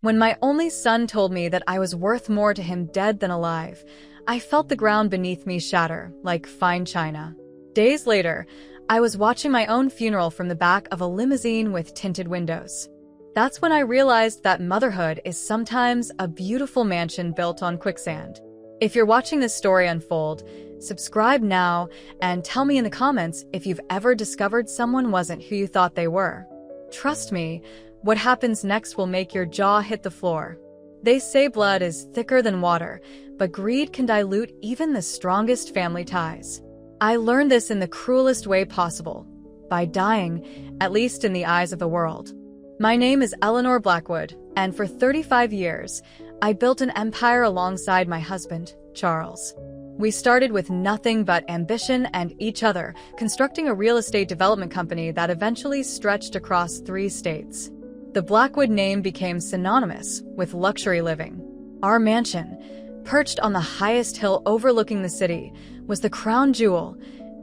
When my only son told me that I was worth more to him dead than alive, I felt the ground beneath me shatter like fine china. Days later, I was watching my own funeral from the back of a limousine with tinted windows. That's when I realized that motherhood is sometimes a beautiful mansion built on quicksand. If you're watching this story unfold, subscribe now and tell me in the comments if you've ever discovered someone wasn't who you thought they were. Trust me, what happens next will make your jaw hit the floor. They say blood is thicker than water, but greed can dilute even the strongest family ties. I learned this in the cruelest way possible, by dying, at least in the eyes of the world. My name is Eleanor Blackwood, and for 35 years, I built an empire alongside my husband, Charles. We started with nothing but ambition and each other, constructing a real estate development company that eventually stretched across 3 states. The Blackwood name became synonymous with luxury living. Our mansion, perched on the highest hill overlooking the city, was the crown jewel,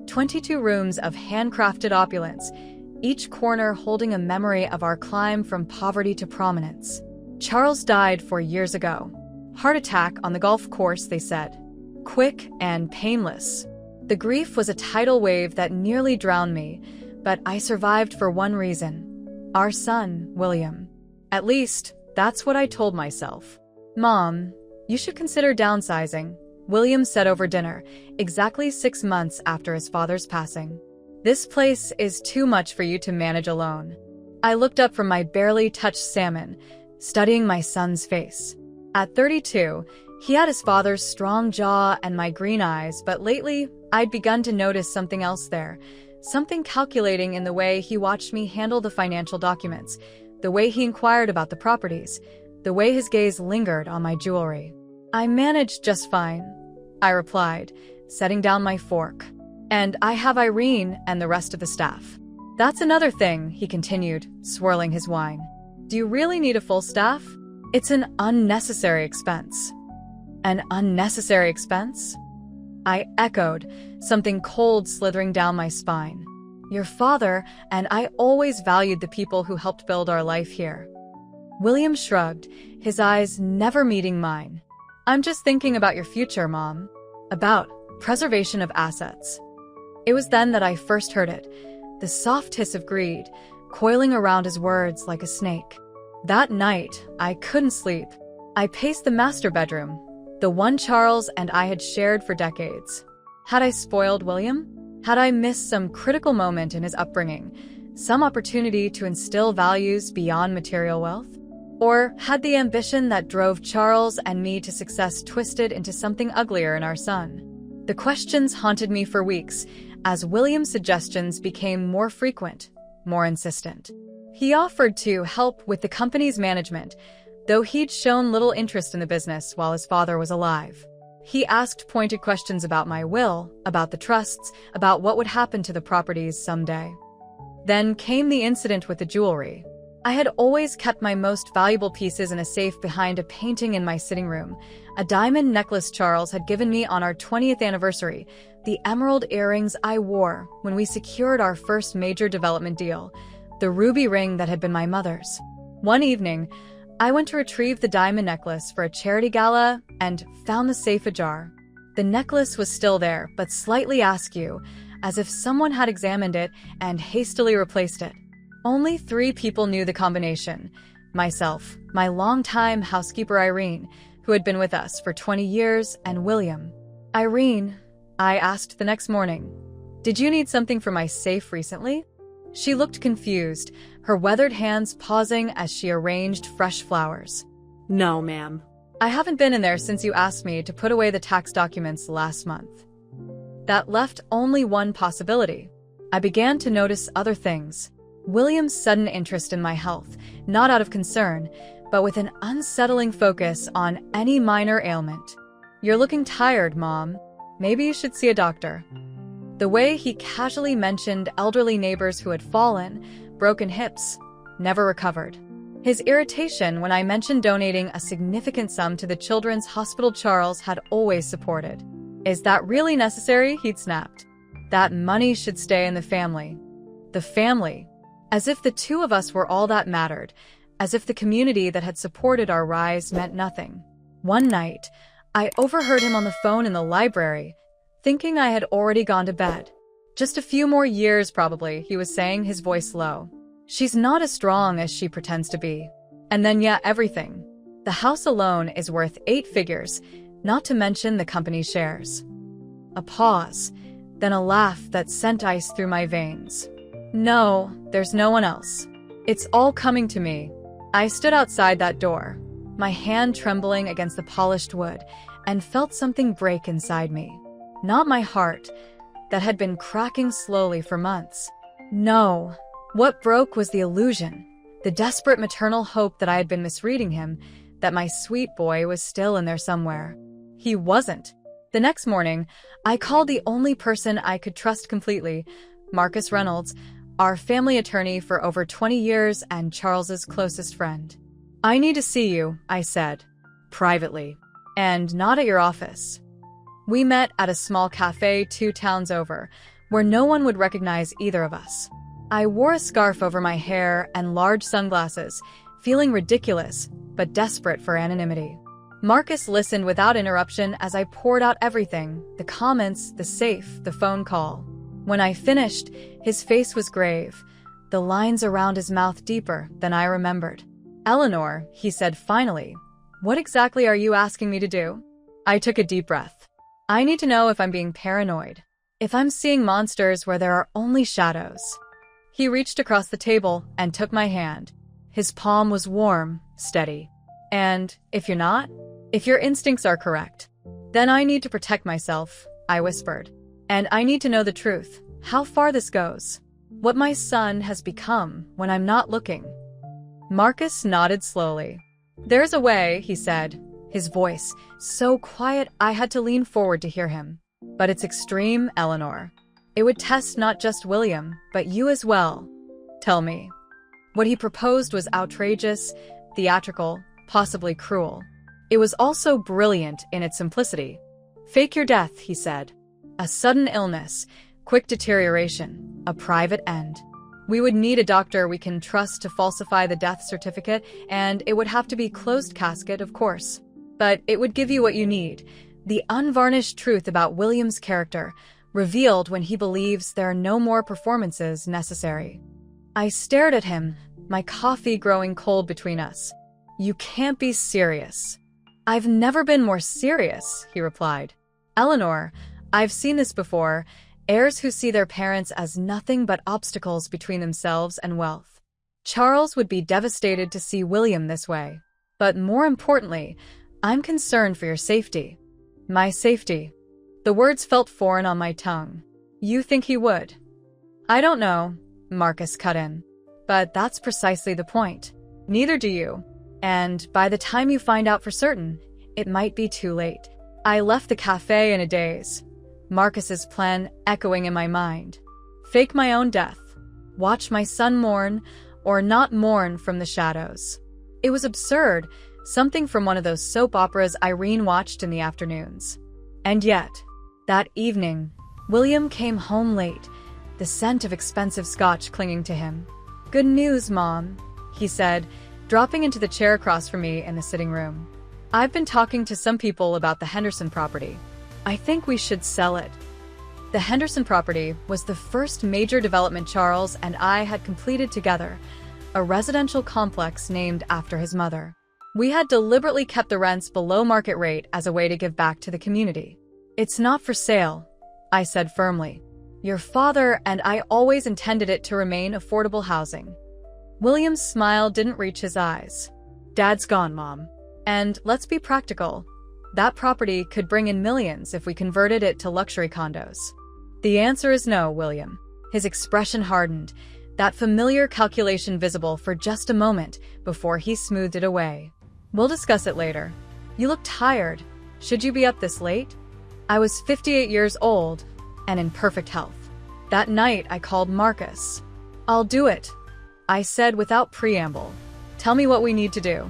22 rooms of handcrafted opulence, each corner holding a memory of our climb from poverty to prominence. Charles died 4 years ago. Heart attack on the golf course, they said. Quick and painless. The grief was a tidal wave that nearly drowned me, but I survived for one reason. Our son, William. At least, that's what I told myself. Mom, you should consider downsizing, William said over dinner, exactly 6 months after his father's passing. This place is too much for you to manage alone. I looked up from my barely touched salmon, studying my son's face. At 32, he had his father's strong jaw and my green eyes, but lately, I'd begun to notice something else there. Something calculating in the way he watched me handle the financial documents, the way he inquired about the properties, the way his gaze lingered on my jewelry. I managed just fine, I replied, setting down my fork. And I have Irene and the rest of the staff. That's another thing, he continued, swirling his wine. Do you really need a full staff? It's an unnecessary expense. An unnecessary expense? I echoed, something cold slithering down my spine. Your father and I always valued the people who helped build our life here. William shrugged, his eyes never meeting mine. I'm just thinking about your future, Mom. About preservation of assets. It was then that I first heard it, the soft hiss of greed, coiling around his words like a snake. That night, I couldn't sleep. I paced the master bedroom, the one Charles and I had shared for decades. Had I spoiled William? Had I missed some critical moment in his upbringing, some opportunity to instill values beyond material wealth? Or had the ambition that drove Charles and me to success twisted into something uglier in our son? The questions haunted me for weeks, as William's suggestions became more frequent, more insistent. He offered to help with the company's management, though he'd shown little interest in the business while his father was alive. He asked pointed questions about my will, about the trusts, about what would happen to the properties someday. Then came the incident with the jewelry. I had always kept my most valuable pieces in a safe behind a painting in my sitting room, a diamond necklace Charles had given me on our 20th anniversary, the emerald earrings I wore when we secured our first major development deal, the ruby ring that had been my mother's. One evening, I went to retrieve the diamond necklace for a charity gala and found the safe ajar. The necklace was still there, but slightly askew, as if someone had examined it and hastily replaced it. Only 3 people knew the combination: myself, my longtime housekeeper Irene, who had been with us for 20 years, and William. Irene, I asked the next morning, did you need something for my safe recently? She looked confused, her weathered hands pausing as she arranged fresh flowers. No, ma'am. I haven't been in there since you asked me to put away the tax documents last month. That left only one possibility. I began to notice other things. William's sudden interest in my health, not out of concern, but with an unsettling focus on any minor ailment. You're looking tired, Mom. Maybe you should see a doctor. The way he casually mentioned elderly neighbors who had fallen, broken hips, never recovered. His irritation when I mentioned donating a significant sum to the children's hospital Charles had always supported. Is that really necessary? He'd snapped. That money should stay in the family. The family. As if the 2 of us were all that mattered. as if the community that had supported our rise meant nothing. One night, I overheard him on the phone in the library, thinking I had already gone to bed. "Just a few more years, probably," he was saying, his voice low. "She's not as strong as she pretends to be. And then, yeah, everything. The house alone is worth 8 figures, not to mention the company's shares." A pause, then a laugh that sent ice through my veins. "No, there's no one else. It's all coming to me." I stood outside that door, my hand trembling against the polished wood, and felt something break inside me. Not my heart, that had been cracking slowly for months. No, what broke was the illusion, the desperate maternal hope that I had been misreading him, that my sweet boy was still in there somewhere. He wasn't. The next morning, I called the only person I could trust completely, Marcus Reynolds, our family attorney for over 20 years and Charles's closest friend. "I need to see you," I said, privately, "and not at your office." We met at a small cafe 2 towns over, where no one would recognize either of us. I wore a scarf over my hair and large sunglasses, feeling ridiculous, but desperate for anonymity. Marcus listened without interruption as I poured out everything, the comments, the safe, the phone call. When I finished, his face was grave, the lines around his mouth deeper than I remembered. "Eleanor," he said finally, "what exactly are you asking me to do?" I took a deep breath. "I need to know if I'm being paranoid, if I'm seeing monsters where there are only shadows." He reached across the table and took my hand. His palm was warm, steady. "And if you're not? If your instincts are correct, then I need to protect myself," I whispered. "And I need to know the truth, how far this goes, what my son has become when I'm not looking." Marcus nodded slowly. "There's a way," he said, his voice so quiet I had to lean forward to hear him. "But it's extreme, Eleanor. It would test not just William, but you as well. Tell me." What he proposed was outrageous, theatrical, possibly cruel. It was also brilliant in its simplicity. "Fake your death," he said. "A sudden illness, quick deterioration, a private end. We would need a doctor we can trust to falsify the death certificate, and it would have to be closed casket, of course. But it would give you what you need, the unvarnished truth about William's character, revealed when he believes there are no more performances necessary." I stared at him, my coffee growing cold between us. "You can't be serious." "I've never been more serious," he replied. "Eleanor, I've seen this before, heirs who see their parents as nothing but obstacles between themselves and wealth. Charles would be devastated to see William this way. But more importantly, I'm concerned for your safety." "My safety?" The words felt foreign on my tongue. "You think he would?" "I don't know," Marcus cut in. "But that's precisely the point. Neither do you. And by the time you find out for certain, it might be too late." I left the cafe in a daze, Marcus's plan echoing in my mind. Fake my own death, watch my son mourn, or not mourn from the shadows. It was absurd, something from one of those soap operas Irene watched in the afternoons. And yet, that evening, William came home late, the scent of expensive scotch clinging to him. "Good news, Mom," he said, dropping into the chair across from me in the sitting room. "I've been talking to some people about the Henderson property. I think we should sell it." The Henderson property was the first major development Charles and I had completed together, a residential complex named after his mother. We had deliberately kept the rents below market rate as a way to give back to the community. "It's not for sale," I said firmly. "Your father and I always intended it to remain affordable housing." William's smile didn't reach his eyes. "Dad's gone, Mom. And let's be practical. That property could bring in millions if we converted it to luxury condos." "The answer is no, William." His expression hardened, that familiar calculation visible for just a moment before he smoothed it away. "We'll discuss it later. You look tired. Should you be up this late?" I was 58 years old and in perfect health. That night, I called Marcus. "I'll do it," I said without preamble. "Tell me what we need to do."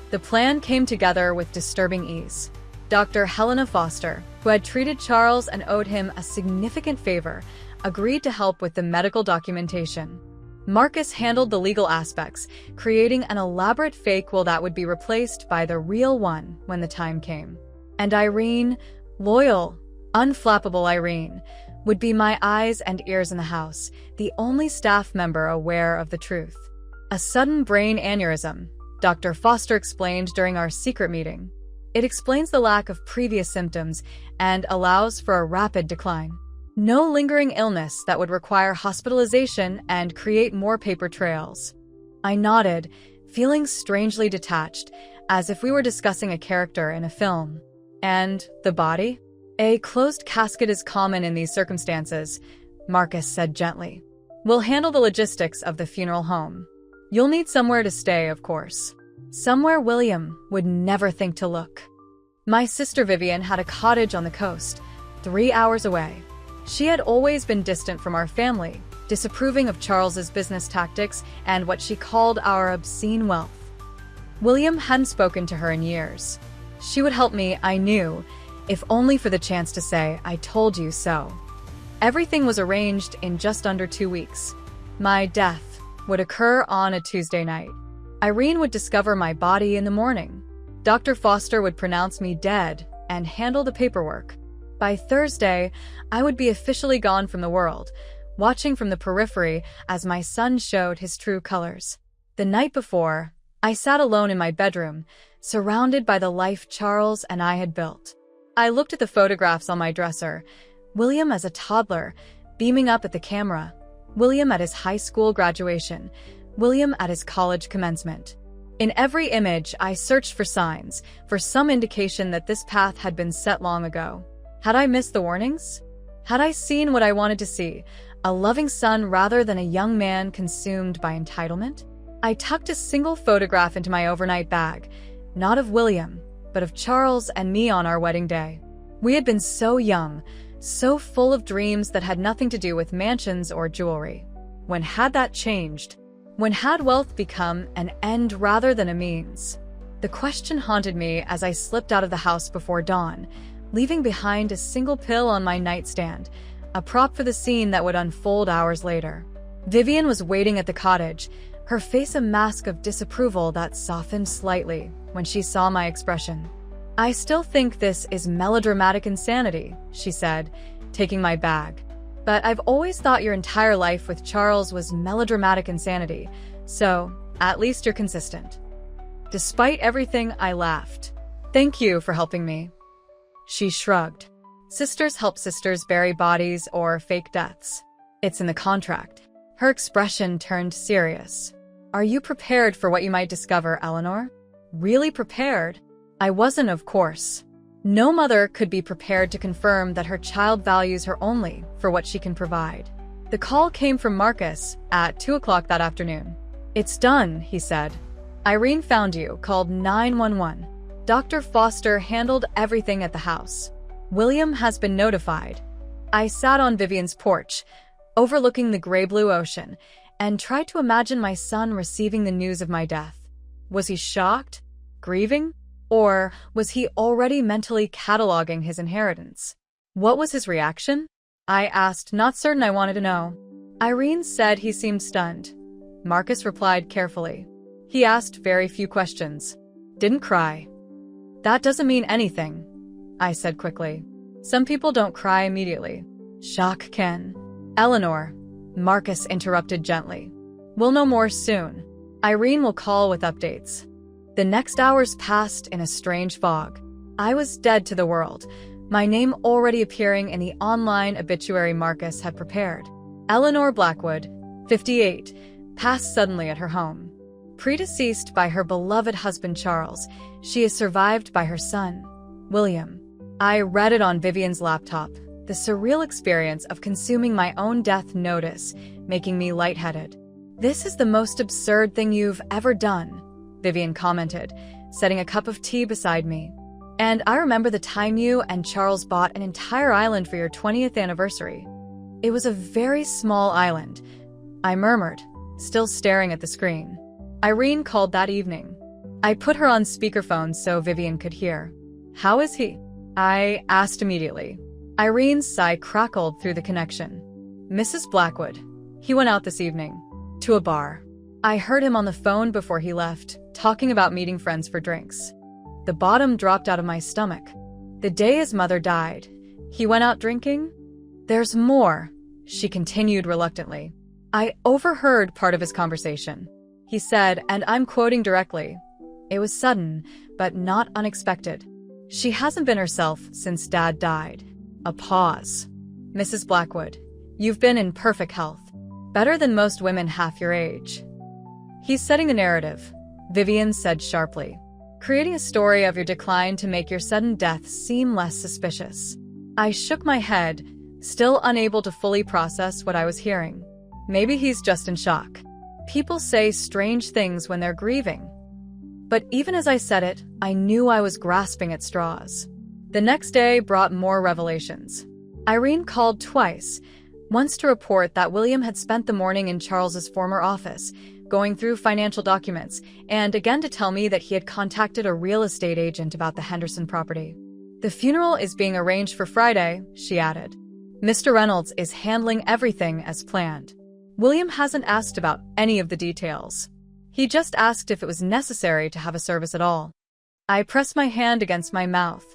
The plan came together with disturbing ease. Dr. Helena Foster, who had treated Charles and owed him a significant favor, agreed to help with the medical documentation. Marcus handled the legal aspects, creating an elaborate fake will that would be replaced by the real one when the time came. And Irene, loyal, unflappable Irene, would be my eyes and ears in the house, the only staff member aware of the truth. A sudden brain aneurysm, Dr. Foster explained during our secret meeting. It explains the lack of previous symptoms and allows for a rapid decline. No lingering illness that would require hospitalization and create more paper trails. I nodded, feeling strangely detached, as if we were discussing a character in a film. And the body? A closed casket is common in these circumstances, Marcus said gently. We'll handle the logistics of the funeral home. You'll need somewhere to stay, of course. Somewhere William would never think to look. My sister Vivian had a cottage on the coast, 3 hours away. She had always been distant from our family, disapproving of Charles's business tactics and what she called our obscene wealth. William hadn't spoken to her in years. She would help me, I knew, if only for the chance to say, I told you so. Everything was arranged in just under 2 weeks. My death would occur on a Tuesday night. Irene would discover my body in the morning. Dr. Foster would pronounce me dead and handle the paperwork. By Thursday, I would be officially gone from the world, watching from the periphery as my son showed his true colors. The night before, I sat alone in my bedroom, surrounded by the life Charles and I had built. I looked at the photographs on my dresser. William as a toddler, beaming up at the camera. William at his high school graduation. William at his college commencement. In every image, I searched for signs, for some indication that this path had been set long ago. Had I missed the warnings? Had I seen what I wanted to see, a loving son rather than a young man consumed by entitlement? I tucked a single photograph into my overnight bag, not of William, but of Charles and me on our wedding day. We had been so young, so full of dreams that had nothing to do with mansions or jewelry. When had that changed? When had wealth become an end rather than a means? The question haunted me as I slipped out of the house before dawn, leaving behind a single pill on my nightstand, a prop for the scene that would unfold hours later. Vivian was waiting at the cottage, her face a mask of disapproval that softened slightly when she saw my expression. I still think this is melodramatic insanity, she said, taking my bag. But I've always thought your entire life with Charles was melodramatic insanity, so at least you're consistent. Despite everything, I laughed. Thank you for helping me. She shrugged. Sisters help sisters bury bodies or fake deaths. It's in the contract. Her expression turned serious. Are you prepared for what you might discover, Eleanor? Really prepared? I wasn't, of course. No mother could be prepared to confirm that her child values her only for what she can provide. The call came from Marcus at 2 o'clock that afternoon. It's done, he said. Irene found you, called 911. Dr. Foster handled everything at the house. William has been notified. I sat on Vivian's porch, overlooking the gray-blue ocean, and tried to imagine my son receiving the news of my death. Was he shocked? Grieving? Or was he already mentally cataloging his inheritance? What was his reaction? I asked, not certain I wanted to know. Irene said he seemed stunned. Marcus replied carefully. He asked very few questions. Didn't cry. That doesn't mean anything, I said quickly. Some people don't cry immediately. Shock can. Eleanor, Marcus interrupted gently. We'll know more soon. Irene will call with updates. The next hours passed in a strange fog. I was dead to the world, my name already appearing in the online obituary Marcus had prepared. Eleanor Blackwood, 58, passed suddenly at her home. Predeceased by her beloved husband Charles, she is survived by her son, William. I read it on Vivian's laptop, the surreal experience of consuming my own death notice, making me lightheaded. This is the most absurd thing you've ever done, Vivian commented, setting a cup of tea beside me. And I remember the time you and Charles bought an entire island for your 20th anniversary. It was a very small island, I murmured, still staring at the screen. Irene called that evening. I put her on speakerphone so Vivian could hear. How is he? I asked immediately. Irene's sigh crackled through the connection. Mrs. Blackwood. He went out this evening. To a bar. I heard him on the phone before he left, talking about meeting friends for drinks. The bottom dropped out of my stomach. The day his mother died, he went out drinking? There's more, she continued reluctantly. I overheard part of his conversation. He said, and I'm quoting directly, "It was sudden, but not unexpected. She hasn't been herself since Dad died." A pause. "Mrs. Blackwood, you've been in perfect health. Better than most women half your age." "He's setting the narrative," Vivian said sharply. "Creating a story of your decline to make your sudden death seem less suspicious." I shook my head, still unable to fully process what I was hearing. Maybe he's just in shock. People say strange things when they're grieving. But even as I said it, I knew I was grasping at straws. The next day brought more revelations. Irene called twice, once to report that William had spent the morning in Charles's former office, going through financial documents, and again to tell me that he had contacted a real estate agent about the Henderson property. "The funeral is being arranged for Friday," she added. "Mr. Reynolds is handling everything as planned. William hasn't asked about any of the details. He just asked if it was necessary to have a service at all." I pressed my hand against my mouth,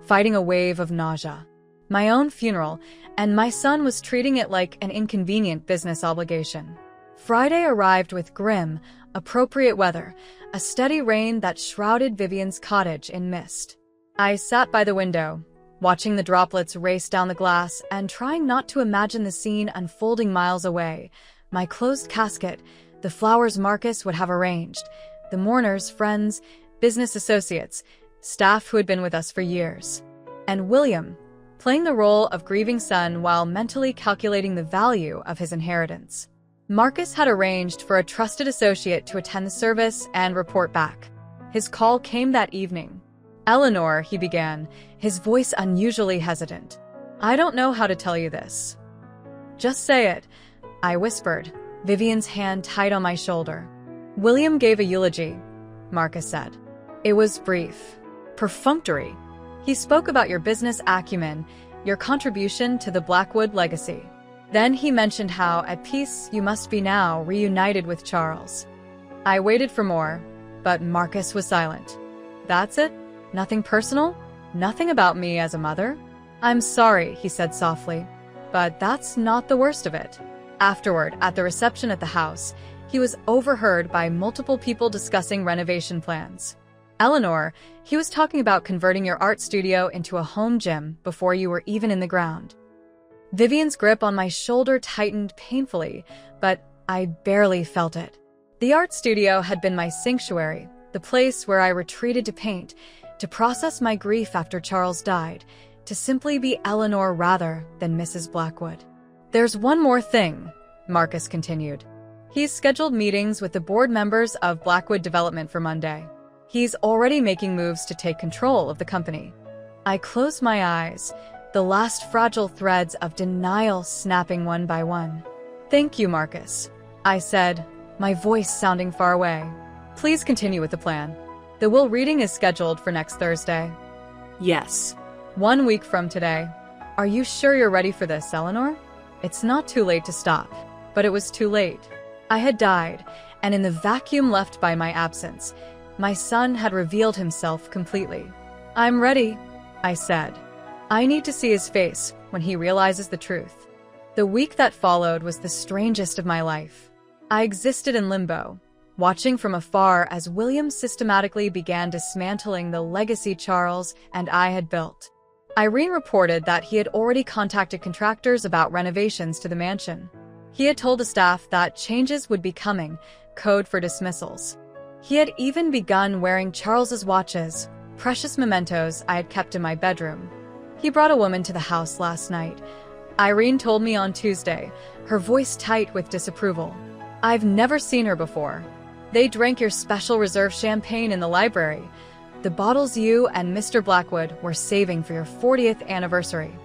fighting a wave of nausea. My own funeral, and my son was treating it like an inconvenient business obligation. Friday arrived with grim, appropriate weather, a steady rain that shrouded Vivian's cottage in mist. I sat by the window, watching the droplets race down the glass and trying not to imagine the scene unfolding miles away. My closed casket, the flowers Marcus would have arranged, the mourners, friends, business associates, staff who had been with us for years. And William, playing the role of grieving son while mentally calculating the value of his inheritance. Marcus had arranged for a trusted associate to attend the service and report back. His call came that evening. "Eleanor," he began, his voice unusually hesitant. "I don't know how to tell you this." "Just say it," I whispered, Vivian's hand tight on my shoulder. "William gave a eulogy," Marcus said. "It was brief, perfunctory. He spoke about your business acumen, your contribution to the Blackwood legacy. Then he mentioned how at peace you must be now, reunited with Charles." I waited for more, but Marcus was silent. "That's it? Nothing personal? Nothing about me as a mother?" "I'm sorry," he said softly, "but that's not the worst of it." Afterward, at the reception at the house, he was overheard by multiple people discussing renovation plans. "Eleanor, he was talking about converting your art studio into a home gym before you were even in the ground." Vivian's grip on my shoulder tightened painfully, but I barely felt it. The art studio had been my sanctuary, the place where I retreated to paint, to process my grief after Charles died, to simply be Eleanor rather than Mrs. Blackwood. "There's one more thing," Marcus continued. "He's scheduled meetings with the board members of Blackwood Development for Monday. He's already making moves to take control of the company." I closed my eyes, the last fragile threads of denial snapping one by one. "Thank you, Marcus," I said, my voice sounding far away. "Please continue with the plan. The will reading is scheduled for next Thursday." "Yes. 1 week from today. Are you sure you're ready for this, Eleanor?" It's not too late to stop, but it was too late. I had died, and in the vacuum left by my absence, my son had revealed himself completely. "I'm ready," I said. "I need to see his face when he realizes the truth." The week that followed was the strangest of my life. I existed in limbo, watching from afar as William systematically began dismantling the legacy Charles and I had built. Irene reported that he had already contacted contractors about renovations to the mansion. He had told the staff that changes would be coming, code for dismissals. He had even begun wearing Charles's watches, precious mementos I had kept in my bedroom. He brought a woman to the house last night, Irene told me on Tuesday, her voice tight with disapproval. "I've never seen her before. They drank your special reserve champagne in the library, the bottles you and Mr. Blackwood were saving for your 40th anniversary."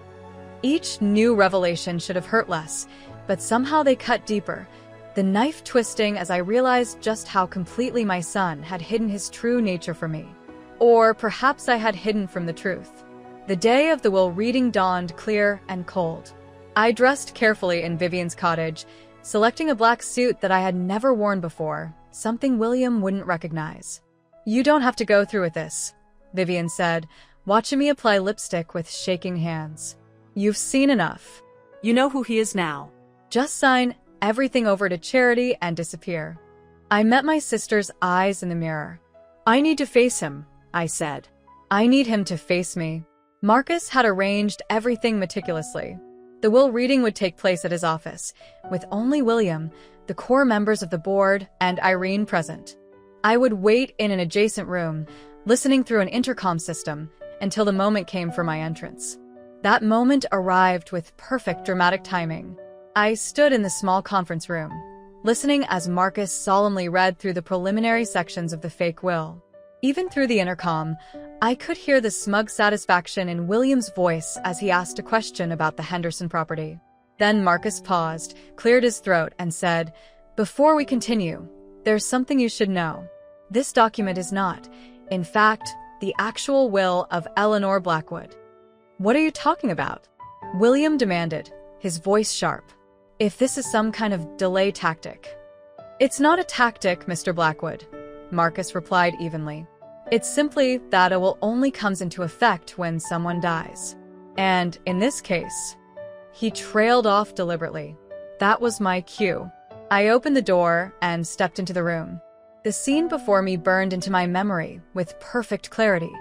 Each new revelation should have hurt less, but somehow they cut deeper, the knife twisting as I realized just how completely my son had hidden his true nature from me. Or perhaps I had hidden from the truth. The day of the will reading dawned clear and cold. I dressed carefully in Vivian's cottage, selecting a black suit that I had never worn before, something William wouldn't recognize. "You don't have to go through with this," Vivian said, watching me apply lipstick with shaking hands. "You've seen enough. You know who he is now." Just sign everything over to Charity and disappear." I met my sister's eyes in the mirror. "I need to face him," I said. "I need him to face me." Marcus had arranged everything meticulously. The will reading would take place at his office, with only William, the core members of the board, and Irene present. I would wait in an adjacent room, listening through an intercom system, until the moment came for my entrance. That moment arrived with perfect dramatic timing. I stood in the small conference room, listening as Marcus solemnly read through the preliminary sections of the fake will. Even through the intercom, I could hear the smug satisfaction in William's voice as he asked a question about the Henderson property. Then Marcus paused, cleared his throat, and said, "Before we continue, there's something you should know. This document is not, in fact, the actual will of Eleanor Blackwood." "What are you talking about?" William demanded, his voice sharp. "If this is some kind of delay tactic." "It's not a tactic, Mr. Blackwood," Marcus replied evenly. "It's simply that it will only comes into effect when someone dies. And in this case..." He trailed off deliberately. That was my cue. I opened the door and stepped into the room. The scene before me burned into my memory with perfect clarity.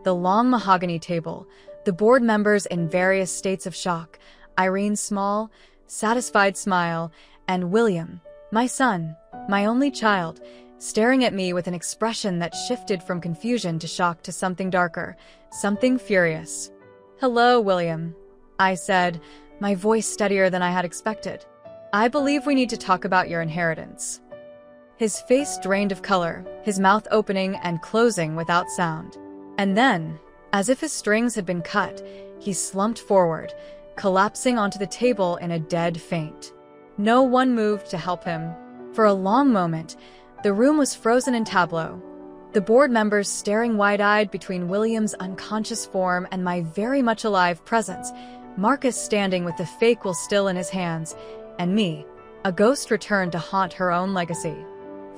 The long mahogany table, the board members in various states of shock, Irene's small, satisfied smile, and William, my son, my only child, staring at me with an expression that shifted from confusion to shock to something darker, something furious. "Hello, William," I said, my voice steadier than I had expected. "I believe we need to talk about your inheritance." His face drained of color, his mouth opening and closing without sound. And then, as if his strings had been cut, he slumped forward, collapsing onto the table in a dead faint. No one moved to help him. For a long moment, the room was frozen in tableau, the board members staring wide-eyed between William's unconscious form and my very much alive presence, Marcus standing with the fake will still in his hands, and me, a ghost returned to haunt her own legacy.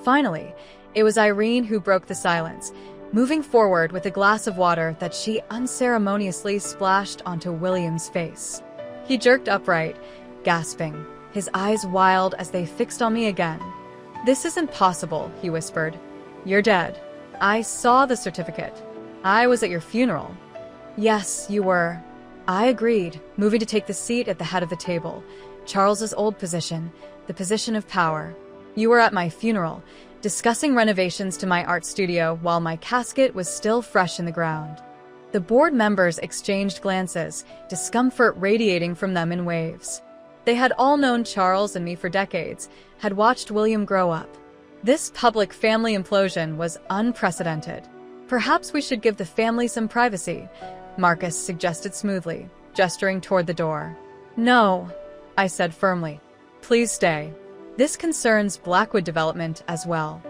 Finally, it was Irene who broke the silence, moving forward with a glass of water that she unceremoniously splashed onto William's face. He jerked upright, gasping, his eyes wild as they fixed on me again. "This isn't possible," he whispered. "You're dead. I saw the certificate. I was at your funeral." "Yes, you were." I agreed, moving to take the seat at the head of the table, Charles's old position, the position of power. "You were at my funeral, discussing renovations to my art studio while my casket was still fresh in the ground." The board members exchanged glances, discomfort radiating from them in waves. They had all known Charles and me for decades, had watched William grow up. This public family implosion was unprecedented. "Perhaps we should give the family some privacy," Marcus suggested smoothly, gesturing toward the door. "No," I said firmly. "Please stay. This concerns Blackwood development as well."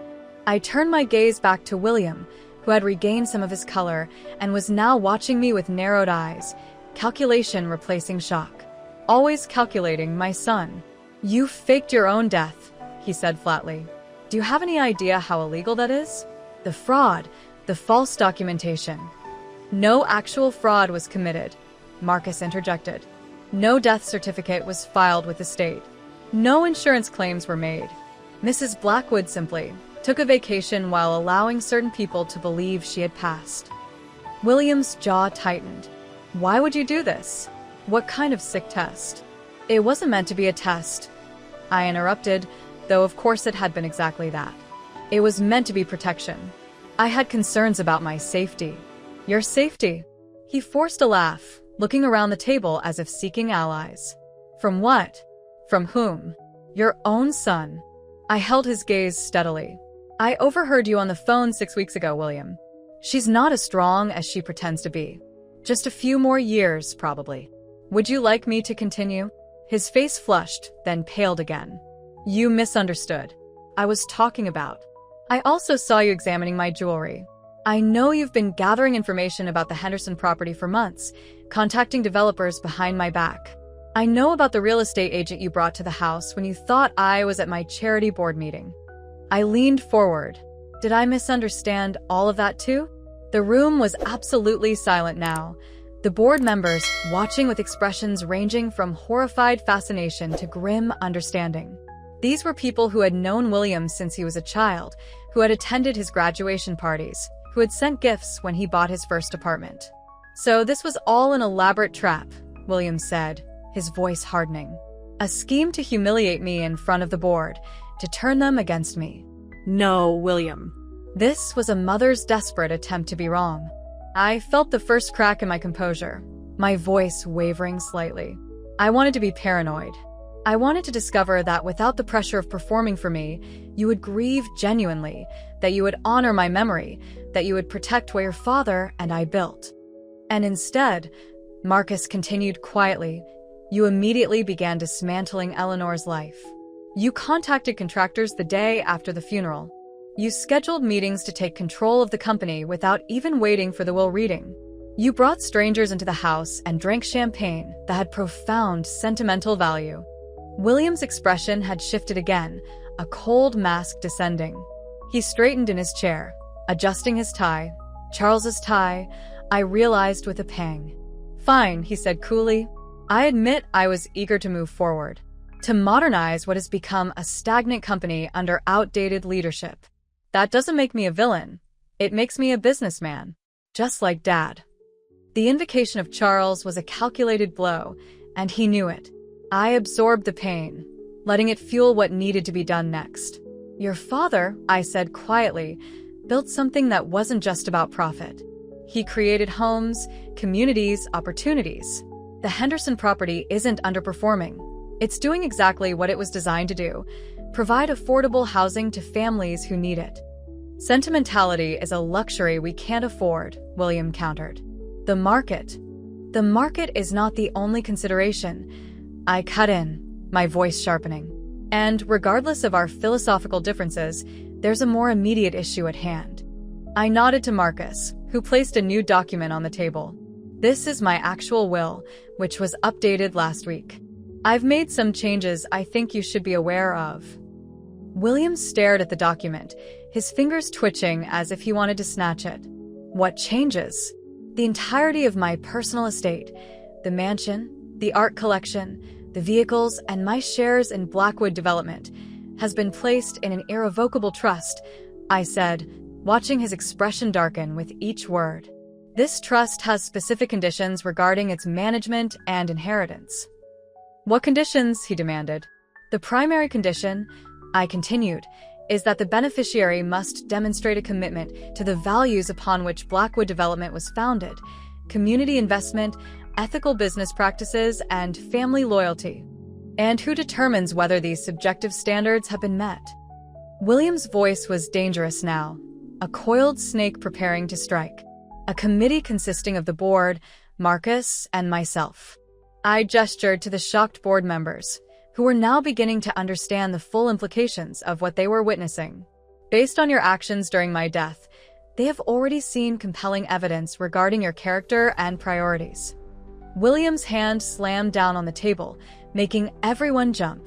I turned my gaze back to William, who had regained some of his color and was now watching me with narrowed eyes, calculation replacing shock. "Always calculating, my son." "You faked your own death," he said flatly. "Do you have any idea how illegal that is? The fraud, the false documentation." "No actual fraud was committed," Marcus interjected. "No death certificate was filed with the state. No insurance claims were made. Mrs. Blackwood simply took a vacation while allowing certain people to believe she had passed." William's jaw tightened. "Why would you do this? What kind of sick test?" "It wasn't meant to be a test," I interrupted, though of course it had been exactly that. "It was meant to be protection. I had concerns about my safety." "Your safety?" He forced a laugh, looking around the table as if seeking allies. "From what? From whom?" "Your own son." I held his gaze steadily. "I overheard you on the phone 6 weeks ago, William. She's not as strong as she pretends to be. Just a few more years, probably. Would you like me to continue?" His face flushed, then paled again. "You misunderstood. I was talking about. I also saw you examining my jewelry. I know you've been gathering information about the Henderson property for months, contacting developers behind my back. I know about the real estate agent you brought to the house when you thought I was at my charity board meeting. I leaned forward. Did I misunderstand all of that too? The room was absolutely silent now. The board members watching with expressions ranging from horrified fascination to grim understanding. These were people who had known William since he was a child, who had attended his graduation parties, who had sent gifts when he bought his first apartment. So this was all an elaborate trap, William said, his voice hardening. A scheme to humiliate me in front of the board, to turn them against me. No, William. This was a mother's desperate attempt to be wrong. I felt the first crack in my composure, my voice wavering slightly. I wanted to be paranoid. I wanted to discover that without the pressure of performing for me, you would grieve genuinely, that you would honor my memory, that you would protect what your father and I built. And instead, Marcus continued quietly, you immediately began dismantling Eleanor's life. You contacted contractors the day after the funeral. You scheduled meetings to take control of the company without even waiting for the will reading. You brought strangers into the house and drank champagne that had profound sentimental value. William's expression had shifted again, a cold mask descending. He straightened in his chair, adjusting his tie. Charles's tie, I realized with a pang. Fine, he said coolly. I admit I was eager to move forward, to modernize what has become a stagnant company under outdated leadership. That doesn't make me a villain. It makes me a businessman, just like Dad. The invocation of Charles was a calculated blow, and he knew it. I absorbed the pain, letting it fuel what needed to be done next. Your father, I said quietly, built something that wasn't just about profit. He created homes, communities, opportunities. The Henderson property isn't underperforming. It's doing exactly what it was designed to do. Provide affordable housing to families who need it. Sentimentality is a luxury we can't afford, William countered. The market is not the only consideration. I cut in, my voice sharpening. And regardless of our philosophical differences, there's a more immediate issue at hand. I nodded to Marcus, who placed a new document on the table. This is my actual will, which was updated last week. I've made some changes I think you should be aware of. William stared at the document, his fingers twitching as if he wanted to snatch it. What changes? The entirety of my personal estate, the mansion, the art collection, the vehicles, and my shares in Blackwood Development has been placed in an irrevocable trust, I said, watching his expression darken with each word. This trust has specific conditions regarding its management and inheritance. What conditions? He demanded. The primary condition, I continued, is that the beneficiary must demonstrate a commitment to the values upon which Blackwood Development was founded: community investment, ethical business practices, and family loyalty. And who determines whether these subjective standards have been met? William's voice was dangerous now, a coiled snake preparing to strike. A committee consisting of the board, Marcus, and myself. I gestured to the shocked board members, who were now beginning to understand the full implications of what they were witnessing. Based on your actions during my death, they have already seen compelling evidence regarding your character and priorities. William's hand slammed down on the table, making everyone jump.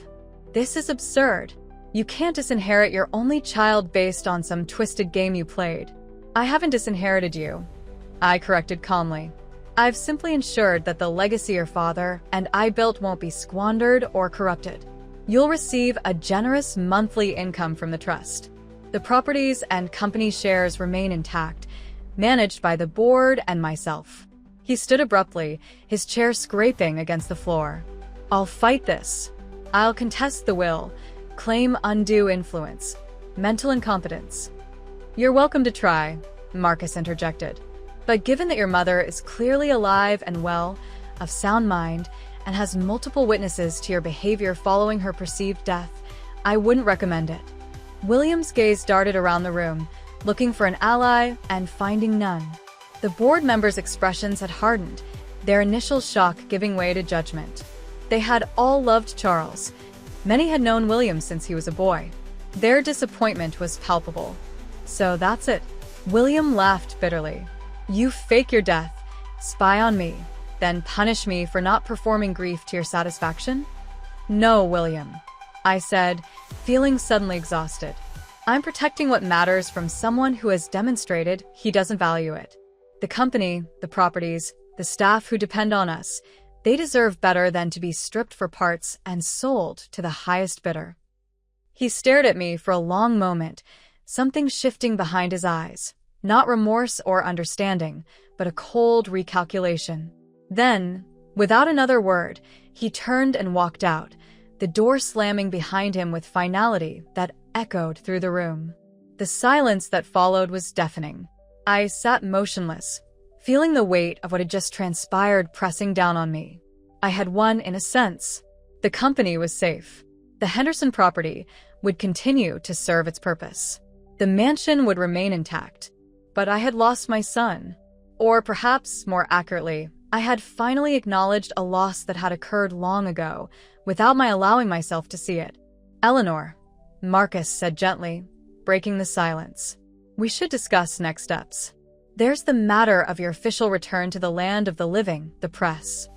This is absurd. You can't disinherit your only child based on some twisted game you played. I haven't disinherited you, I corrected calmly. I've simply ensured that the legacy your father and I built won't be squandered or corrupted. You'll receive a generous monthly income from the trust. The properties and company shares remain intact, managed by the board and myself. He stood abruptly, his chair scraping against the floor. I'll fight this. I'll contest the will, claim undue influence, mental incompetence. You're welcome to try, Marcus interjected. But given that your mother is clearly alive and well, of sound mind, and has multiple witnesses to your behavior following her perceived death, I wouldn't recommend it. William's gaze darted around the room, looking for an ally and finding none. The board members' expressions had hardened, their initial shock giving way to judgment. They had all loved Charles. Many had known William since he was a boy. Their disappointment was palpable. So that's it. William laughed bitterly. You fake your death, spy on me, then punish me for not performing grief to your satisfaction? No, William, I said, feeling suddenly exhausted. I'm protecting what matters from someone who has demonstrated he doesn't value it. The company, the properties, the staff who depend on us, they deserve better than to be stripped for parts and sold to the highest bidder. He stared at me for a long moment, something shifting behind his eyes. Not remorse or understanding, but a cold recalculation. Then, without another word, he turned and walked out, the door slamming behind him with finality that echoed through the room. The silence that followed was deafening. I sat motionless, feeling the weight of what had just transpired pressing down on me. I had won in a sense. The company was safe. The Henderson property would continue to serve its purpose. The mansion would remain intact. But I had lost my son. Or perhaps, more accurately, I had finally acknowledged a loss that had occurred long ago, without my allowing myself to see it. Eleanor, Marcus said gently, breaking the silence. We should discuss next steps. There's the matter of your official return to the land of the living, the press.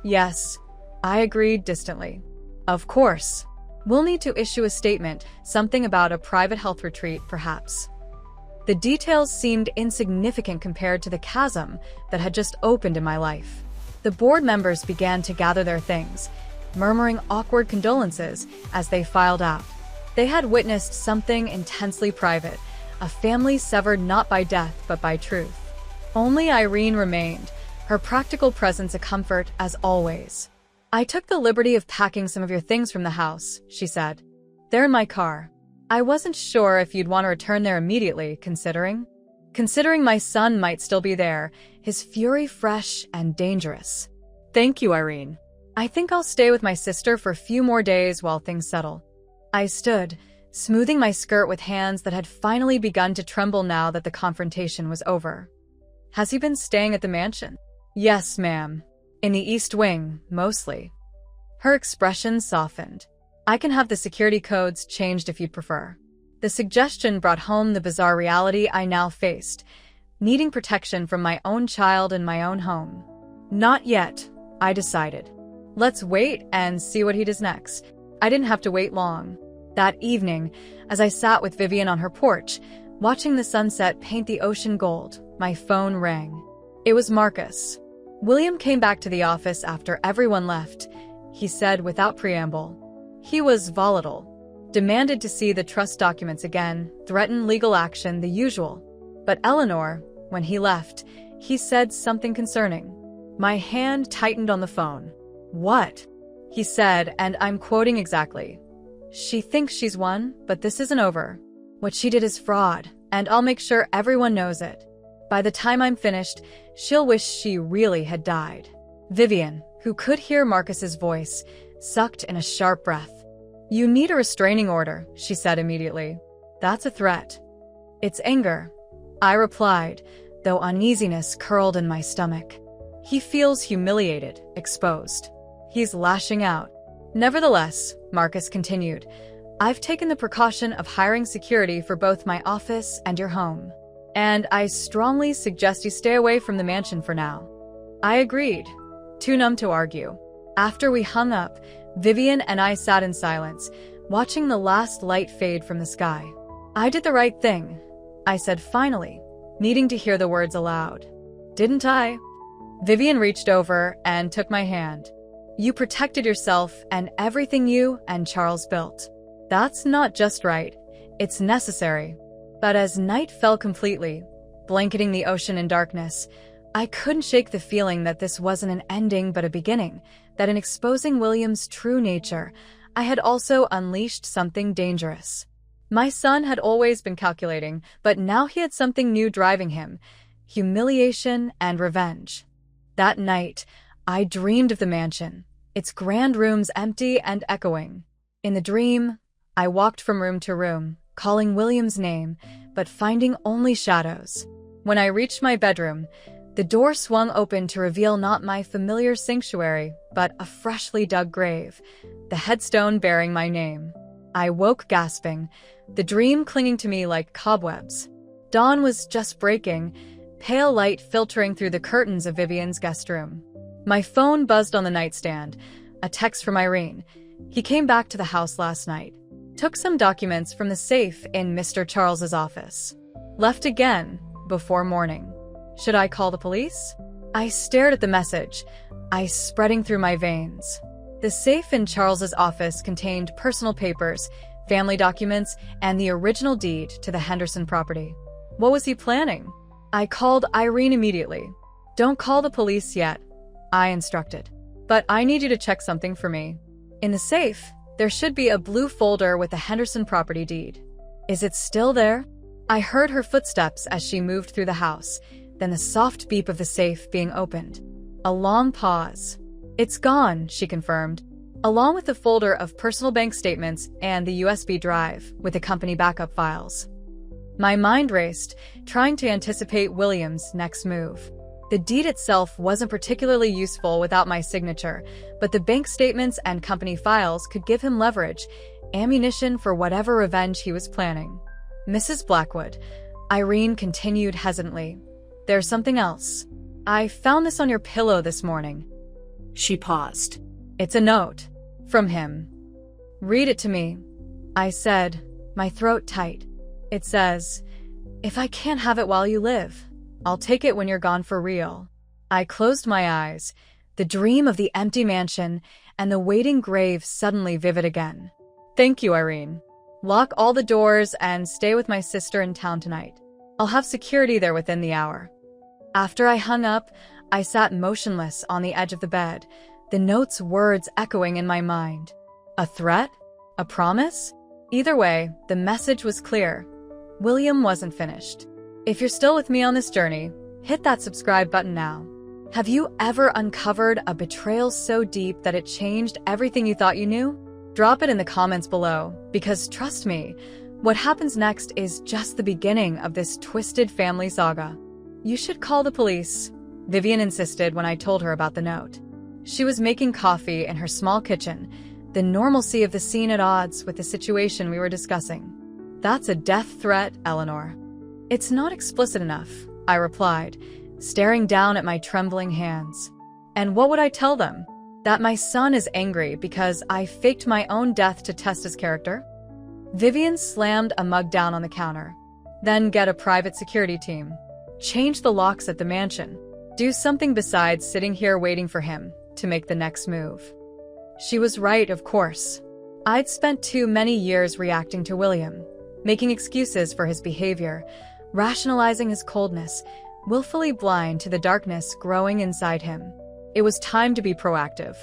Yes, I agreed distantly. Of course. We'll need to issue a statement, something about a private health retreat, perhaps. The details seemed insignificant compared to the chasm that had just opened in my life. The board members began to gather their things, murmuring awkward condolences as they filed out. They had witnessed something intensely private, a family severed not by death but by truth. Only Irene remained, her practical presence a comfort as always. I took the liberty of packing some of your things from the house, she said. They're in my car. I wasn't sure if you'd want to return there immediately, considering my son might still be there, his fury fresh and dangerous. Thank you, Irene. I think I'll stay with my sister for a few more days while things settle. I stood, smoothing my skirt with hands that had finally begun to tremble now that the confrontation was over. Has he been staying at the mansion? Yes, ma'am. In the East Wing, mostly. Her expression softened. I can have the security codes changed if you'd prefer. The suggestion brought home the bizarre reality I now faced, needing protection from my own child in my own home. Not yet, I decided. Let's wait and see what he does next. I didn't have to wait long. That evening, as I sat with Vivian on her porch, watching the sunset paint the ocean gold, my phone rang. It was Marcus. William came back to the office after everyone left, he said without preamble. He was volatile, demanded to see the trust documents again, threatened legal action, the usual. But Eleanor, when he left, he said something concerning. My hand tightened on the phone. What? He said, and I'm quoting exactly. She thinks she's won, but this isn't over. What she did is fraud, and I'll make sure everyone knows it. By the time I'm finished, she'll wish she really had died. Vivian, who could hear Marcus's voice, sucked in a sharp breath. You need a restraining order, she said immediately. That's a threat. It's anger, I replied, though uneasiness curled in my stomach. He feels humiliated, exposed. He's lashing out. Nevertheless, Marcus continued, I've taken the precaution of hiring security for both my office and your home. And I strongly suggest you stay away from the mansion for now. I agreed, too numb to argue. After we hung up, Vivian and I sat in silence, watching the last light fade from the sky. I did the right thing, I said finally, needing to hear the words aloud. Didn't I? Vivian reached over and took my hand. You protected yourself and everything you and Charles built. That's not just right, it's necessary. But as night fell completely, blanketing the ocean in darkness, I couldn't shake the feeling that this wasn't an ending but a beginning, that in exposing William's true nature, I had also unleashed something dangerous. My son had always been calculating, but now he had something new driving him, humiliation and revenge. That night, I dreamed of the mansion, its grand rooms empty and echoing. In the dream, I walked from room to room, calling William's name, but finding only shadows. When I reached my bedroom, the door swung open to reveal not my familiar sanctuary, but a freshly dug grave, the headstone bearing my name. I woke gasping, the dream clinging to me like cobwebs. Dawn was just breaking, pale light filtering through the curtains of Vivian's guest room. My phone buzzed on the nightstand. A text from Irene. He came back to the house last night. Took some documents from the safe in Mr. Charles's office. Left again before morning. Should I call the police? I stared at the message, ice spreading through my veins. The safe in Charles's office contained personal papers, family documents, and the original deed to the Henderson property. What was he planning? I called Irene immediately. Don't call the police yet, I instructed. But I need you to check something for me. In the safe, there should be a blue folder with the Henderson property deed. Is it still there? I heard her footsteps as she moved through the house, then the soft beep of the safe being opened. A long pause. It's gone, she confirmed, along with the folder of personal bank statements and the USB drive with the company backup files. My mind raced, trying to anticipate William's next move. The deed itself wasn't particularly useful without my signature, but the bank statements and company files could give him leverage, ammunition for whatever revenge he was planning. Mrs. Blackwood, Irene continued hesitantly. There's something else. I found this on your pillow this morning. She paused. It's a note. From him. Read it to me, I said, my throat tight. It says, if I can't have it while you live, I'll take it when you're gone for real. I closed my eyes, the dream of the empty mansion and the waiting grave suddenly vivid again. Thank you, Irene. Lock all the doors and stay with my sister in town tonight. I'll have security there within the hour. After I hung up, I sat motionless on the edge of the bed, the note's words echoing in my mind. A threat? A promise? Either way, the message was clear. William wasn't finished. If you're still with me on this journey, hit that subscribe button now. Have you ever uncovered a betrayal so deep that it changed everything you thought you knew? Drop it in the comments below, because trust me, what happens next is just the beginning of this twisted family saga. You should call the police, Vivian insisted when I told her about the note. She was making coffee in her small kitchen, the normalcy of the scene at odds with the situation we were discussing. That's a death threat, Eleanor. It's not explicit enough, I replied, staring down at my trembling hands. And what would I tell them? That my son is angry because I faked my own death to test his character? Vivian slammed a mug down on the counter. Then get a private security team. Change the locks at the mansion. Do something besides sitting here waiting for him to make the next move. She was right, of course. I'd spent too many years reacting to William, making excuses for his behavior, rationalizing his coldness, willfully blind to the darkness growing inside him. It was time to be proactive.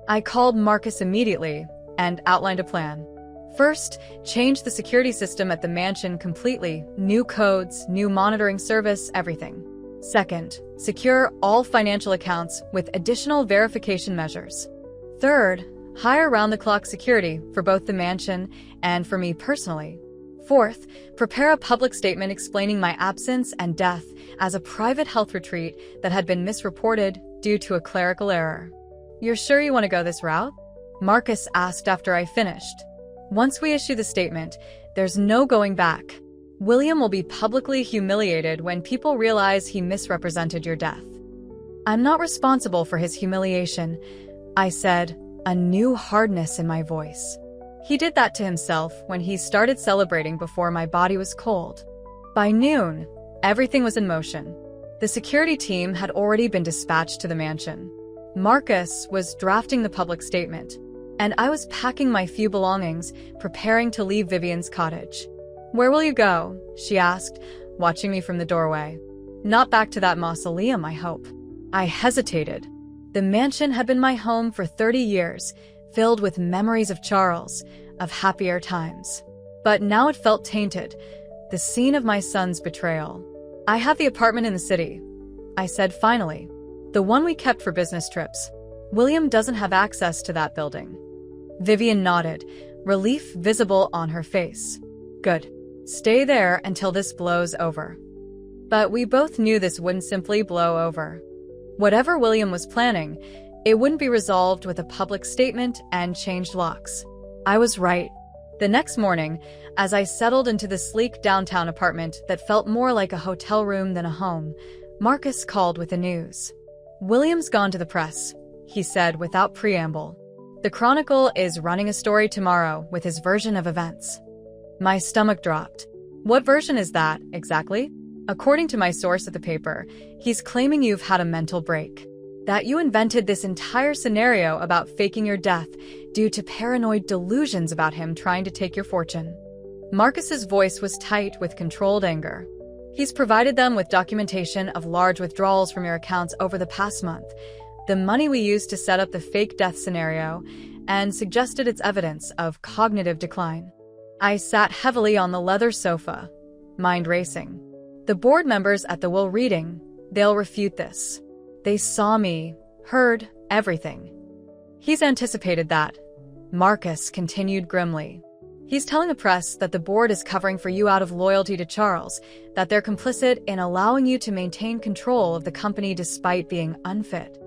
I called Marcus immediately and outlined a plan. First, change the security system at the mansion completely, new codes, new monitoring service, everything. Second, secure all financial accounts with additional verification measures. Third, hire round-the-clock security for both the mansion and for me personally. Fourth, prepare a public statement explaining my absence and death as a private health retreat that had been misreported due to a clerical error. You're sure you want to go this route? Marcus asked after I finished. Once we issue the statement, there's no going back. William will be publicly humiliated when people realize he misrepresented your death. I'm not responsible for his humiliation, I said, a new hardness in my voice. He did that to himself when he started celebrating before my body was cold. By noon, everything was in motion. The security team had already been dispatched to the mansion. Marcus was drafting the public statement, and I was packing my few belongings, preparing to leave Vivian's cottage. Where will you go? She asked, watching me from the doorway. Not back to that mausoleum, I hope. I hesitated. The mansion had been my home for 30 years, filled with memories of Charles, of happier times. But now it felt tainted, the scene of my son's betrayal. I have the apartment in the city, I said finally, the one we kept for business trips. William doesn't have access to that building. Vivian nodded, relief visible on her face. Good. Stay there until this blows over. But we both knew this wouldn't simply blow over. Whatever William was planning, it wouldn't be resolved with a public statement and changed locks. I was right. The next morning, as I settled into the sleek downtown apartment that felt more like a hotel room than a home, Marcus called with the news. William's gone to the press, he said without preamble. The Chronicle is running a story tomorrow with his version of events. My stomach dropped. What version is that, exactly? According to my source at the paper, he's claiming you've had a mental break. That you invented this entire scenario about faking your death due to paranoid delusions about him trying to take your fortune. Marcus's voice was tight with controlled anger. He's provided them with documentation of large withdrawals from your accounts over the past month, the money we used to set up the fake death scenario, and suggested it's evidence of cognitive decline. I sat heavily on the leather sofa, mind racing. The board members at the will reading, they'll refute this. They saw me, heard everything. He's anticipated that. Marcus continued grimly. He's telling the press that the board is covering for you out of loyalty to Charles, that they're complicit in allowing you to maintain control of the company despite being unfit.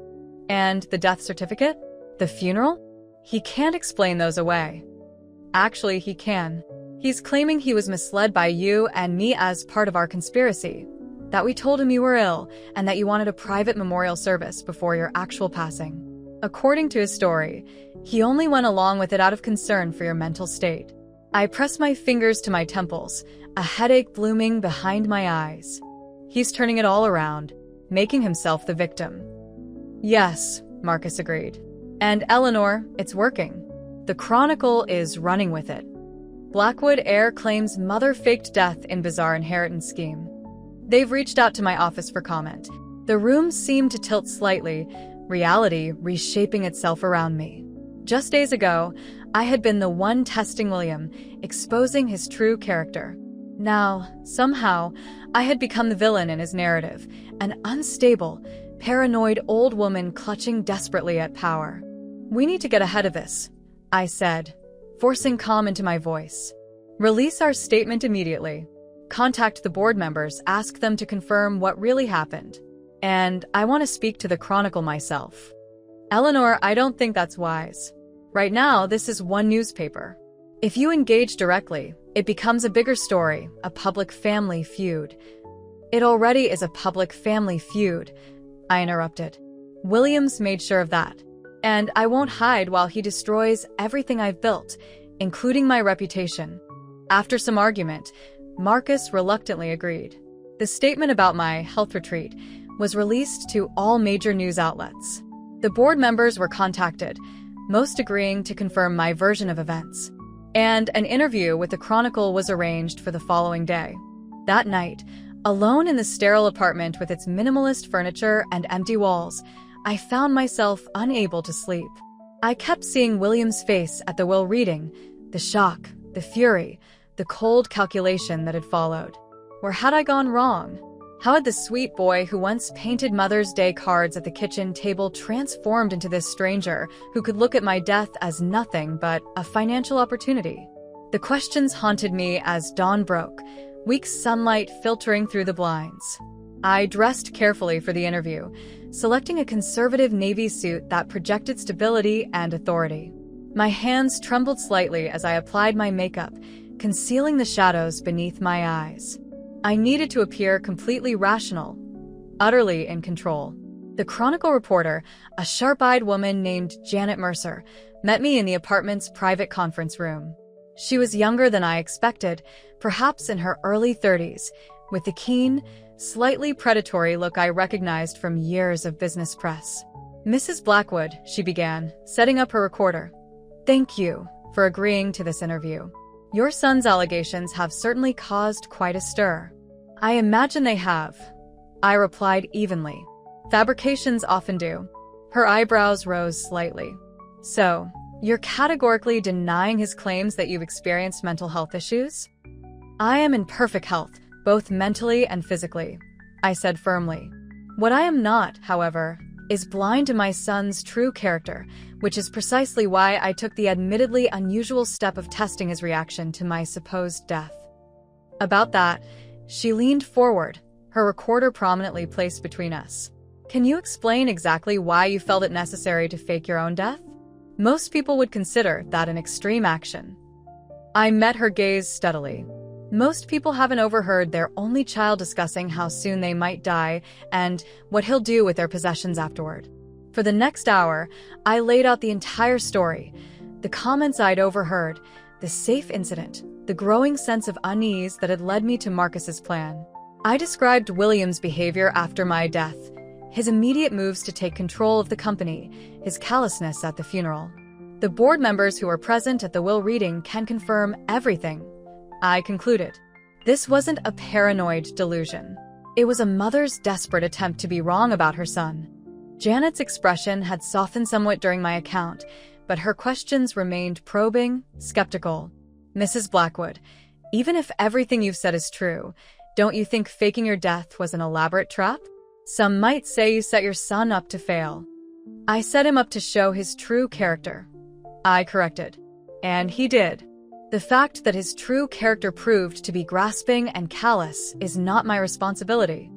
And the death certificate? The funeral? He can't explain those away. Actually, he can. He's claiming he was misled by you and me as part of our conspiracy, that we told him you were ill and that you wanted a private memorial service before your actual passing. According to his story, he only went along with it out of concern for your mental state. I pressed my fingers to my temples, a headache blooming behind my eyes. He's turning it all around, making himself the victim. Yes, Marcus agreed. And Eleanor, it's working. The Chronicle is running with it. Blackwood Heir claims mother faked death in bizarre inheritance scheme. They've reached out to my office for comment. The room seemed to tilt slightly, reality reshaping itself around me. Just days ago, I had been the one testing William, exposing his true character. Now, somehow, I had become the villain in his narrative, an unstable, paranoid old woman clutching desperately at power. We need to get ahead of this, I said, forcing calm into my voice. Release our statement immediately. Contact the board members, ask them to confirm what really happened. And I want to speak to the Chronicle myself. Eleanor, I don't think that's wise. Right now, this is one newspaper. If you engage directly, it becomes a bigger story, a public family feud. It already is a public family feud, I interrupted. Williams made sure of that. And I won't hide while he destroys everything I've built, including my reputation. After some argument, Marcus reluctantly agreed. The statement about my health retreat was released to all major news outlets. The board members were contacted, most agreeing to confirm my version of events. And an interview with the Chronicle was arranged for the following day. That night, alone in the sterile apartment with its minimalist furniture and empty walls, I found myself unable to sleep. I kept seeing William's face at the will reading, the shock, the fury, the cold calculation that had followed. Where had I gone wrong? How had the sweet boy who once painted Mother's Day cards at the kitchen table transformed into this stranger who could look at my death as nothing but a financial opportunity? The questions haunted me as dawn broke, weak sunlight filtering through the blinds. I dressed carefully for the interview, selecting a conservative navy suit that projected stability and authority. My hands trembled slightly as I applied my makeup, concealing the shadows beneath my eyes. I needed to appear completely rational, utterly in control. The Chronicle reporter, a sharp-eyed woman named Janet Mercer, met me in the apartment's private conference room. She was younger than I expected, perhaps in her early 30s, with the keen, slightly predatory look I recognized from years of business press. Mrs. Blackwood, she began, setting up her recorder. Thank you for agreeing to this interview. Your son's allegations have certainly caused quite a stir. I imagine they have, I replied evenly. Fabrications often do. Her eyebrows rose slightly. So, you're categorically denying his claims that you've experienced mental health issues? I am in perfect health, both mentally and physically, I said firmly. What I am not, however, is blind to my son's true character, which is precisely why I took the admittedly unusual step of testing his reaction to my supposed death. About that, she leaned forward, her recorder prominently placed between us. Can you explain exactly why you felt it necessary to fake your own death? Most people would consider that an extreme action. I met her gaze steadily. Most people haven't overheard their only child discussing how soon they might die and what he'll do with their possessions afterward. For the next hour, I laid out the entire story, the comments I'd overheard, the safe incident, the growing sense of unease that had led me to Marcus's plan. I described William's behavior after my death, his immediate moves to take control of the company, his callousness at the funeral. The board members who were present at the will reading can confirm everything, I concluded. This wasn't a paranoid delusion. It was a mother's desperate attempt to be wrong about her son. Janet's expression had softened somewhat during my account, but her questions remained probing, skeptical. Mrs. Blackwood, even if everything you've said is true, don't you think faking your death was an elaborate trap? Some might say you set your son up to fail. I set him up to show his true character, I corrected. And he did. The fact that his true character proved to be grasping and callous is not my responsibility.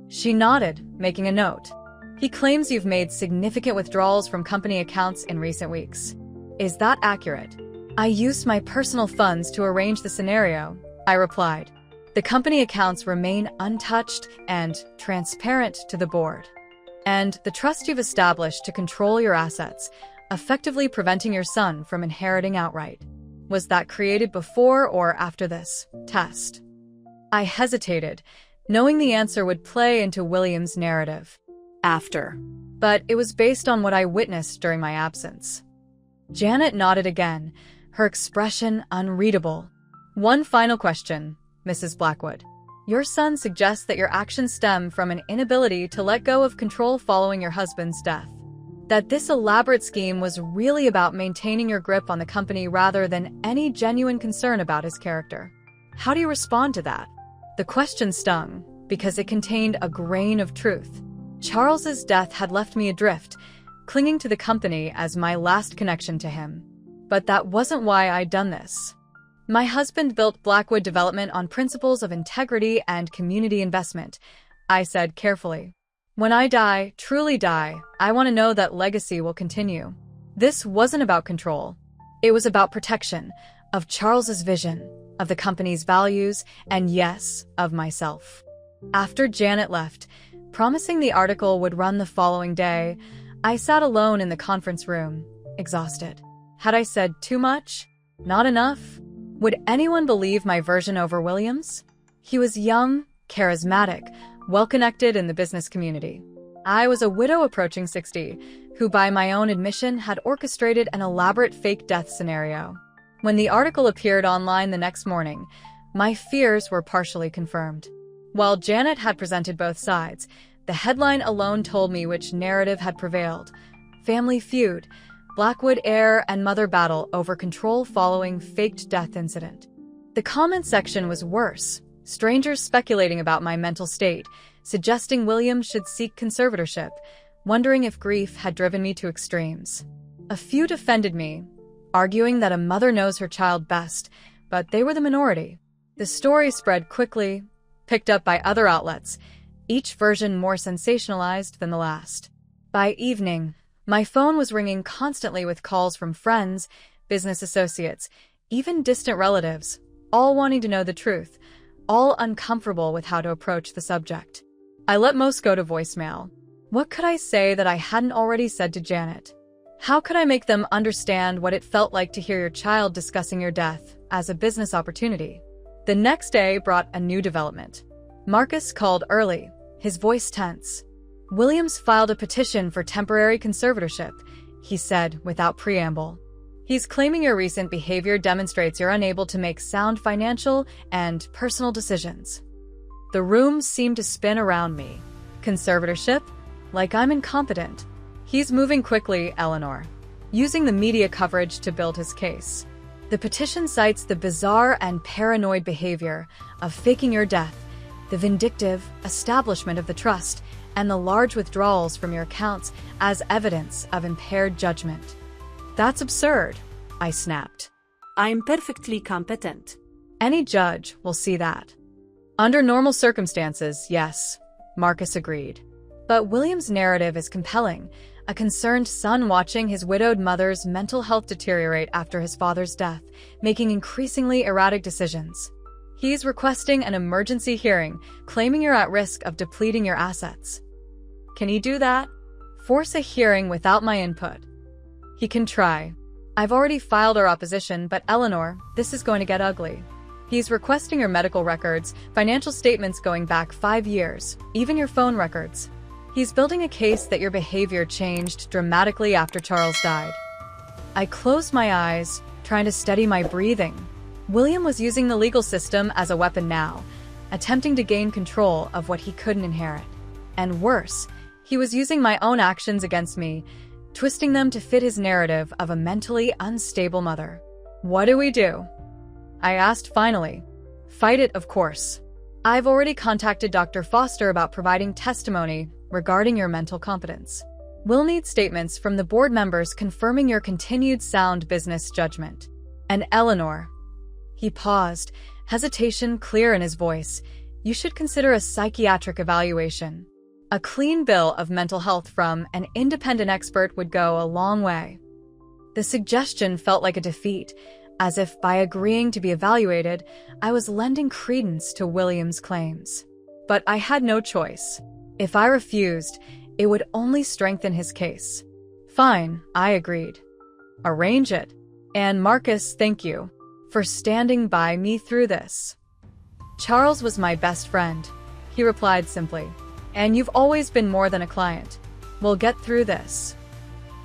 She nodded, making a note. He claims you've made significant withdrawals from company accounts in recent weeks. Is that accurate? I used my personal funds to arrange the scenario, I replied. The company accounts remain untouched and transparent to the board. And the trust you've established to control your assets, effectively preventing your son from inheriting outright. Was that created before or after this test? I hesitated, knowing the answer would play into William's narrative. After. But it was based on what I witnessed during my absence. Janet nodded again, her expression unreadable. One final question, Mrs. Blackwood. Your son suggests that your actions stem from an inability to let go of control following your husband's death. That this elaborate scheme was really about maintaining your grip on the company rather than any genuine concern about his character. How do you respond to that? The question stung, because it contained a grain of truth. Charles's death had left me adrift, clinging to the company as my last connection to him. But that wasn't why I'd done this. My husband built Blackwood Development on principles of integrity and community investment, I said carefully. When I die, truly die, I want to know that legacy will continue. This wasn't about control. It was about protection, of Charles's vision, of the company's values, and yes, of myself. After Janet left, promising the article would run the following day, I sat alone in the conference room, exhausted. Had I said too much? Not enough? Would anyone believe my version over Williams? He was young, charismatic, well-connected in the business community. I was a widow approaching 60, who by my own admission had orchestrated an elaborate fake death scenario. When the article appeared online the next morning, my fears were partially confirmed. While Janet had presented both sides, the headline alone told me which narrative had prevailed. Family feud, Blackwood heir and mother battle over control following faked death incident. The comment section was worse. Strangers speculating about my mental state, suggesting William should seek conservatorship, wondering if grief had driven me to extremes. A few defended me, arguing that a mother knows her child best, but they were the minority. The story spread quickly, picked up by other outlets, each version more sensationalized than the last. By evening, my phone was ringing constantly with calls from friends, business associates, even distant relatives, all wanting to know the truth, all uncomfortable with how to approach the subject. I let most go to voicemail. What could I say that I hadn't already said to Janet? How could I make them understand what it felt like to hear your child discussing your death as a business opportunity? The next day brought a new development. Marcus called early, his voice tense. Williams filed a petition for temporary conservatorship, he said without preamble. He's claiming your recent behavior demonstrates you're unable to make sound financial and personal decisions. The room seemed to spin around me. Conservatorship? Like I'm incompetent. He's moving quickly, Eleanor, using the media coverage to build his case. The petition cites the bizarre and paranoid behavior of faking your death, the vindictive establishment of the trust, and the large withdrawals from your accounts as evidence of impaired judgment. That's absurd, I snapped. I'm perfectly competent. Any judge will see that. Under normal circumstances, yes, Marcus agreed. But William's narrative is compelling, a concerned son watching his widowed mother's mental health deteriorate after his father's death, making increasingly erratic decisions. He's requesting an emergency hearing, claiming you're at risk of depleting your assets. Can he do that? Force a hearing without my input? He can try. I've already filed our opposition, but Eleanor, this is going to get ugly. He's requesting your medical records, financial statements going back 5 years, even your phone records. He's building a case that your behavior changed dramatically after Charles died. I closed my eyes, trying to steady my breathing. William was using the legal system as a weapon now, attempting to gain control of what he couldn't inherit. And worse, he was using my own actions against me, twisting them to fit his narrative of a mentally unstable mother. What do we do? I asked finally. Fight it, of course. I've already contacted Dr. Foster about providing testimony regarding your mental competence. We'll need statements from the board members confirming your continued sound business judgment. And Eleanor. He paused, hesitation clear in his voice. You should consider a psychiatric evaluation. A clean bill of mental health from an independent expert would go a long way. The suggestion felt like a defeat, as if by agreeing to be evaluated, I was lending credence to William's claims. But I had no choice. If I refused, it would only strengthen his case. Fine, I agreed. Arrange it. And Marcus, thank you for standing by me through this. Charles was my best friend, he replied simply. And you've always been more than a client. We'll get through this.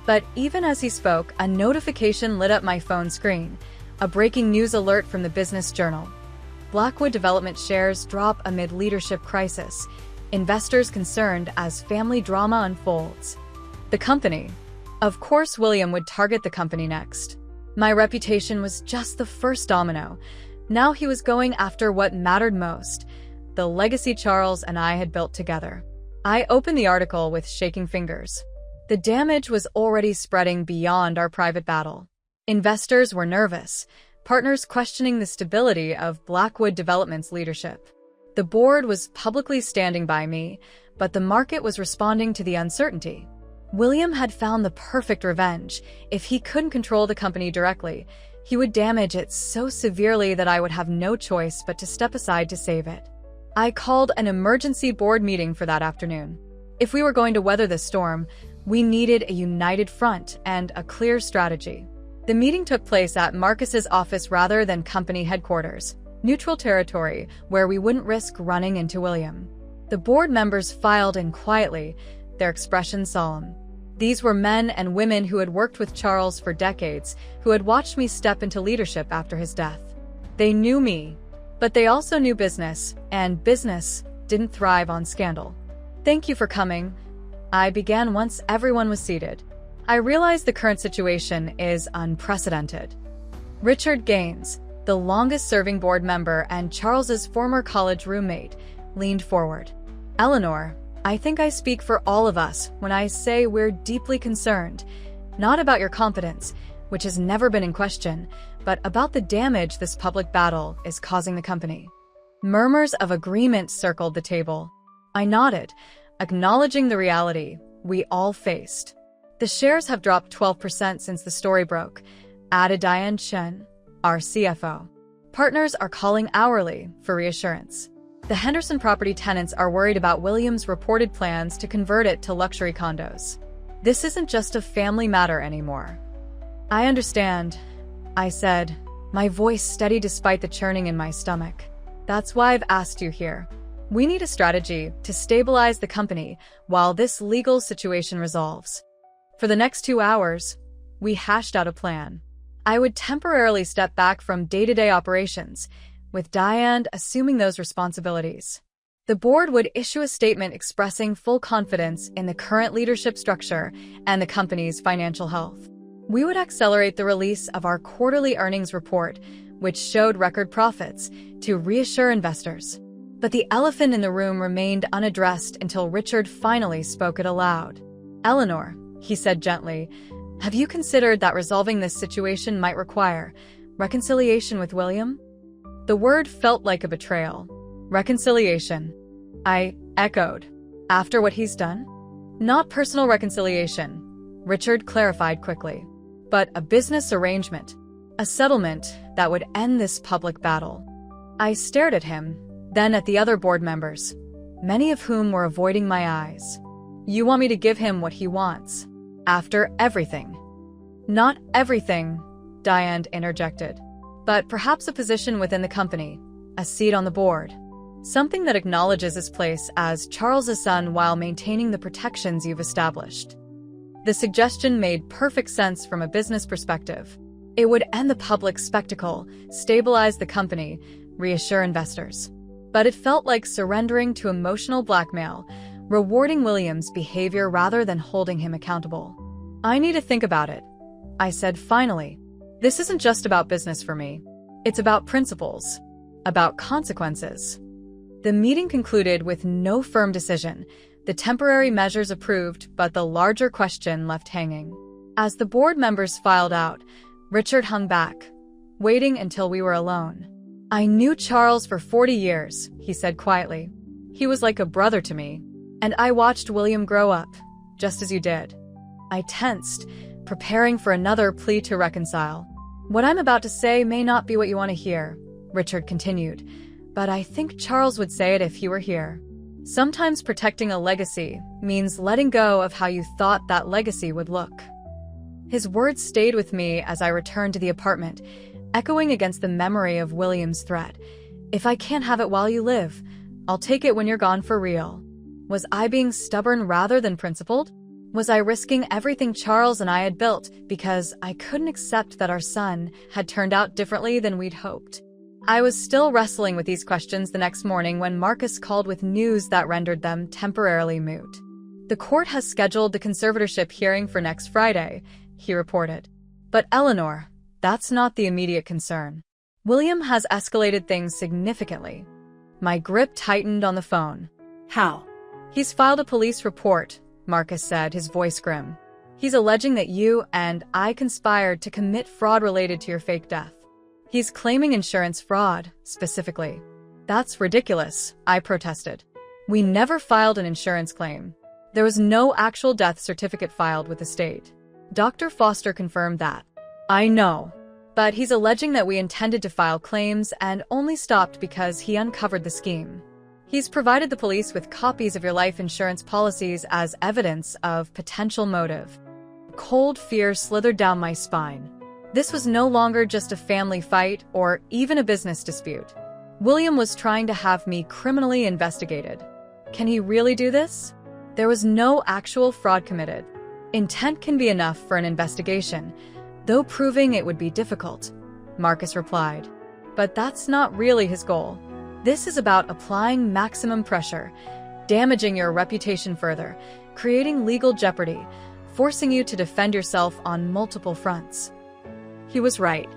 But even as he spoke, a notification lit up my phone screen, a breaking news alert from the Business Journal. Blackwood Development shares drop amid leadership crisis. Investors concerned as family drama unfolds. The company. Of course, William would target the company next. My reputation was just the first domino. Now he was going after what mattered most, the legacy Charles and I had built together. I opened the article with shaking fingers. The damage was already spreading beyond our private battle. Investors were nervous, partners questioning the stability of Blackwood Development's leadership. The board was publicly standing by me, but the market was responding to the uncertainty. William had found the perfect revenge. If he couldn't control the company directly, he would damage it so severely that I would have no choice but to step aside to save it. I called an emergency board meeting for that afternoon. If we were going to weather this storm, we needed a united front and a clear strategy. The meeting took place at Marcus's office rather than company headquarters, neutral territory where we wouldn't risk running into William. The board members filed in quietly, their expressions solemn. These were men and women who had worked with Charles for decades, who had watched me step into leadership after his death. They knew me, but they also knew business, and business didn't thrive on scandal. Thank you for coming, I began once everyone was seated. I realize the current situation is unprecedented. Richard Gaines, the longest-serving board member and Charles's former college roommate, leaned forward. Eleanor, I think I speak for all of us when I say we're deeply concerned, not about your competence, which has never been in question, but about the damage this public battle is causing the company. Murmurs of agreement circled the table. I nodded, acknowledging the reality we all faced. The shares have dropped 12% since the story broke, added Diane Chen, our CFO. Partners are calling hourly for reassurance. The Henderson property tenants are worried about William's reported plans to convert it to luxury condos. This isn't just a family matter anymore. I understand, I said, my voice steady despite the churning in my stomach. That's why I've asked you here. We need a strategy to stabilize the company while this legal situation resolves. For the next 2 hours, we hashed out a plan. I would temporarily step back from day-to-day operations, with Diane assuming those responsibilities. The board would issue a statement expressing full confidence in the current leadership structure and the company's financial health. We would accelerate the release of our quarterly earnings report, which showed record profits, to reassure investors. But the elephant in the room remained unaddressed until Richard finally spoke it aloud. Eleanor, he said gently, have you considered that resolving this situation might require reconciliation with William? The word felt like a betrayal. Reconciliation. I echoed. After what he's done? Not personal reconciliation, Richard clarified quickly, but a business arrangement. A settlement that would end this public battle. I stared at him, then at the other board members, many of whom were avoiding my eyes. You want me to give him what he wants? After everything? Not everything, Diane interjected. But perhaps a position within the company, a seat on the board. Something that acknowledges his place as Charles's son while maintaining the protections you've established. The suggestion made perfect sense from a business perspective. It would end the public spectacle, stabilize the company, reassure investors. But it felt like surrendering to emotional blackmail, rewarding William's behavior rather than holding him accountable. I need to think about it, I said finally. This isn't just about business for me. It's about principles, about consequences. The meeting concluded with no firm decision. The temporary measures approved, but the larger question left hanging. As the board members filed out, Richard hung back, waiting until we were alone. I knew Charles for 40 years, he said quietly. He was like a brother to me, and I watched William grow up, just as you did. I tensed, preparing for another plea to reconcile. What I'm about to say may not be what you want to hear, Richard continued, but I think Charles would say it if he were here. Sometimes protecting a legacy means letting go of how you thought that legacy would look. His words stayed with me as I returned to the apartment, echoing against the memory of William's threat. If I can't have it while you live, I'll take it when you're gone for real. Was I being stubborn rather than principled? Was I risking everything Charles and I had built because I couldn't accept that our son had turned out differently than we'd hoped? I was still wrestling with these questions the next morning when Marcus called with news that rendered them temporarily moot. The court has scheduled the conservatorship hearing for next Friday, he reported. But Eleanor, that's not the immediate concern. William has escalated things significantly. My grip tightened on the phone. How? He's filed a police report, Marcus said, his voice grim. He's alleging that you and I conspired to commit fraud related to your fake death. He's claiming insurance fraud, specifically. That's ridiculous, I protested. We never filed an insurance claim. There was no actual death certificate filed with the state. Dr. Foster confirmed that. I know. But he's alleging that we intended to file claims and only stopped because he uncovered the scheme. He's provided the police with copies of your life insurance policies as evidence of potential motive. Cold fear slithered down my spine. This was no longer just a family fight or even a business dispute. William was trying to have me criminally investigated. Can he really do this? There was no actual fraud committed. Intent can be enough for an investigation, though proving it would be difficult, Marcus replied. But that's not really his goal. This is about applying maximum pressure, damaging your reputation further, creating legal jeopardy, forcing you to defend yourself on multiple fronts. He was right.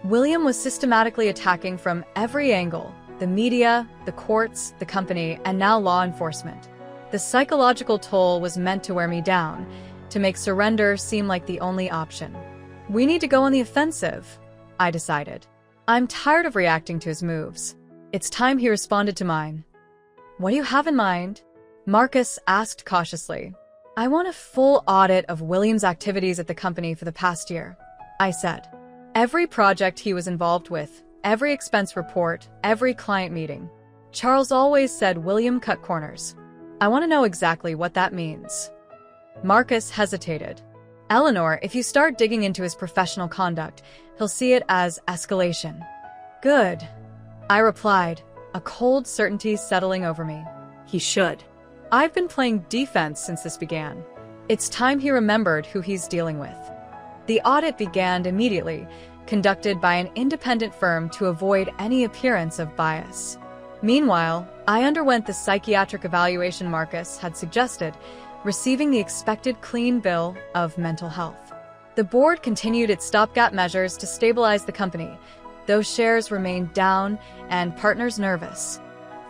William was systematically attacking from every angle: the media, the courts, the company, and now law enforcement. The psychological toll was meant to wear me down, to make surrender seem like the only option. We need to go on the offensive, I decided. I'm tired of reacting to his moves. It's time he responded to mine. What do you have in mind? Marcus asked cautiously. I want a full audit of William's activities at the company for the past year, I said. Every project he was involved with, every expense report, every client meeting. Charles always said William cut corners. I want to know exactly what that means. Marcus hesitated. Eleanor, if you start digging into his professional conduct, he'll see it as escalation. Good, I replied, a cold certainty settling over me. He should. I've been playing defense since this began. It's time he remembered who he's dealing with. The audit began immediately, conducted by an independent firm to avoid any appearance of bias. Meanwhile, I underwent the psychiatric evaluation Marcus had suggested, receiving the expected clean bill of mental health. The board continued its stopgap measures to stabilize the company, though shares remained down and partners nervous.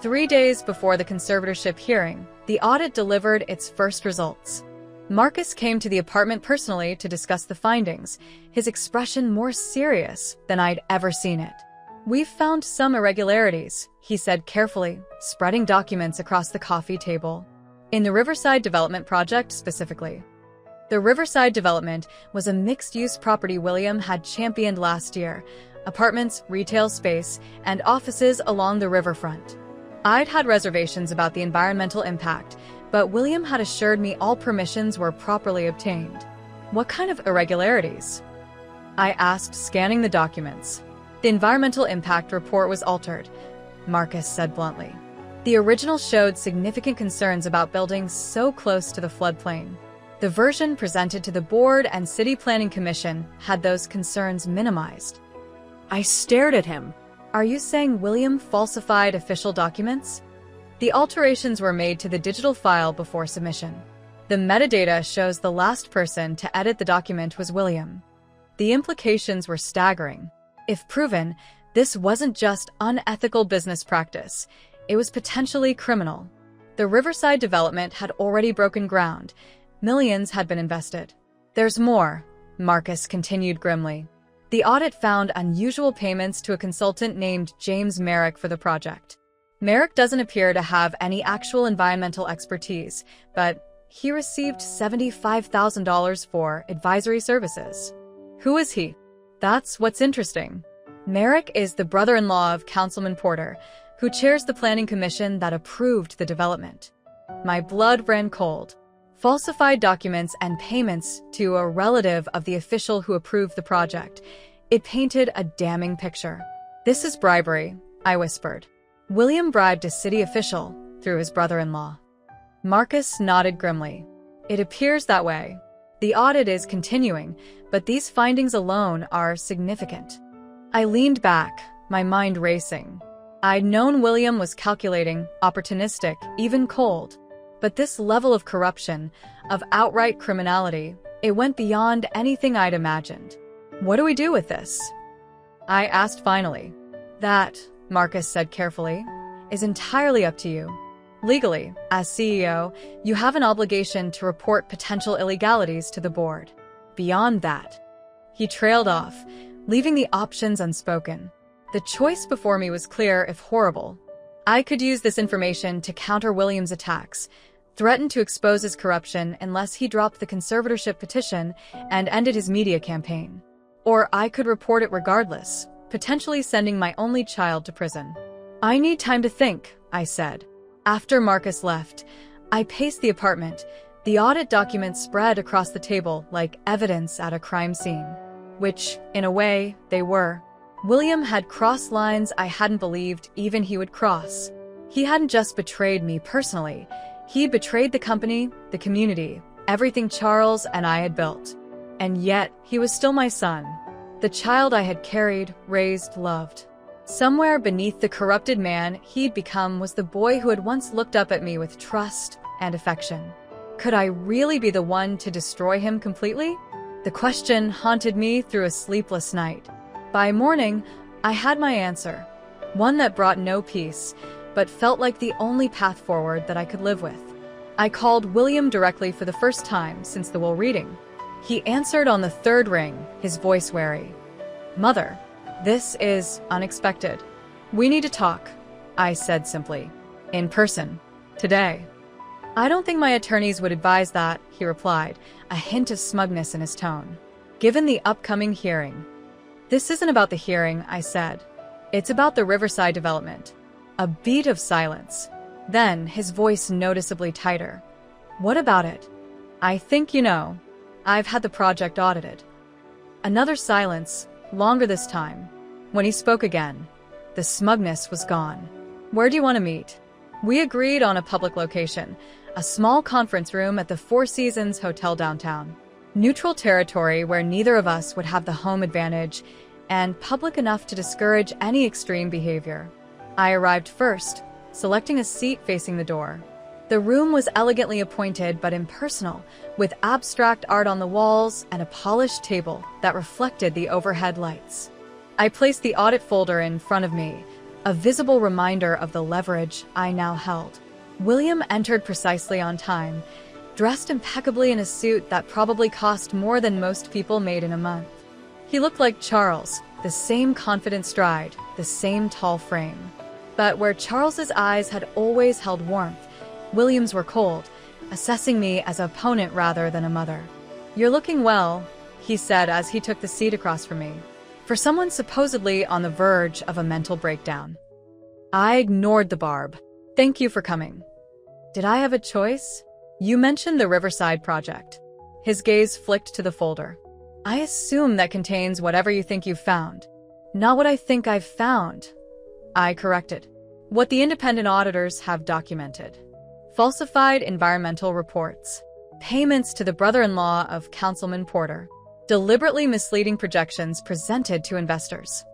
3 days before the conservatorship hearing, the audit delivered its first results. Marcus came to the apartment personally to discuss the findings, his expression more serious than I'd ever seen it. We've found some irregularities, he said carefully, spreading documents across the coffee table. In the Riverside Development project specifically. The Riverside Development was a mixed-use property William had championed last year, apartments, retail space, and offices along the riverfront. I'd had reservations about the environmental impact, but William had assured me all permissions were properly obtained. What kind of irregularities? I asked, scanning the documents. The environmental impact report was altered, Marcus said bluntly. The original showed significant concerns about buildings so close to the floodplain. The version presented to the board and City Planning Commission had those concerns minimized. I stared at him. Are you saying William falsified official documents? The alterations were made to the digital file before submission. The metadata shows the last person to edit the document was William. The implications were staggering. If proven, this wasn't just unethical business practice. It was potentially criminal. The Riverside development had already broken ground. Millions had been invested. There's more, Marcus continued grimly. The audit found unusual payments to a consultant named James Merrick for the project. Merrick doesn't appear to have any actual environmental expertise, but he received $75,000 for advisory services. Who is he? That's what's interesting. Merrick is the brother-in-law of Councilman Porter, who chairs the planning commission that approved the development. My blood ran cold. Falsified documents and payments to a relative of the official who approved the project. It painted a damning picture. This is bribery, I whispered. William bribed a city official through his brother-in-law. Marcus nodded grimly. It appears that way. The audit is continuing, but these findings alone are significant. I leaned back, my mind racing. I'd known William was calculating, opportunistic, even cold. But this level of corruption, of outright criminality, it went beyond anything I'd imagined. What do we do with this? I asked finally. That, Marcus said carefully, is entirely up to you. Legally, as CEO, you have an obligation to report potential illegalities to the board. Beyond that, he trailed off, leaving the options unspoken. The choice before me was clear, if horrible. I could use this information to counter William's attacks, threaten to expose his corruption unless he dropped the conservatorship petition and ended his media campaign. Or I could report it regardless, potentially sending my only child to prison. I need time to think, I said. After Marcus left, I paced the apartment. The audit documents spread across the table like evidence at a crime scene. Which, in a way, they were. William had crossed lines I hadn't believed even he would cross. He hadn't just betrayed me personally. He betrayed the company, the community, everything Charles and I had built. And yet, he was still my son. The child I had carried, raised, loved. Somewhere beneath the corrupted man he'd become was the boy who had once looked up at me with trust and affection. Could I really be the one to destroy him completely? The question haunted me through a sleepless night. By morning, I had my answer. One that brought no peace, but felt like the only path forward that I could live with. I called William directly for the first time since the will reading. He answered on the third ring, his voice wary. Mother, this is unexpected. We need to talk, I said simply. In person. Today. I don't think my attorneys would advise that, he replied, a hint of smugness in his tone. Given the upcoming hearing. This isn't about the hearing, I said. It's about the Riverside development. A beat of silence. Then, his voice noticeably tighter. What about it? I think you know. I've had the project audited. Another silence, longer this time. When he spoke again, the smugness was gone. Where do you want to meet? We agreed on a public location, a small conference room at the Four Seasons Hotel downtown. Neutral territory where neither of us would have the home advantage, and public enough to discourage any extreme behavior. I arrived first, selecting a seat facing the door. The room was elegantly appointed but impersonal, with abstract art on the walls and a polished table that reflected the overhead lights. I placed the audit folder in front of me, a visible reminder of the leverage I now held. William entered precisely on time, dressed impeccably in a suit that probably cost more than most people made in a month. He looked like Charles, the same confident stride, the same tall frame. But where Charles's eyes had always held warmth, William's were cold, assessing me as an opponent rather than a mother. You're looking well, he said as he took the seat across from me. for someone supposedly on the verge of a mental breakdown. I ignored the barb. Thank you for coming. Did I have a choice? You mentioned the Riverside Project. His gaze flicked to the folder. I assume that contains whatever you think you've found. Not what I think I've found. I corrected. What the independent auditors have documented. Falsified environmental reports. Payments to the brother-in-law of Councilman Porter. Deliberately misleading projections presented to investors.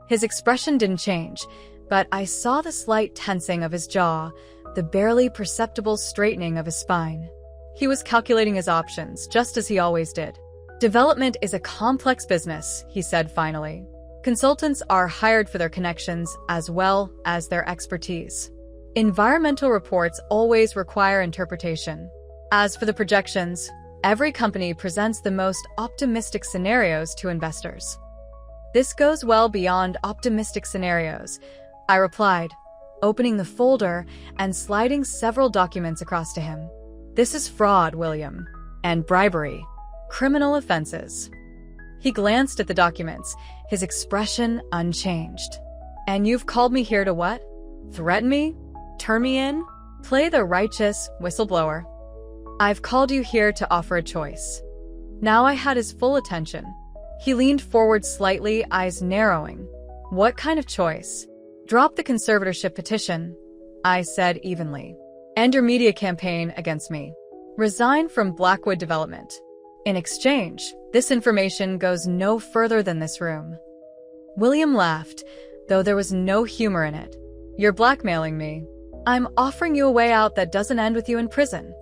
His expression didn't change, but I saw the slight tensing of his jaw, the barely perceptible straightening of his spine. He was calculating his options, just as he always did. Development is a complex business, he said finally. Consultants are hired for their connections as well as their expertise. Environmental reports always require interpretation. As for the projections, every company presents the most optimistic scenarios to investors. This goes well beyond optimistic scenarios, I replied, opening the folder and sliding several documents across to him. This is fraud, William, and bribery, criminal offenses. He glanced at the documents, his expression unchanged. And you've called me here to what? Threaten me? Turn me in? Play the righteous whistleblower? I've called you here to offer a choice. Now I had his full attention. He leaned forward slightly, eyes narrowing. What kind of choice? Drop the conservatorship petition, I said evenly. End your media campaign against me. Resign from Blackwood Development. In exchange, this information goes no further than this room. William laughed, though there was no humor in it. You're blackmailing me. I'm offering you a way out that doesn't end with you in prison,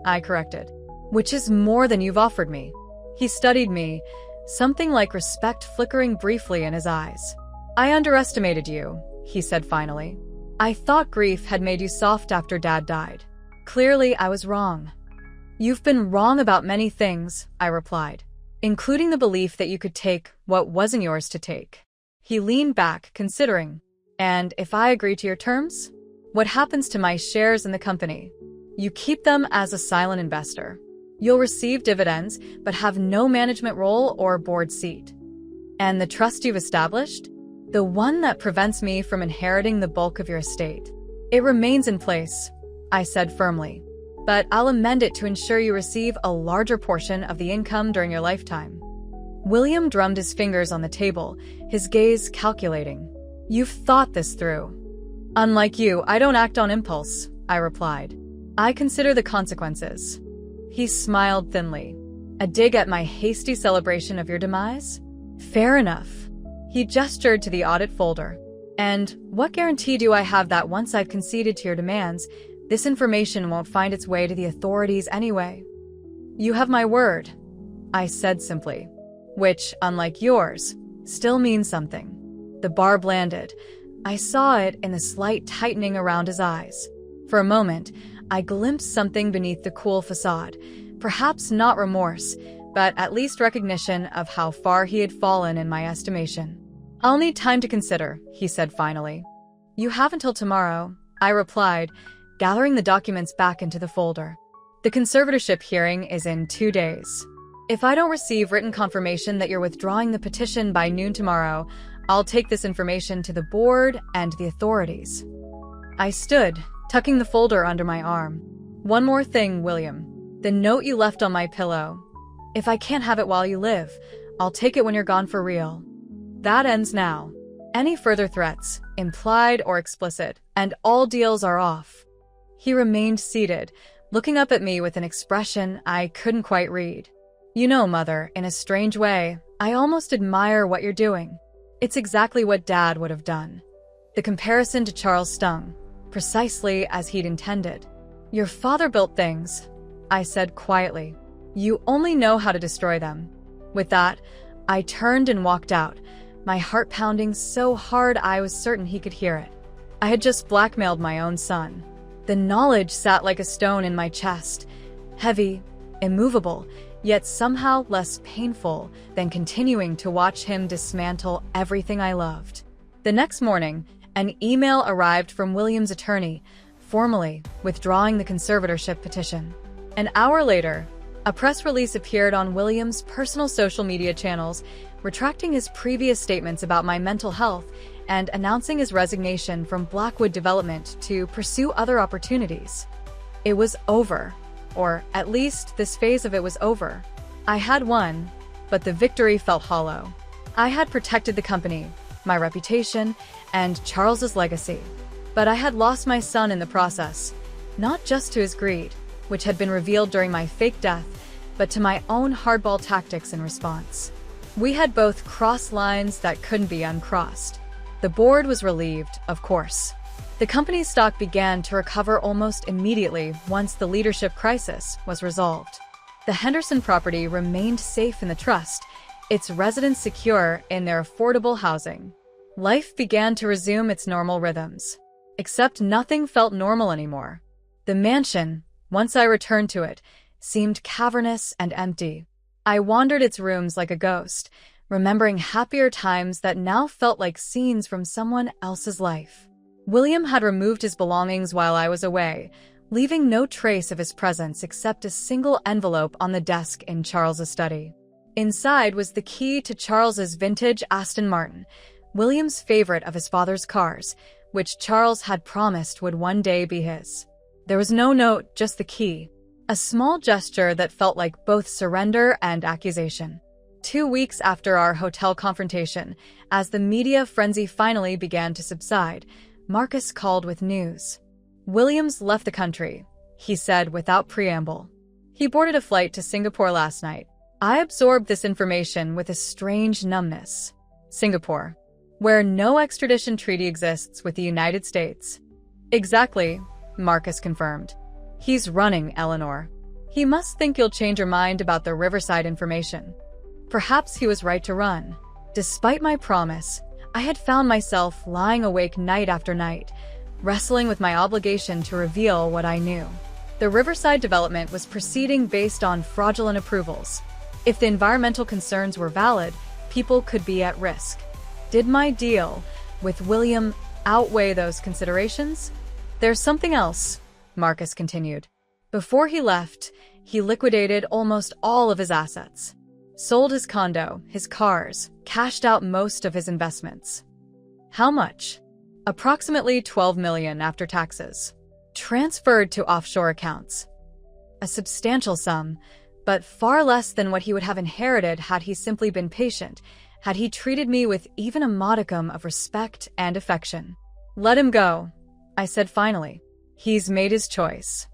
I corrected. Which is more than you've offered me. He studied me, something like respect flickering briefly in his eyes. I underestimated you, he said finally. I thought grief had made you soft after Dad died. Clearly, I was wrong. You've been wrong about many things, I replied, including the belief that you could take what wasn't yours to take. He leaned back, considering. And if I agree to your terms? What happens to my shares in the company? You keep them as a silent investor. You'll receive dividends, but have no management role or board seat. And the trust you've established? The one that prevents me from inheriting the bulk of your estate. It remains in place, I said firmly. But I'll amend it to ensure you receive a larger portion of the income during your lifetime. William drummed his fingers on the table, his gaze calculating. You've thought this through. Unlike you, I don't act on impulse, I replied. I consider the consequences. He smiled thinly. A dig at my hasty celebration of your demise? Fair enough. He gestured to the audit folder. And what guarantee do I have that once I've conceded to your demands, this information won't find its way to the authorities anyway? You have my word, I said simply, which, unlike yours, still means something. The barb landed. I saw it in the slight tightening around his eyes. For a moment, I glimpsed something beneath the cool facade, perhaps not remorse, but at least recognition of how far he had fallen in my estimation. I'll need time to consider, he said finally. You have until tomorrow, I replied, gathering the documents back into the folder. The conservatorship hearing is in 2 days. If I don't receive written confirmation that you're withdrawing the petition by noon tomorrow, I'll take this information to the board and the authorities. I stood, tucking the folder under my arm. One more thing, William. The note you left on my pillow. If I can't have it while you live, I'll take it when you're gone for real. That ends now. Any further threats, implied or explicit, and all deals are off. He remained seated, looking up at me with an expression I couldn't quite read. You know, Mother, in a strange way, I almost admire what you're doing. It's exactly what Dad would have done. The comparison to Charles stung, precisely as he'd intended. Your father built things, I said quietly. You only know how to destroy them. With that, I turned and walked out, my heart pounding so hard I was certain he could hear it. I had just blackmailed my own son. The knowledge sat like a stone in my chest, heavy, immovable, yet somehow less painful than continuing to watch him dismantle everything I loved. The next morning, an email arrived from William's attorney, formally withdrawing the conservatorship petition. An hour later, A press release appeared on William's personal social media channels, retracting his previous statements about my mental health and announcing his resignation from Blackwood Development to pursue other opportunities. It was over, or at least this phase of it was over. I had won, but the victory felt hollow. I had protected the company, my reputation, and Charles's legacy. But I had lost my son in the process, not just to his greed, which had been revealed during my fake death, but to my own hardball tactics in response. We had both crossed lines that couldn't be uncrossed. The board was relieved, of course. The company's stock began to recover almost immediately once the leadership crisis was resolved. The Henderson property remained safe in the trust, its residents secure in their affordable housing. Life began to resume its normal rhythms. Except nothing felt normal anymore. The mansion, once I returned to it, seemed cavernous and empty. I wandered its rooms like a ghost, remembering happier times that now felt like scenes from someone else's life. William had removed his belongings while I was away, leaving no trace of his presence except a single envelope on the desk in Charles's study. Inside was the key to Charles's vintage Aston Martin, William's favorite of his father's cars, which Charles had promised would one day be his. There was no note, just the key. A small gesture that felt like both surrender and accusation. 2 weeks after our hotel confrontation, as the media frenzy finally began to subside, Marcus called with news. Williams left the country, he said without preamble. He boarded a flight to Singapore last night. I absorbed this information with a strange numbness. Singapore, where no extradition treaty exists with the United States. Exactly, Marcus confirmed. He's running, Eleanor. He must think you'll change your mind about the Riverside information. Perhaps he was right to run. Despite my promise, I had found myself lying awake night after night, wrestling with my obligation to reveal what I knew. The Riverside development was proceeding based on fraudulent approvals. If the environmental concerns were valid, people could be at risk. Did my deal with William outweigh those considerations? There's something else, Marcus continued. Before he left, he liquidated almost all of his assets. Sold his condo, his cars, cashed out most of his investments. How much? Approximately $12 million after taxes. Transferred to offshore accounts. A substantial sum, but far less than what he would have inherited had he simply been patient, had he treated me with even a modicum of respect and affection. Let him go, I said finally. He's made his choice.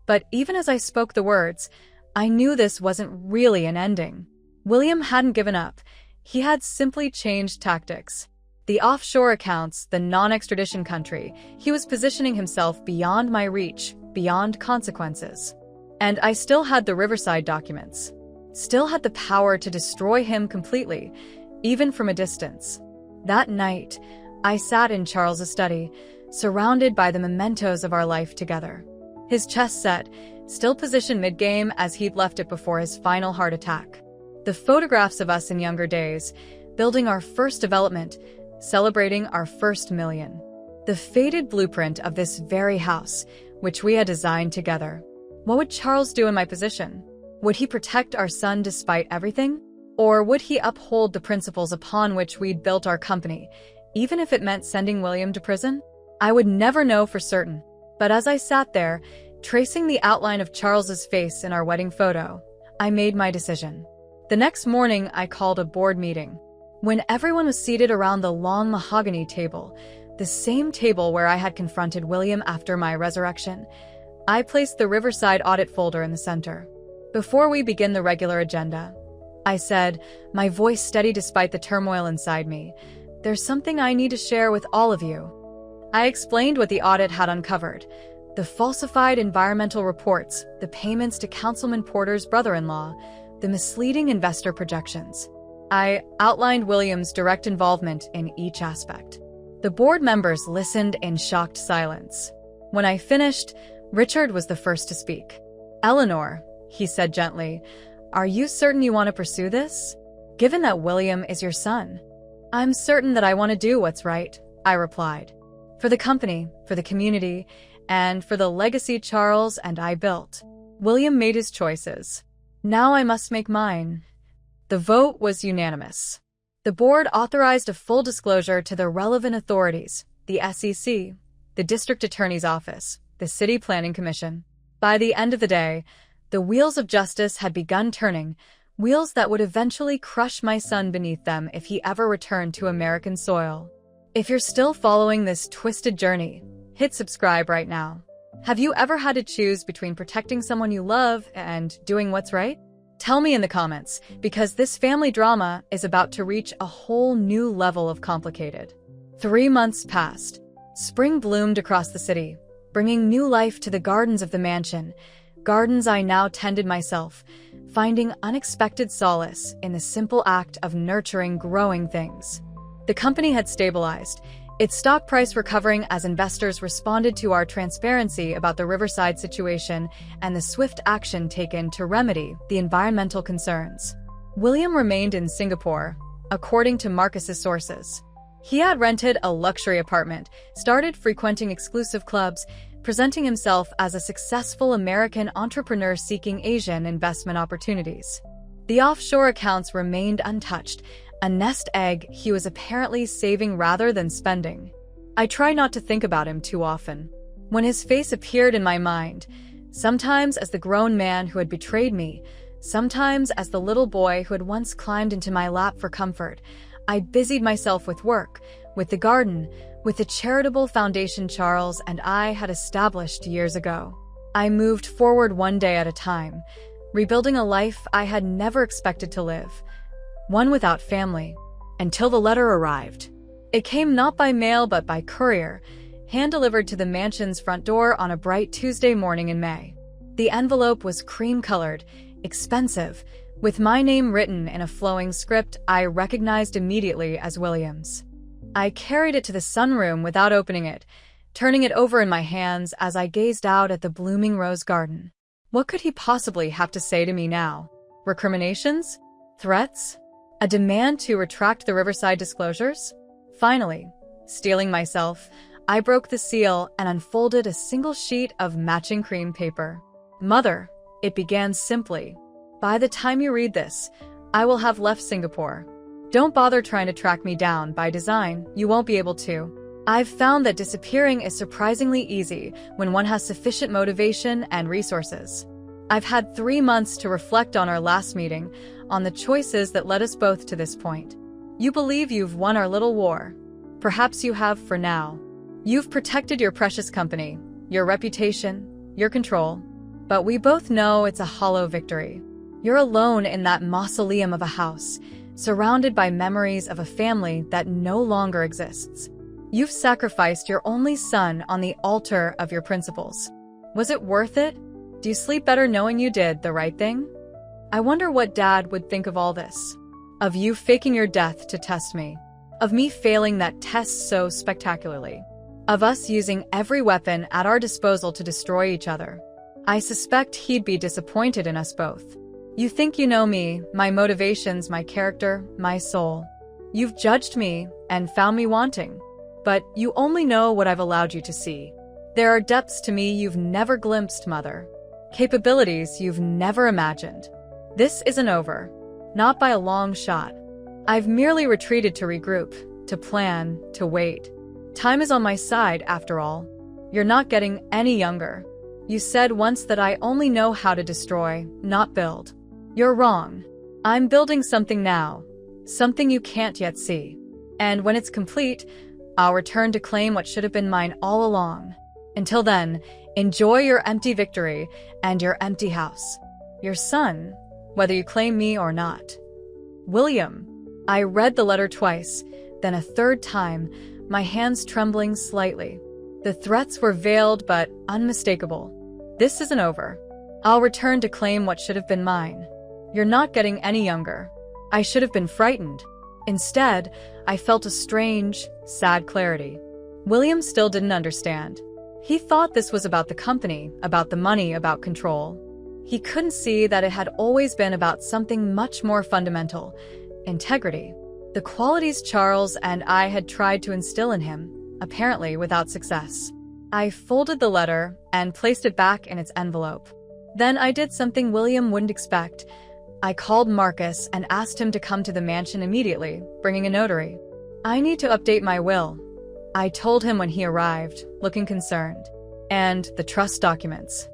But even as I spoke the words, I knew this wasn't really an ending. William hadn't given up. He had simply changed tactics. The offshore accounts, the non-extradition country, he was positioning himself beyond my reach, beyond consequences. And I still had the Riverside documents. Still had the power to destroy him completely, even from a distance. That night, I sat in Charles's study, surrounded by the mementos of our life together. His chest set, still positioned mid-game as he'd left it before his final heart attack. The photographs of us in younger days, building our first development, celebrating our first million. The faded blueprint of this very house, which we had designed together. What would Charles do in my position? Would he protect our son despite everything? Or would he uphold the principles upon which we'd built our company, even if it meant sending William to prison? I would never know for certain. But as I sat there, tracing the outline of Charles's face in our wedding photo, I made my decision. The next morning, I called a board meeting. When everyone was seated around the long mahogany table, the same table where I had confronted William after my resurrection, I placed the Riverside audit folder in the center. Before we begin the regular agenda, I said, my voice steady despite the turmoil inside me, there's something I need to share with all of you. I explained what the audit had uncovered, the falsified environmental reports, the payments to Councilman Porter's brother-in-law, the misleading investor projections. I outlined William's direct involvement in each aspect. The board members listened in shocked silence. When I finished, Richard was the first to speak. Eleanor, he said gently, are you certain you want to pursue this? Given that William is your son. I'm certain that I want to do what's right, I replied. For the company, for the community, and for the legacy Charles and I built. William made his choices. Now I must make mine. The vote was unanimous. The board authorized a full disclosure to the relevant authorities, the SEC, the District Attorney's Office, the City Planning Commission. By the end of the day, the wheels of justice had begun turning, wheels that would eventually crush my son beneath them if he ever returned to American soil. If you're still following this twisted journey, hit subscribe right now. Have you ever had to choose between protecting someone you love and doing what's right? Tell me in the comments, because this family drama is about to reach a whole new level of complicated. 3 months passed. Spring bloomed across the city, bringing new life to the gardens of the mansion, gardens I now tended myself, finding unexpected solace in the simple act of nurturing growing things. The company had stabilized, its stock price recovering as investors responded to our transparency about the Riverside situation and the swift action taken to remedy the environmental concerns. William remained in Singapore, according to Marcus's sources. He had rented a luxury apartment, started frequenting exclusive clubs, presenting himself as a successful American entrepreneur seeking Asian investment opportunities. The offshore accounts remained untouched, a nest egg he was apparently saving rather than spending. I try not to think about him too often. When his face appeared in my mind, sometimes as the grown man who had betrayed me, sometimes as the little boy who had once climbed into my lap for comfort, I busied myself with work, with the garden, with the charitable foundation Charles and I had established years ago. I moved forward one day at a time, rebuilding a life I had never expected to live. One without family, until the letter arrived. It came not by mail but by courier, hand-delivered to the mansion's front door on a bright Tuesday morning in May. The envelope was cream-colored, expensive, with my name written in a flowing script I recognized immediately as William's. I carried it to the sunroom without opening it, turning it over in my hands as I gazed out at the blooming rose garden. What could he possibly have to say to me now? Recriminations? Threats? A demand to retract the Riverside disclosures? Finally, steeling myself, I broke the seal and unfolded a single sheet of matching cream paper. Mother, it began simply. By the time you read this, I will have left Singapore. Don't bother trying to track me down by design, you won't be able to. I've found that disappearing is surprisingly easy when one has sufficient motivation and resources. I've had 3 months to reflect on our last meeting, on the choices that led us both to this point. You believe you've won our little war. Perhaps you have for now. You've protected your precious company, your reputation, your control. But we both know it's a hollow victory. You're alone in that mausoleum of a house, surrounded by memories of a family that no longer exists. You've sacrificed your only son on the altar of your principles. Was it worth it? Do you sleep better knowing you did the right thing? I wonder what Dad would think of all this. Of you faking your death to test me. Of me failing that test so spectacularly. Of us using every weapon at our disposal to destroy each other. I suspect he'd be disappointed in us both. You think you know me, my motivations, my character, my soul. You've judged me and found me wanting. But you only know what I've allowed you to see. There are depths to me you've never glimpsed, Mother. Capabilities you've never imagined. This isn't over. Not by a long shot. I've merely retreated to regroup, to plan, to wait. Time is on my side, after all. You're not getting any younger. You said once that I only know how to destroy, not build. You're wrong. I'm building something now. Something you can't yet see. And when it's complete, I'll return to claim what should have been mine all along. Until then, enjoy your empty victory and your empty house. Your son, whether you claim me or not. William. I read the letter twice, then a third time, my hands trembling slightly. The threats were veiled but unmistakable. This isn't over. I'll return to claim what should have been mine. You're not getting any younger. I should have been frightened. Instead, I felt a strange, sad clarity. William still didn't understand. He thought this was about the company, about the money, about control. He couldn't see that it had always been about something much more fundamental: integrity. The qualities Charles and I had tried to instill in him, apparently without success. I folded the letter and placed it back in its envelope. Then I did something William wouldn't expect. I called Marcus and asked him to come to the mansion immediately, bringing a notary. I need to update my will, I told him when he arrived, looking concerned. And the trust documents.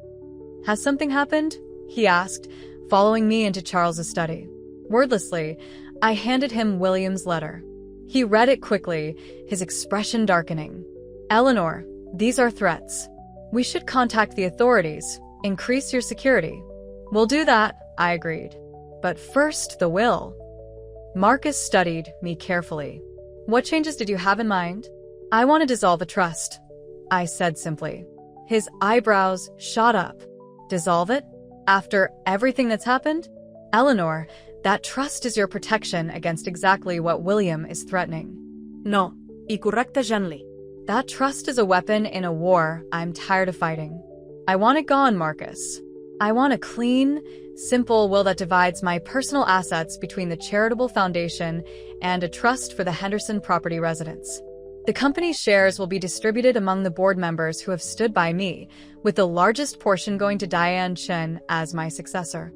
Has something happened? He asked, following me into Charles's study. Wordlessly, I handed him William's letter. He read it quickly, his expression darkening. Eleanor, these are threats. We should contact the authorities, increase your security. We'll do that, I agreed. But first, the will. Marcus studied me carefully. What changes did you have in mind? I want to dissolve a trust, I said simply. His eyebrows shot up. Dissolve it? After everything that's happened? Eleanor, that trust is your protection against exactly what William is threatening. No, y correcte, Janley. That trust is a weapon in a war I'm tired of fighting. I want it gone, Marcus. I want a clean, simple will that divides my personal assets between the charitable foundation and a trust for the Henderson property residents. The company's shares will be distributed among the board members who have stood by me, with the largest portion going to Diane Chen as my successor.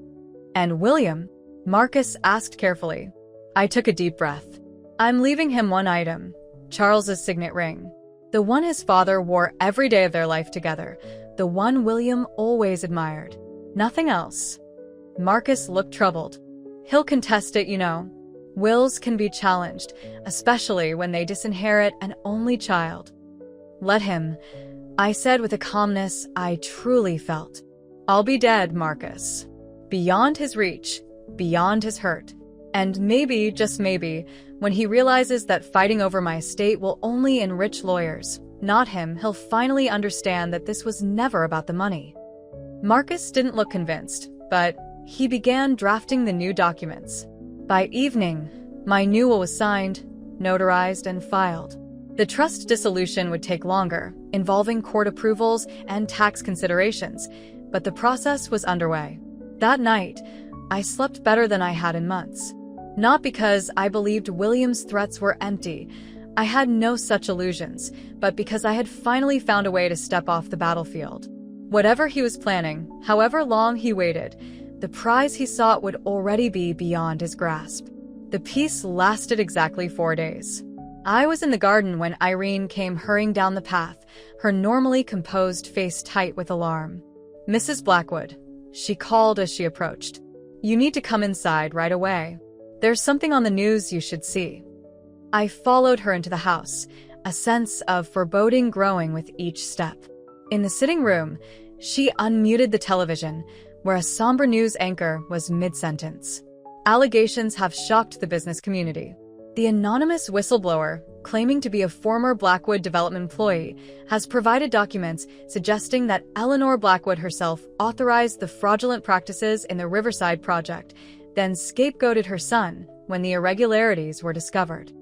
And William? Marcus asked carefully. I took a deep breath. I'm leaving him one item, Charles's signet ring. The one his father wore every day of their life together, the one William always admired. Nothing else. Marcus looked troubled. He'll contest it, you know. Wills can be challenged, especially when they disinherit an only child. Let him, I said with a calmness I truly felt. I'll be dead, Marcus. Beyond his reach, beyond his hurt. And maybe, just maybe, when he realizes that fighting over my estate will only enrich lawyers, not him, he'll finally understand that this was never about the money. Marcus didn't look convinced, but he began drafting the new documents. By evening, my new will was signed, notarized, and filed. The trust dissolution would take longer, involving court approvals and tax considerations, but the process was underway. That night, I slept better than I had in months. Not because I believed William's threats were empty. I had no such illusions, but because I had finally found a way to step off the battlefield. Whatever he was planning, however long he waited, the prize he sought would already be beyond his grasp. The peace lasted exactly 4 days. I was in the garden when Irene came hurrying down the path, her normally composed face tight with alarm. Mrs. Blackwood, she called as she approached. You need to come inside right away. There's something on the news you should see. I followed her into the house, a sense of foreboding growing with each step. In the sitting room, she unmuted the television, where a somber news anchor was mid-sentence. Allegations have shocked the business community. The anonymous whistleblower, claiming to be a former Blackwood development employee, has provided documents suggesting that Eleanor Blackwood herself authorized the fraudulent practices in the Riverside project, then scapegoated her son when the irregularities were discovered.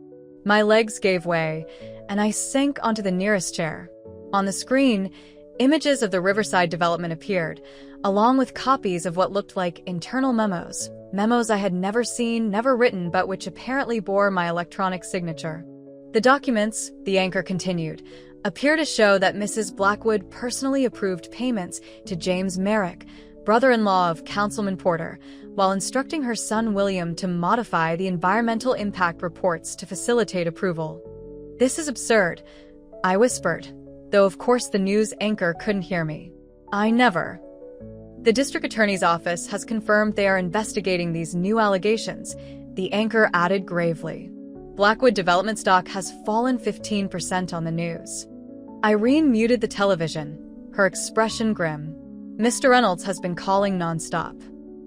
My legs gave way, and I sank onto the nearest chair. On the screen, images of the Riverside development appeared, along with copies of what looked like internal memos. Memos I had never seen, never written, but which apparently bore my electronic signature. The documents, the anchor continued, appear to show that Mrs. Blackwood personally approved payments to James Merrick, brother-in-law of Councilman Porter, while instructing her son William to modify the environmental impact reports to facilitate approval. This is absurd, I whispered, though of course the news anchor couldn't hear me. I never. The district attorney's office has confirmed they are investigating these new allegations, the anchor added gravely. Blackwood development stock has fallen 15% on the news. Irene muted the television, her expression grim. Mr. Reynolds has been calling nonstop.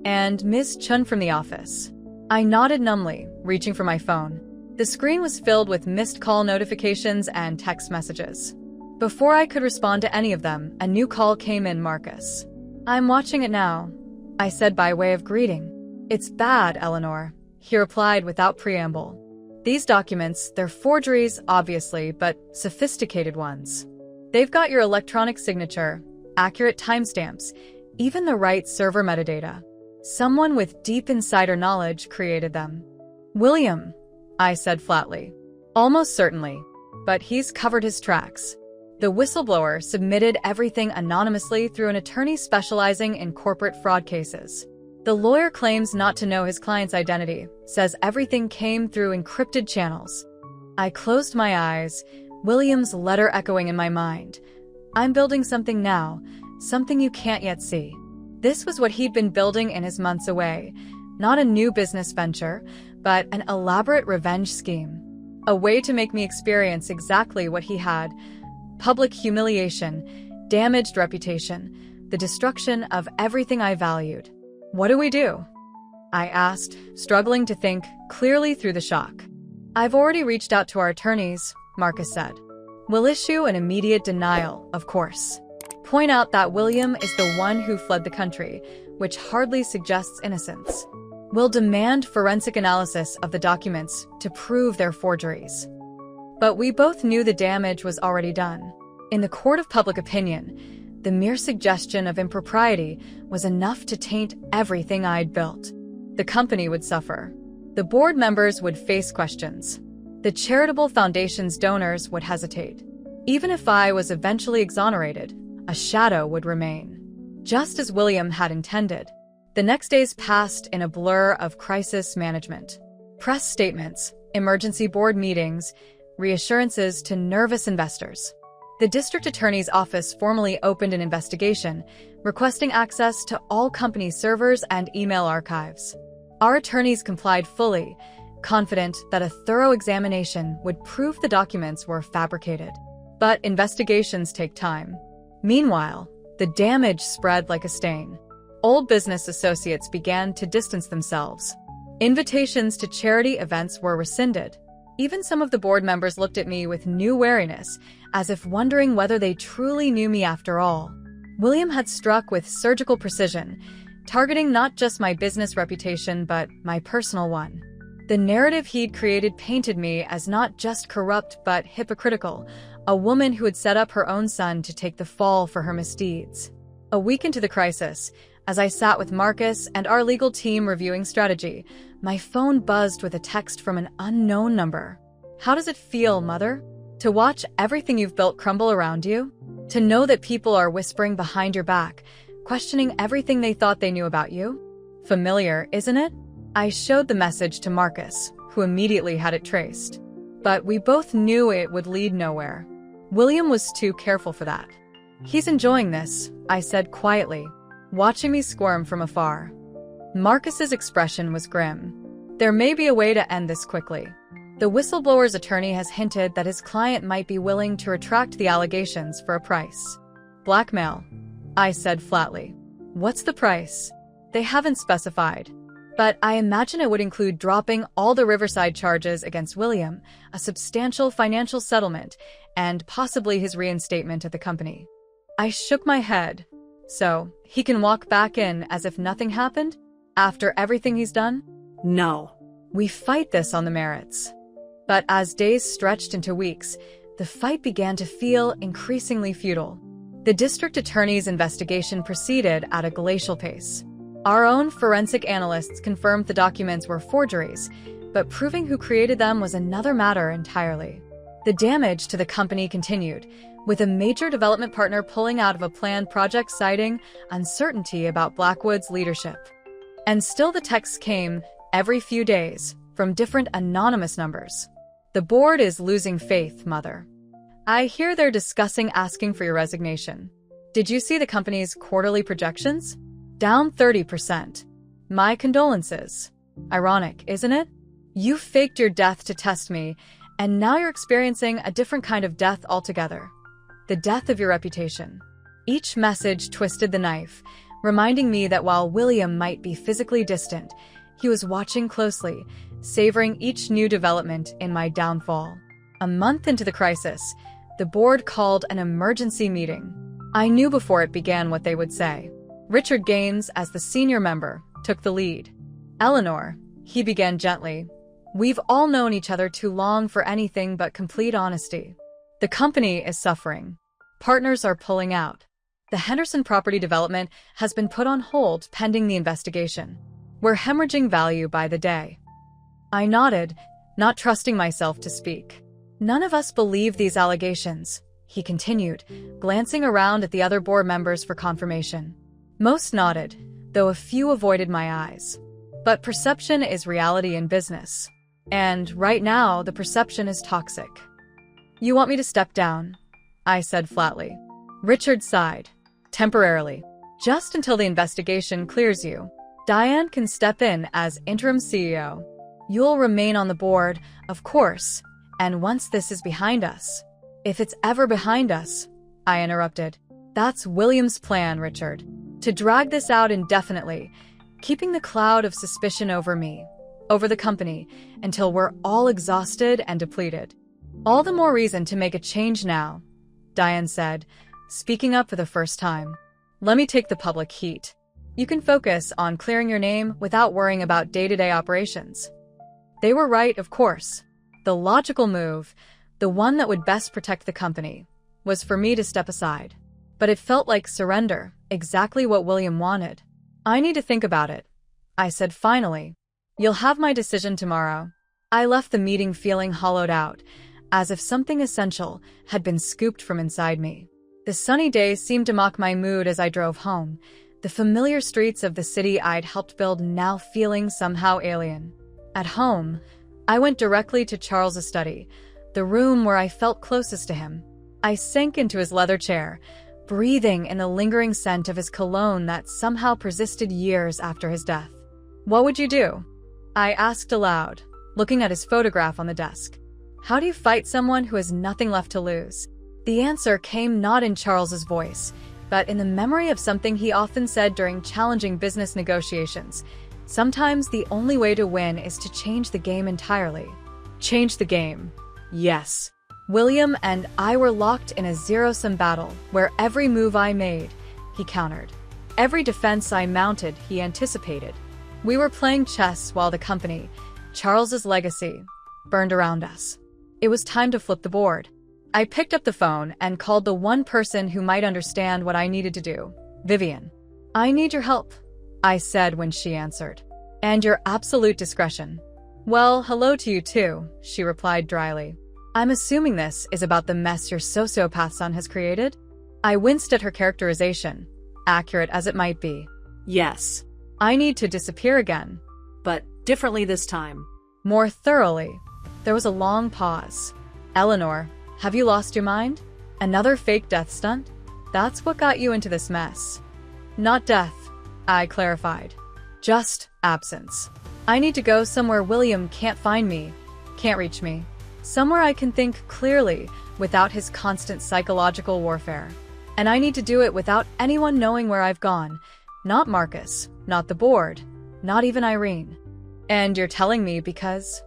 And Ms. Chun from the office. I nodded numbly, reaching for my phone. The screen was filled with missed call notifications and text messages. Before I could respond to any of them, a new call came in. Marcus. I'm watching it now, I said by way of greeting. It's bad, Eleanor, he replied without preamble. These documents, they're forgeries, obviously, but sophisticated ones. They've got your electronic signature, accurate timestamps, even the right server metadata. Someone with deep insider knowledge created them. William, I said flatly. Almost certainly, but he's covered his tracks. The whistleblower submitted everything anonymously through an attorney specializing in corporate fraud cases. The lawyer claims not to know his client's identity, says everything came through encrypted channels. I closed my eyes, William's letter echoing in my mind. I'm building something now, something you can't yet see. This was what he'd been building in his months away. Not a new business venture, but an elaborate revenge scheme. A way to make me experience exactly what he had. Public humiliation, damaged reputation, the destruction of everything I valued. What do we do? I asked, struggling to think clearly through the shock. I've already reached out to our attorneys, Marcus said. We'll issue an immediate denial, of course. Point out that William is the one who fled the country, which hardly suggests innocence. We'll demand forensic analysis of the documents to prove their forgeries. But we both knew the damage was already done. In the court of public opinion, the mere suggestion of impropriety was enough to taint everything I'd built. The company would suffer. The board members would face questions. The charitable foundation's donors would hesitate. Even if I was eventually exonerated, a shadow would remain. Just as William had intended. The next days passed in a blur of crisis management. Press statements, emergency board meetings, reassurances to nervous investors. The district attorney's office formally opened an investigation, requesting access to all company servers and email archives. Our attorneys complied fully, confident that a thorough examination would prove the documents were fabricated. But investigations take time. Meanwhile, the damage spread like a stain. Old business associates began to distance themselves. Invitations to charity events were rescinded. Even some of the board members looked at me with new wariness, as if wondering whether they truly knew me after all. William had struck with surgical precision, targeting not just my business reputation but my personal one. The narrative he'd created painted me as not just corrupt but hypocritical, a woman who had set up her own son to take the fall for her misdeeds. A week into the crisis, as I sat with Marcus and our legal team reviewing strategy, my phone buzzed with a text from an unknown number. How does it feel, Mother? To watch everything you've built crumble around you? To know that people are whispering behind your back, questioning everything they thought they knew about you? Familiar, isn't it? I showed the message to Marcus, who immediately had it traced. But we both knew it would lead nowhere. William was too careful for that. He's enjoying this, I said quietly, watching me squirm from afar. Marcus's expression was grim. There may be a way to end this quickly. The whistleblower's attorney has hinted that his client might be willing to retract the allegations for a price. Blackmail, I said flatly. What's the price? They haven't specified. But I imagine it would include dropping all the Riverside charges against William, a substantial financial settlement, and possibly his reinstatement at the company. I shook my head. So, he can walk back in as if nothing happened? After everything he's done? No. We fight this on the merits. But as days stretched into weeks, the fight began to feel increasingly futile. The district attorney's investigation proceeded at a glacial pace. Our own forensic analysts confirmed the documents were forgeries, but proving who created them was another matter entirely. The damage to the company continued, with a major development partner pulling out of a planned project citing uncertainty about Blackwood's leadership. And still the texts came, every few days, from different anonymous numbers. The board is losing faith, Mother. I hear they're discussing asking for your resignation. Did you see the company's quarterly projections? Down 30%. My condolences. Ironic, isn't it? You faked your death to test me, and now you're experiencing a different kind of death altogether. The death of your reputation. Each message twisted the knife, reminding me that while William might be physically distant, he was watching closely, savoring each new development in my downfall. A month into the crisis, the board called an emergency meeting. I knew before it began what they would say. Richard Gaines, as the senior member, took the lead. Eleanor, he began gently, we've all known each other too long for anything but complete honesty. The company is suffering. Partners are pulling out. The Henderson property development has been put on hold pending the investigation. We're hemorrhaging value by the day. I nodded, not trusting myself to speak. None of us believe these allegations, he continued, glancing around at the other board members for confirmation. Most nodded, though a few avoided my eyes. But perception is reality in business. And right now, the perception is toxic. You want me to step down? I said flatly. Richard sighed. Temporarily. Just until the investigation clears you. Diane can step in as interim CEO. You'll remain on the board, of course, and once this is behind us. If it's ever behind us, I interrupted. That's William's plan, Richard. To drag this out indefinitely, keeping the cloud of suspicion over me, over the company, until we're all exhausted and depleted. All the more reason to make a change now, Diane said, speaking up for the first time. Let me take the public heat. You can focus on clearing your name without worrying about day-to-day operations. They were right, of course. The logical move, the one that would best protect the company, was for me to step aside. But it felt like surrender, exactly what William wanted. I need to think about it, I said finally. You'll have my decision tomorrow. I left the meeting feeling hollowed out, as if something essential had been scooped from inside me. The sunny days seemed to mock my mood as I drove home, the familiar streets of the city I'd helped build now feeling somehow alien. At home, I went directly to Charles's study, the room where I felt closest to him. I sank into his leather chair, breathing in the lingering scent of his cologne that somehow persisted years after his death. What would you do? I asked aloud, looking at his photograph on the desk. How do you fight someone who has nothing left to lose? The answer came not in Charles's voice, but in the memory of something he often said during challenging business negotiations. Sometimes the only way to win is to change the game entirely. Change the game. Yes. William and I were locked in a zero-sum battle where every move I made, he countered. Every defense I mounted, he anticipated. We were playing chess while the company, Charles's legacy, burned around us. It was time to flip the board. I picked up the phone and called the one person who might understand what I needed to do, Vivian. I need your help, I said when she answered. And your absolute discretion. Well, hello to you too, she replied dryly. I'm assuming this is about the mess your sociopath son has created? I winced at her characterization, accurate as it might be. Yes. I need to disappear again. But differently this time. More thoroughly. There was a long pause. Eleanor, have you lost your mind? Another fake death stunt? That's what got you into this mess. Not death, I clarified. Just absence. I need to go somewhere William can't find me, can't reach me. Somewhere I can think clearly without his constant psychological warfare. And I need to do it without anyone knowing where I've gone. Not Marcus, not the board, not even Irene. And you're telling me because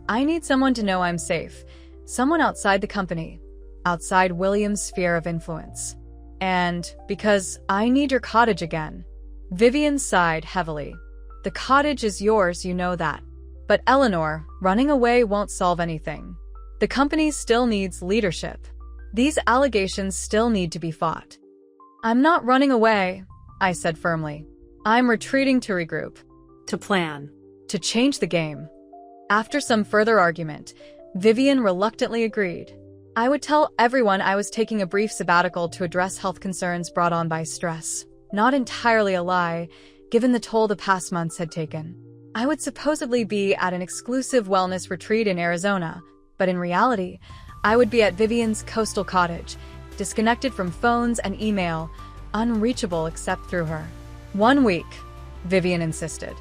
I need someone to know I'm safe. Someone outside the company, outside William's sphere of influence. And because I need your cottage again. Vivian sighed heavily. The cottage is yours, you know that. But Eleanor, running away won't solve anything. The company still needs leadership. These allegations still need to be fought. I'm not running away, I said firmly. I'm retreating to regroup. To plan. To change the game. After some further argument, Vivian reluctantly agreed. I would tell everyone I was taking a brief sabbatical to address health concerns brought on by stress. Not entirely a lie, given the toll the past months had taken. I would supposedly be at an exclusive wellness retreat in Arizona, but in reality, I would be at Vivian's coastal cottage, disconnected from phones and email, unreachable except through her. 1 week, Vivian insisted.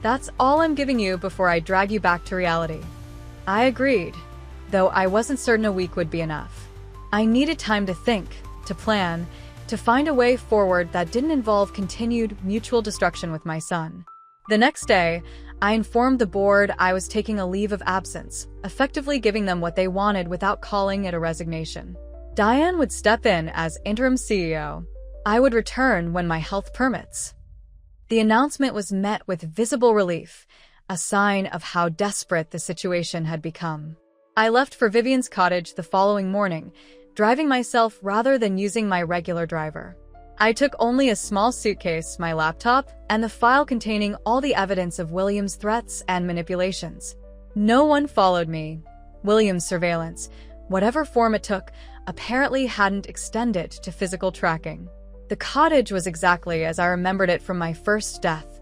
That's all I'm giving you before I drag you back to reality. I agreed, though I wasn't certain a week would be enough. I needed time to think, to plan, to find a way forward that didn't involve continued mutual destruction with my son. The next day, I informed the board I was taking a leave of absence, effectively giving them what they wanted without calling it a resignation. Diane would step in as interim CEO. I would return when my health permits. The announcement was met with visible relief, a sign of how desperate the situation had become. I left for Vivian's cottage the following morning, driving myself rather than using my regular driver. I took only a small suitcase, my laptop, and the file containing all the evidence of William's threats and manipulations. No one followed me. William's surveillance, whatever form it took, apparently hadn't extended to physical tracking. The cottage was exactly as I remembered it from my first death.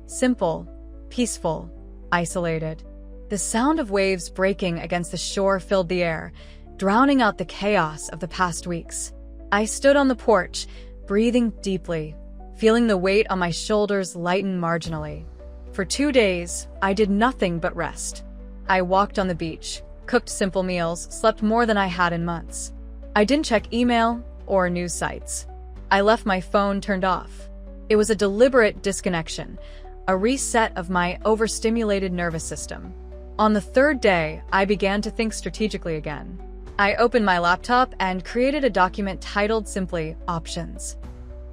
Simple, peaceful, isolated. The sound of waves breaking against the shore filled the air, drowning out the chaos of the past weeks. I stood on the porch, breathing deeply, feeling the weight on my shoulders lighten marginally. For 2 days, I did nothing but rest. I walked on the beach, cooked simple meals, slept more than I had in months. I didn't check email or news sites. I left my phone turned off. It was a deliberate disconnection, a reset of my overstimulated nervous system. On the 3rd day, I began to think strategically again. I opened my laptop and created a document titled simply Options.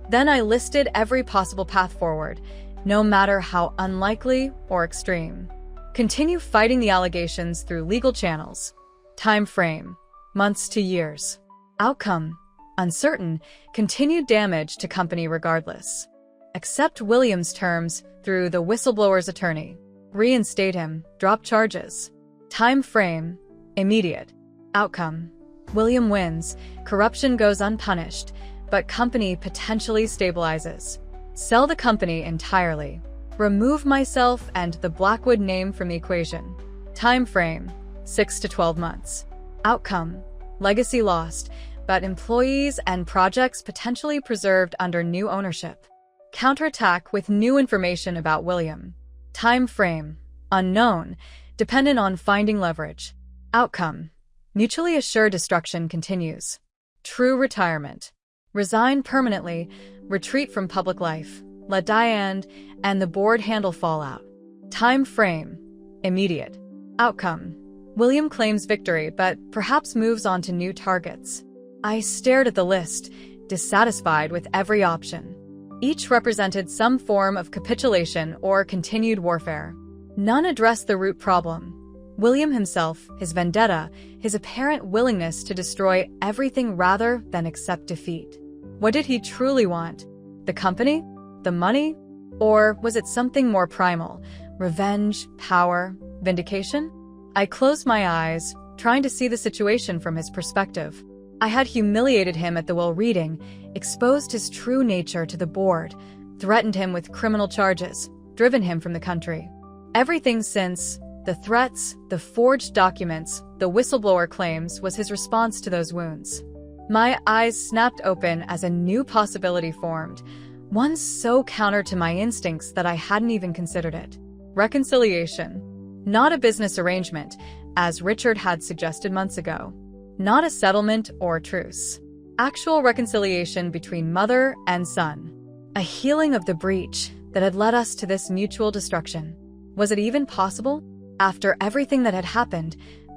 Then I listed every possible path forward, no matter how unlikely or extreme. Continue fighting the allegations through legal channels. Time frame: months to years. Outcome: uncertain, continued damage to company regardless. Accept William's terms through the whistleblower's attorney. Reinstate him, drop charges. Time frame: immediate. Outcome: William wins, corruption goes unpunished, but company potentially stabilizes. Sell the company entirely. Remove myself and the Blackwood name from the equation. Time frame: 6 to 12 months. Outcome: legacy lost, but employees and projects potentially preserved under new ownership. Counterattack with new information about William. Time frame: unknown, dependent on finding leverage. Outcome: mutually assured destruction continues. True retirement: resign permanently, retreat from public life, let Diane and the board handle fallout. Time frame: immediate. Outcome: William claims victory, but perhaps moves on to new targets. I stared at the list, dissatisfied with every option. Each represented some form of capitulation or continued warfare. None addressed the root problem. William himself, his vendetta, his apparent willingness to destroy everything rather than accept defeat. What did he truly want? The company? The money? Or was it something more primal? Revenge, power, vindication? I closed my eyes, trying to see the situation from his perspective. I had humiliated him at the will reading, exposed his true nature to the board, threatened him with criminal charges, driven him from the country. Everything since the threats, the forged documents, the whistleblower claims was his response to those wounds. My eyes snapped open as a new possibility formed, one so counter to my instincts that I hadn't even considered it. Reconciliation. Not a business arrangement, as Richard had suggested months ago. Not a settlement or truce. Actual reconciliation between mother and son. A healing of the breach that had led us to this mutual destruction. Was it even possible? After everything that had happened,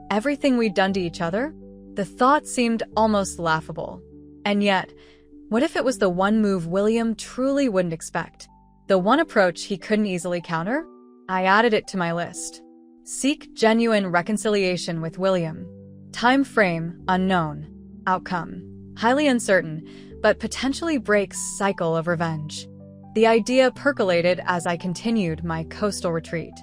everything we'd done to each other? The thought seemed almost laughable. And yet, what if it was the one move William truly wouldn't expect? The one approach he couldn't easily counter? I added it to my list. Seek genuine reconciliation with William. Time frame: unknown. Outcome: highly uncertain, but potentially breaks cycle of revenge. The idea percolated as I continued my coastal retreat.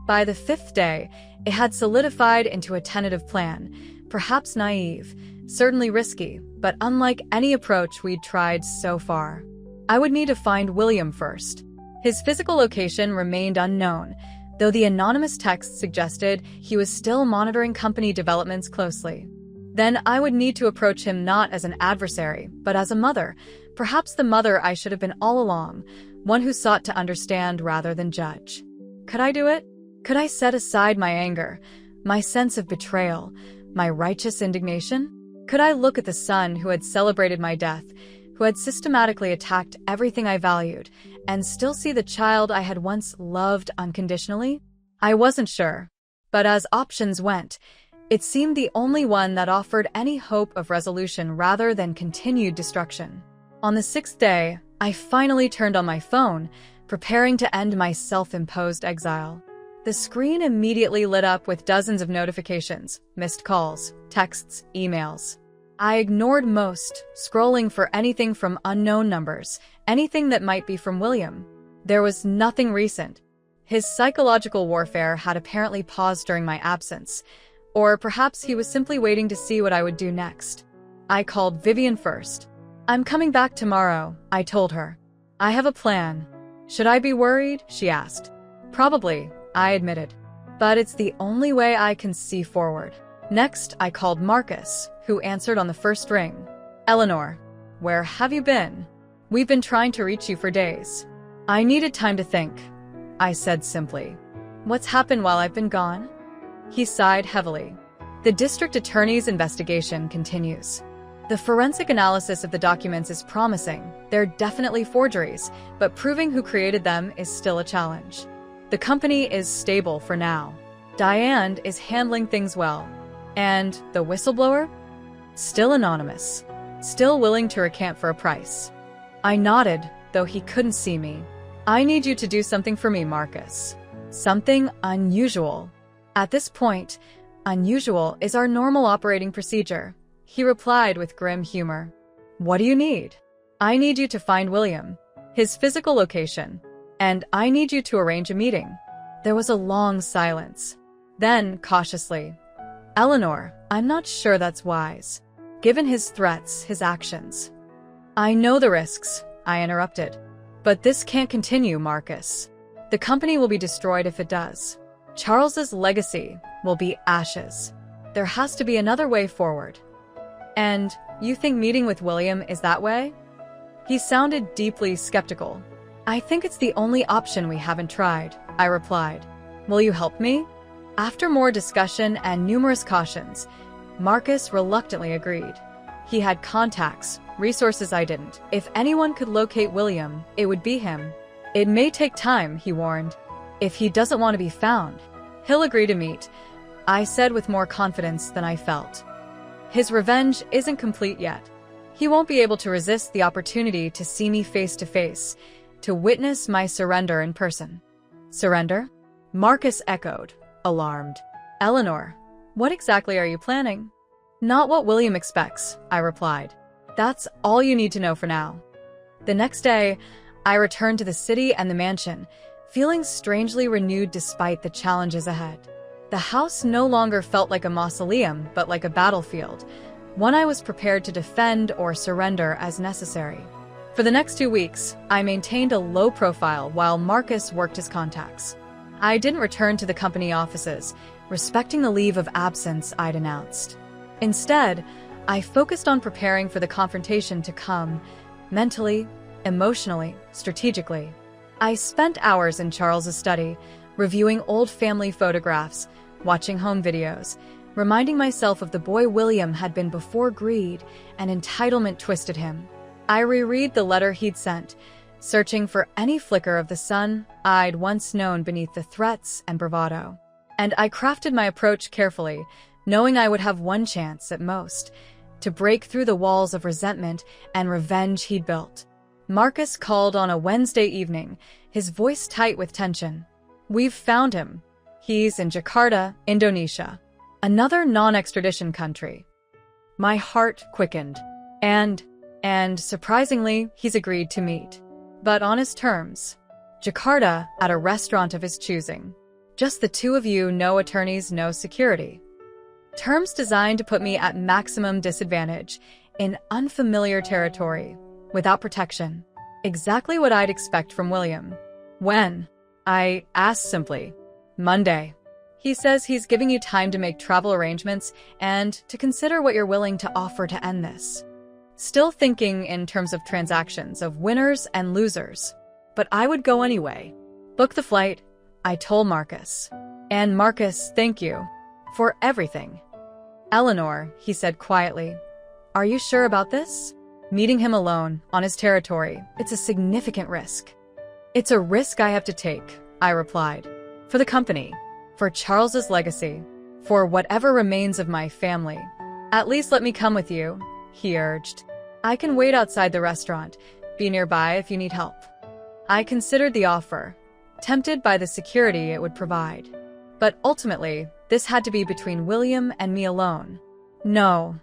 By the 5th day, it had solidified into a tentative plan, perhaps naive, certainly risky, but unlike any approach we'd tried so far. I would need to find William first. His physical location remained unknown, though the anonymous text suggested he was still monitoring company developments closely. Then I would need to approach him not as an adversary, but as a mother, perhaps the mother I should have been all along, one who sought to understand rather than judge. Could I do it? Could I set aside my anger, my sense of betrayal, my righteous indignation? Could I look at the son who had celebrated my death, who had systematically attacked everything I valued, and still see the child I had once loved unconditionally? I wasn't sure. But as options went, it seemed the only one that offered any hope of resolution rather than continued destruction. On the 6th day, I finally turned on my phone, preparing to end my self-imposed exile. The screen immediately lit up with dozens of notifications, missed calls, texts, emails. I ignored most, scrolling for anything from unknown numbers, anything that might be from William. There was nothing recent. His psychological warfare had apparently paused during my absence. Or perhaps he was simply waiting to see what I would do next. I called Vivian first. "I'm coming back tomorrow," I told her. "I have a plan." "Should I be worried?" she asked. "Probably," I admitted. "But it's the only way I can see forward." Next, I called Marcus, who answered on the first ring. "Eleanor, where have you been? We've been trying to reach you for days." "I needed time to think," I said simply. "What's happened while I've been gone?" He sighed heavily. "The district attorney's investigation continues. The forensic analysis of the documents is promising. They're definitely forgeries, but proving who created them is still a challenge. The company is stable for now. Diane is handling things well. And the whistleblower? Still anonymous. Still willing to recant for a price." I nodded, though he couldn't see me. "I need you to do something for me, Marcus. Something unusual." At this point, unusual is our normal operating procedure, he replied with grim humor. "What do you need?" "I need you to find William, his physical location, and I need you to arrange a meeting." There was a long silence. Then, cautiously, "Eleanor, I'm not sure that's wise, given his threats, his actions." "I know the risks," I interrupted. "But this can't continue, Marcus. The company will be destroyed if it does. Charles's legacy will be ashes. There has to be another way forward." "And you think meeting with William is that way?" He sounded deeply skeptical. "I think it's the only option we haven't tried," I replied. "Will you help me?" After more discussion and numerous cautions, Marcus reluctantly agreed. He had contacts, resources I didn't. If anyone could locate William, it would be him. "It may take time," he warned. "If he doesn't want to be found, he'll agree to meet," I said with more confidence than I felt. "His revenge isn't complete yet. He won't be able to resist the opportunity to see me face to face, to witness my surrender in person." "Surrender?" Marcus echoed, alarmed. "Eleanor, what exactly are you planning?" "Not what William expects," I replied. "That's all you need to know for now." The next day, I returned to the city and the mansion, feeling strangely renewed despite the challenges ahead. The house no longer felt like a mausoleum, but like a battlefield, one I was prepared to defend or surrender as necessary. For the next 2 weeks, I maintained a low profile while Marcus worked his contacts. I didn't return to the company offices, respecting the leave of absence I'd announced. Instead, I focused on preparing for the confrontation to come, mentally, emotionally, strategically. I spent hours in Charles's study, reviewing old family photographs, watching home videos, reminding myself of the boy William had been before greed and entitlement twisted him. I reread the letter he'd sent, searching for any flicker of the sun I'd once known beneath the threats and bravado. And I crafted my approach carefully, knowing I would have one chance, at most, to break through the walls of resentment and revenge he'd built. Marcus called on a Wednesday evening, his voice tight with tension. "We've found him. He's in Jakarta, Indonesia, another non-extradition country." My heart quickened. And surprisingly, he's agreed to meet. But on his terms. Jakarta, at a restaurant of his choosing. Just the two of you, no attorneys, no security. Terms designed to put me at maximum disadvantage, in unfamiliar territory, without protection. Exactly what I'd expect from William. "When?" I asked simply. "Monday. He says he's giving you time to make travel arrangements and to consider what you're willing to offer to end this." Still thinking in terms of transactions, of winners and losers. But I would go anyway. "Book the flight," I told Marcus. "And Marcus, thank you for everything." "Eleanor," he said quietly, "are you sure about this? Meeting him alone, on his territory, it's a significant risk." "It's a risk I have to take," I replied. "For the company, for Charles's legacy, for whatever remains of my family. At least let me come with you," he urged. "I can wait outside the restaurant, be nearby if you need help." I considered the offer, tempted by the security it would provide. But ultimately, this had to be between William and me alone. "No,"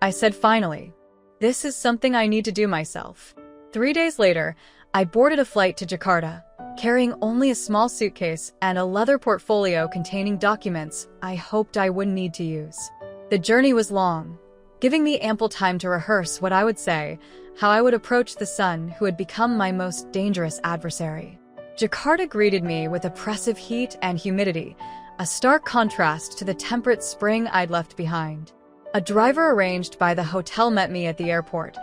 I said finally. "This is something I need to do myself." 3 days later, I boarded a flight to Jakarta, carrying only a small suitcase and a leather portfolio containing documents I hoped I wouldn't need to use. The journey was long, giving me ample time to rehearse what I would say, how I would approach the sun who had become my most dangerous adversary. Jakarta greeted me with oppressive heat and humidity, a stark contrast to the temperate spring I'd left behind. A driver arranged by the hotel met me at the airport,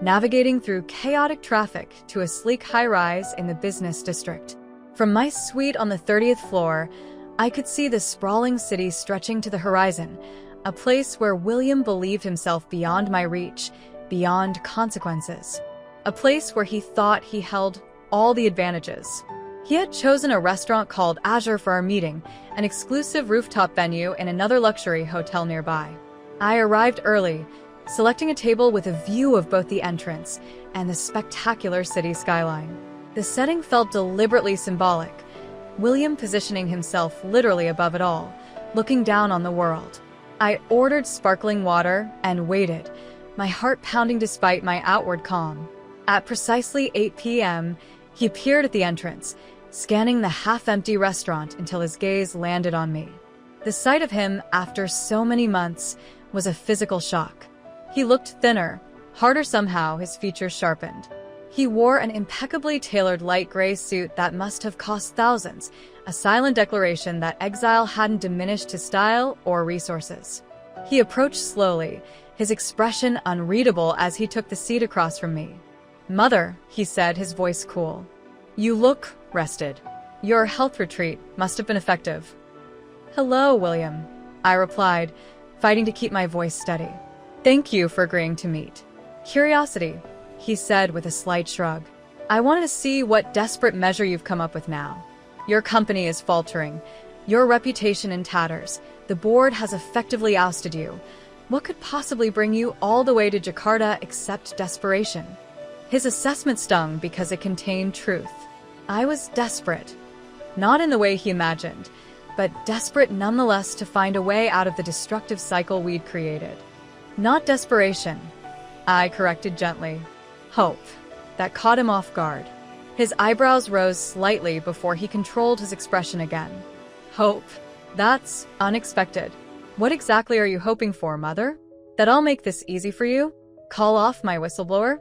navigating through chaotic traffic to a sleek high-rise in the business district. From my suite on the 30th floor, I could see the sprawling city stretching to the horizon, a place where William believed himself beyond my reach, beyond consequences. A place where he thought he held all the advantages. He had chosen a restaurant called Azure for our meeting, an exclusive rooftop venue in another luxury hotel nearby. I arrived early, selecting a table with a view of both the entrance and the spectacular city skyline. The setting felt deliberately symbolic, William positioning himself literally above it all, looking down on the world. I ordered sparkling water and waited, my heart pounding despite my outward calm. At precisely 8 p.m., he appeared at the entrance, scanning the half-empty restaurant until his gaze landed on me. The sight of him, after so many months, was a physical shock. He looked thinner, harder somehow, his features sharpened. He wore an impeccably tailored light gray suit that must have cost thousands, a silent declaration that exile hadn't diminished his style or resources. He approached slowly, his expression unreadable as he took the seat across from me. "Mother," he said, his voice cool. "You look rested. Your health retreat must have been effective." "Hello, William," I replied, fighting to keep my voice steady. "Thank you for agreeing to meet." "Curiosity," he said with a slight shrug. "I wanted to see what desperate measure you've come up with now. Your company is faltering, your reputation in tatters, the board has effectively ousted you. What could possibly bring you all the way to Jakarta except desperation?" His assessment stung because it contained truth. I was desperate. Not in the way he imagined, but desperate nonetheless to find a way out of the destructive cycle we'd created. "Not desperation," I corrected gently. "Hope." That caught him off guard. His eyebrows rose slightly before he controlled his expression again. "Hope? That's unexpected. What exactly are you hoping for, Mother? That I'll make this easy for you? Call off my whistleblower?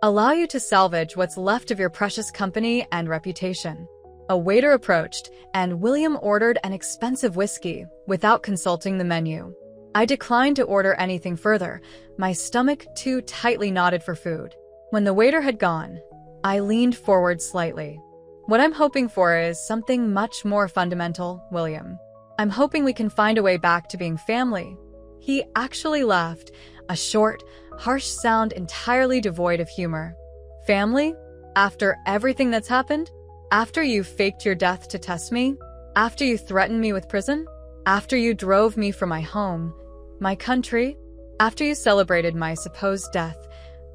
Allow you to salvage what's left of your precious company and reputation?" A waiter approached, and William ordered an expensive whiskey without consulting the menu. I declined to order anything further, my stomach too tightly knotted for food. When the waiter had gone, I leaned forward slightly. "What I'm hoping for is something much more fundamental, William. I'm hoping we can find a way back to being family." He actually laughed, a short, harsh sound entirely devoid of humor. "Family? After everything that's happened? After you faked your death to test me? After you threatened me with prison? After you drove me from my home, my country? After you celebrated my supposed death?"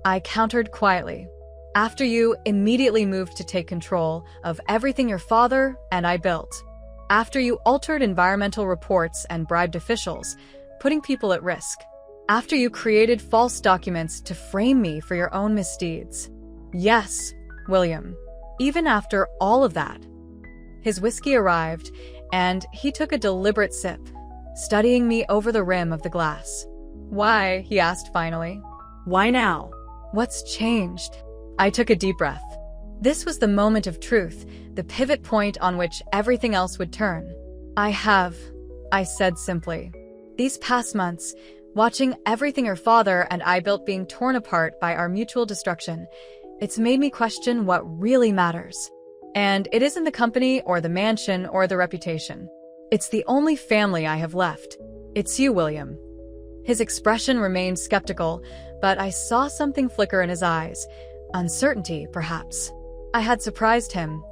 I countered quietly. "After you immediately moved to take control of everything your father and I built. After you altered environmental reports and bribed officials, putting people at risk. After you created false documents to frame me for your own misdeeds. Yes, William, even after all of that." His whiskey arrived, and he took a deliberate sip, studying me over the rim of the glass. "Why?" he asked finally. Why now? "What's changed?" I took a deep breath. This was the moment of truth, the pivot point on which everything else would turn. I said simply. "These past months, watching everything your father and I built being torn apart by our mutual destruction, it's made me question what really matters. And it isn't the company or the mansion or the reputation. It's the only family I have left. It's you, William." His expression remained skeptical, but I saw something flicker in his eyes. Uncertainty, perhaps. I had surprised him,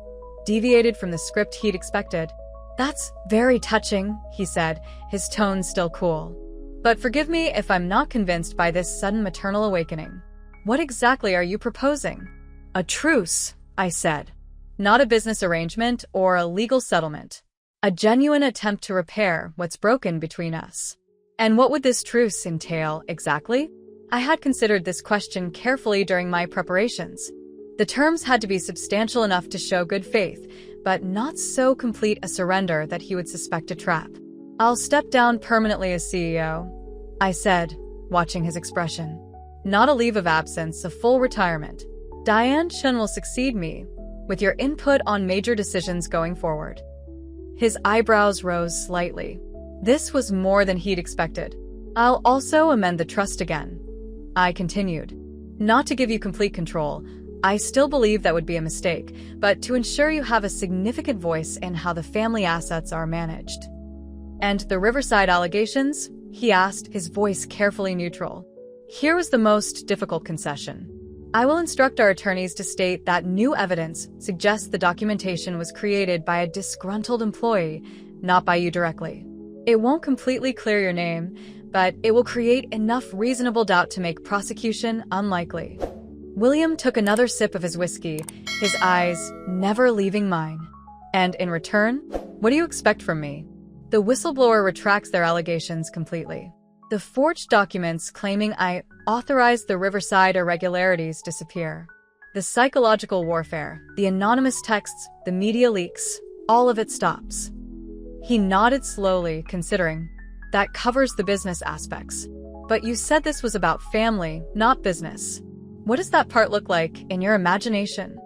deviated from the script he'd expected. "That's very touching," he said, his tone still cool. "But forgive me if I'm not convinced by this sudden maternal awakening. What exactly are you proposing?" "A truce," I said. "Not a business arrangement or a legal settlement. A genuine attempt to repair what's broken between us." "And what would this truce entail exactly?" I had considered this question carefully during my preparations. The terms had to be substantial enough to show good faith, but not so complete a surrender that he would suspect a trap. "I'll step down permanently as CEO," I said, watching his expression. "Not a leave of absence, a full retirement. Diane Chen will succeed me, with your input on major decisions going forward." His eyebrows rose slightly. This was more than he'd expected. "I'll also amend the trust again," I continued. "Not to give you complete control. I still believe that would be a mistake, but to ensure you have a significant voice in how the family assets are managed." "And the Riverside allegations?" he asked, his voice carefully neutral. Here was the most difficult concession. "I will instruct our attorneys to state that new evidence suggests the documentation was created by a disgruntled employee, not by you directly. It won't completely clear your name, but it will create enough reasonable doubt to make prosecution unlikely." William took another sip of his whiskey, his eyes never leaving mine. "And in return, what do you expect from me?" The whistleblower retracts their allegations completely. The forged documents claiming I authorized the Riverside irregularities disappear. The psychological warfare, the anonymous texts, the media leaks, all of it stops. He nodded slowly, considering. "That covers the business aspects. But you said this was about family, not business. What does that part look like in your imagination?"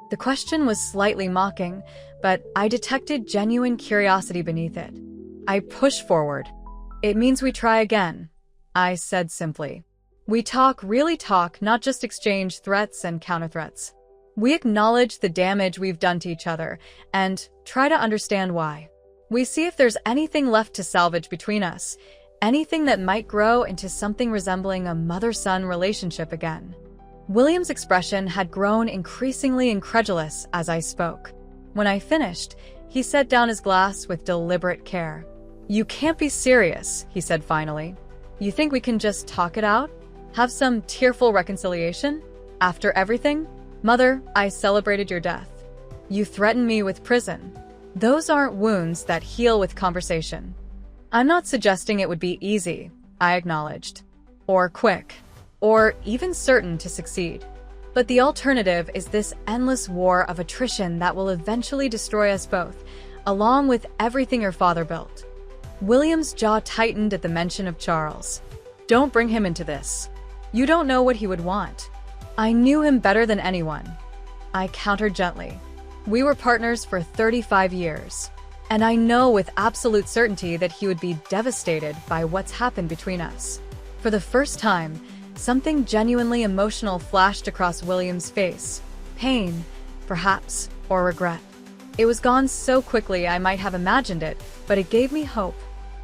The question was slightly mocking, but I detected genuine curiosity beneath it. I pushed forward. "It means we try again," I said simply. "We talk, really talk, not just exchange threats and counterthreats. We acknowledge the damage we've done to each other and try to understand why. We see if there's anything left to salvage between us, anything that might grow into something resembling a mother-son relationship again." William's expression had grown increasingly incredulous as I spoke. When I finished, he set down his glass with deliberate care. "You can't be serious," he said finally. "You think we can just talk it out? Have some tearful reconciliation? After everything? Mother, I celebrated your death. You threatened me with prison. Those aren't wounds that heal with conversation." "I'm not suggesting it would be easy," I acknowledged. "Or quick. Or even certain to succeed. But the alternative is this endless war of attrition that will eventually destroy us both, along with everything your father built." William's jaw tightened at the mention of Charles. "Don't bring him into this. You don't know what he would want." "I knew him better than anyone," I countered gently. "We were partners for 35 years, and I know with absolute certainty that he would be devastated by what's happened between us." For the first time, something genuinely emotional flashed across William's face. Pain, perhaps, or regret. It was gone so quickly I might have imagined it, but it gave me hope.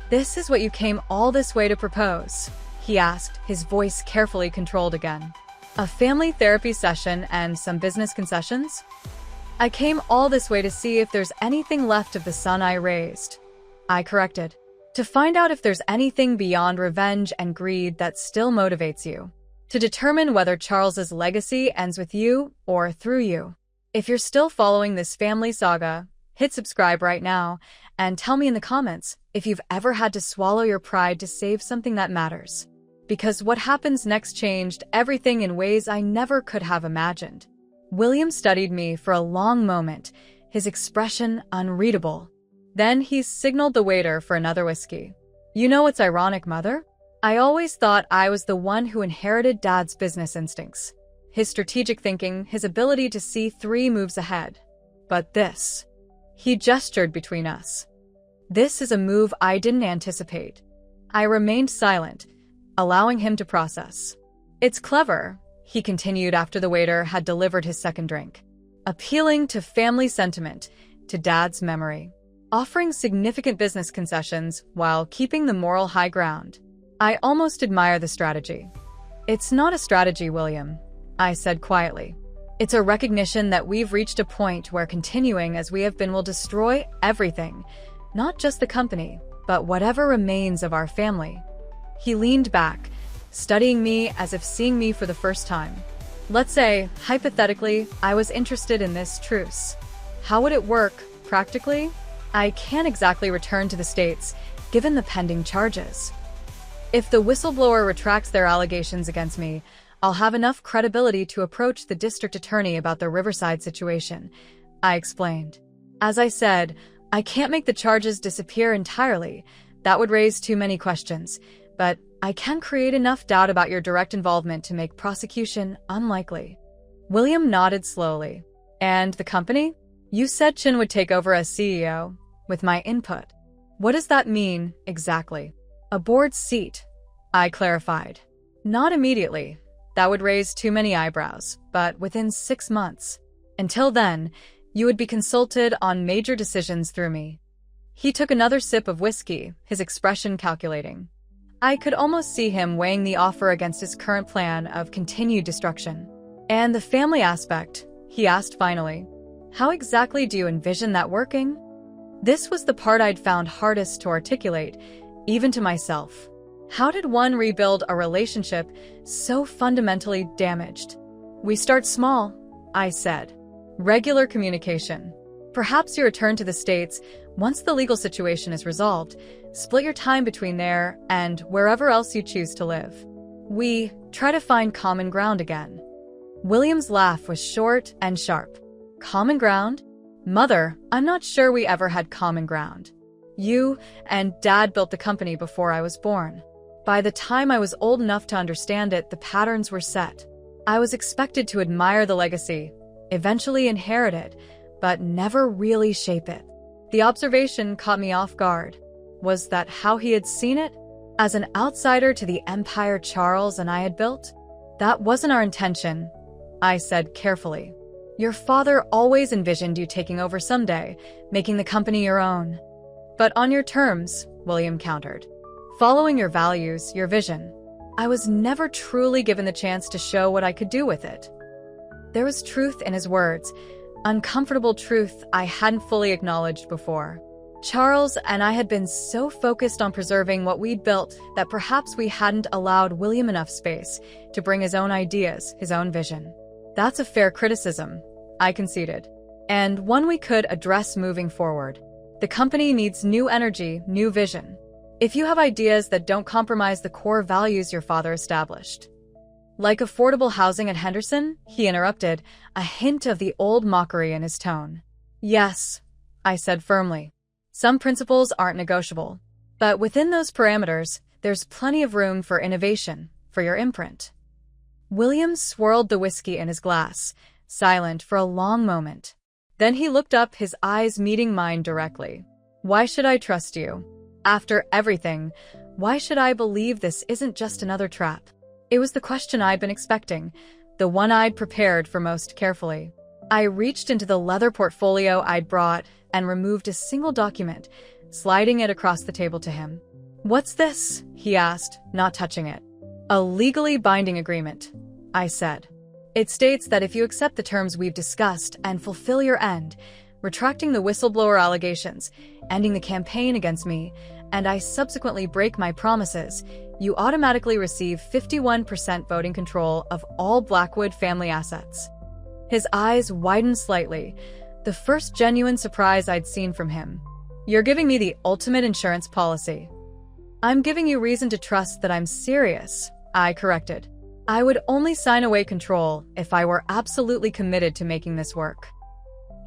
"This is what you came all this way to propose?" he asked, his voice carefully controlled again. "A family therapy session and some business concessions?" "I came all this way to see if there's anything left of the son I raised," I corrected. "To find out if there's anything beyond revenge and greed that still motivates you. To determine whether Charles's legacy ends with you or through you. If you're still following this family saga, hit subscribe right now and tell me in the comments if you've ever had to swallow your pride to save something that matters. Because what happens next changed everything in ways I never could have imagined." William studied me for a long moment, his expression unreadable. Then he signaled the waiter for another whiskey. "You know what's ironic, Mother? I always thought I was the one who inherited Dad's business instincts. His strategic thinking, his ability to see 3 moves ahead. But this..." He gestured between us. "This is a move I didn't anticipate." I remained silent, allowing him to process. "It's clever," he continued after the waiter had delivered his second drink. "Appealing to family sentiment, to Dad's memory. Offering significant business concessions while keeping the moral high ground. I almost admire the strategy." "It's not a strategy, William," I said quietly. "It's a recognition that we've reached a point where continuing as we have been will destroy everything, not just the company, but whatever remains of our family." He leaned back, studying me as if seeing me for the first time. "Let's say, hypothetically, I was interested in this truce. How would it work, practically? I can't exactly return to the States, given the pending charges. If the whistleblower retracts their allegations against me, I'll have enough credibility to approach the district attorney about the Riverside situation, I explained. As I said, I can't make the charges disappear entirely. That would raise too many questions, but I can create enough doubt about your direct involvement to make prosecution unlikely. William nodded slowly. And the company? You said Chin would take over as CEO, with my input. What does that mean, exactly? A board seat, I clarified. Not immediately. That would raise too many eyebrows, but within 6 months. Until then, you would be consulted on major decisions through me. He took another sip of whiskey, his expression calculating. I could almost see him weighing the offer against his current plan of continued destruction. And the family aspect, he asked finally. How exactly do you envision that working? This was the part I'd found hardest to articulate, even to myself. How did one rebuild a relationship so fundamentally damaged? We start small, I said. Regular communication. Perhaps you return to the States once the legal situation is resolved. Split your time between there and wherever else you choose to live. We try to find common ground again. William's laugh was short and sharp. Common ground? Mother, I'm not sure we ever had common ground. You and Dad built the company before I was born. By the time I was old enough to understand it, the patterns were set. I was expected to admire the legacy, eventually inherit it, but never really shape it. The observation caught me off guard. Was that how he had seen it? As an outsider to the empire Charles and I had built? That wasn't our intention, I said carefully. Your father always envisioned you taking over someday, making the company your own. But on your terms, William countered. Following your values, your vision. I was never truly given the chance to show what I could do with it. There was truth in his words, uncomfortable truth I hadn't fully acknowledged before. Charles and I had been so focused on preserving what we'd built that perhaps we hadn't allowed William enough space to bring his own ideas, his own vision. That's a fair criticism, I conceded, and one we could address moving forward. The company needs new energy, new vision. If you have ideas that don't compromise the core values your father established. Like affordable housing at Henderson, he interrupted, a hint of the old mockery in his tone. Yes, I said firmly. Some principles aren't negotiable. But within those parameters, there's plenty of room for innovation, for your imprint. William swirled the whiskey in his glass, silent for a long moment. Then he looked up, his eyes meeting mine directly. Why should I trust you? After everything, why should I believe this isn't just another trap? It was the question I'd been expecting, the one I'd prepared for most carefully. I reached into the leather portfolio I'd brought and removed a single document, sliding it across the table to him. What's this? He asked, not touching it. A legally binding agreement, I said. It states that if you accept the terms we've discussed and fulfill your end, retracting the whistleblower allegations, ending the campaign against me, and I subsequently break my promises, you automatically receive 51% voting control of all Blackwood family assets. His eyes widened slightly, the first genuine surprise I'd seen from him. You're giving me the ultimate insurance policy. I'm giving you reason to trust that I'm serious, I corrected. I would only sign away control if I were absolutely committed to making this work.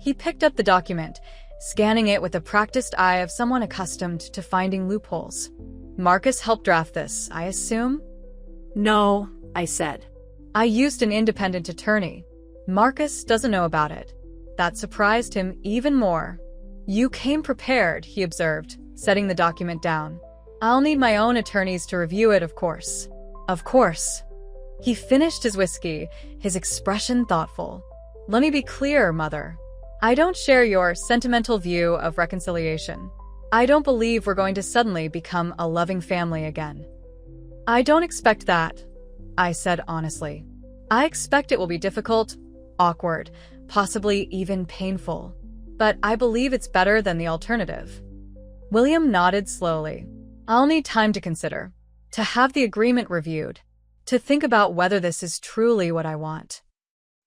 He picked up the document, scanning it with the practiced eye of someone accustomed to finding loopholes. Marcus helped draft this, I assume? No, I said. I used an independent attorney. Marcus doesn't know about it. That surprised him even more. You came prepared, he observed, setting the document down. I'll need my own attorneys to review it, of course. Of course. He finished his whiskey, his expression thoughtful. Let me be clear, Mother. I don't share your sentimental view of reconciliation. I don't believe we're going to suddenly become a loving family again. I don't expect that, I said honestly. I expect it will be difficult, awkward, possibly even painful. But I believe it's better than the alternative. William nodded slowly. I'll need time to consider, to have the agreement reviewed, to think about whether this is truly what I want.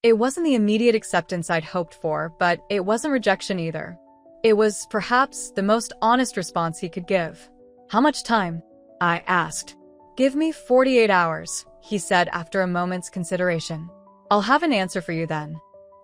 It wasn't the immediate acceptance I'd hoped for, but it wasn't rejection either. It was perhaps the most honest response he could give. How much time? I asked. "Give me 48 hours, he said after a moment's consideration. "I'll have an answer for you then."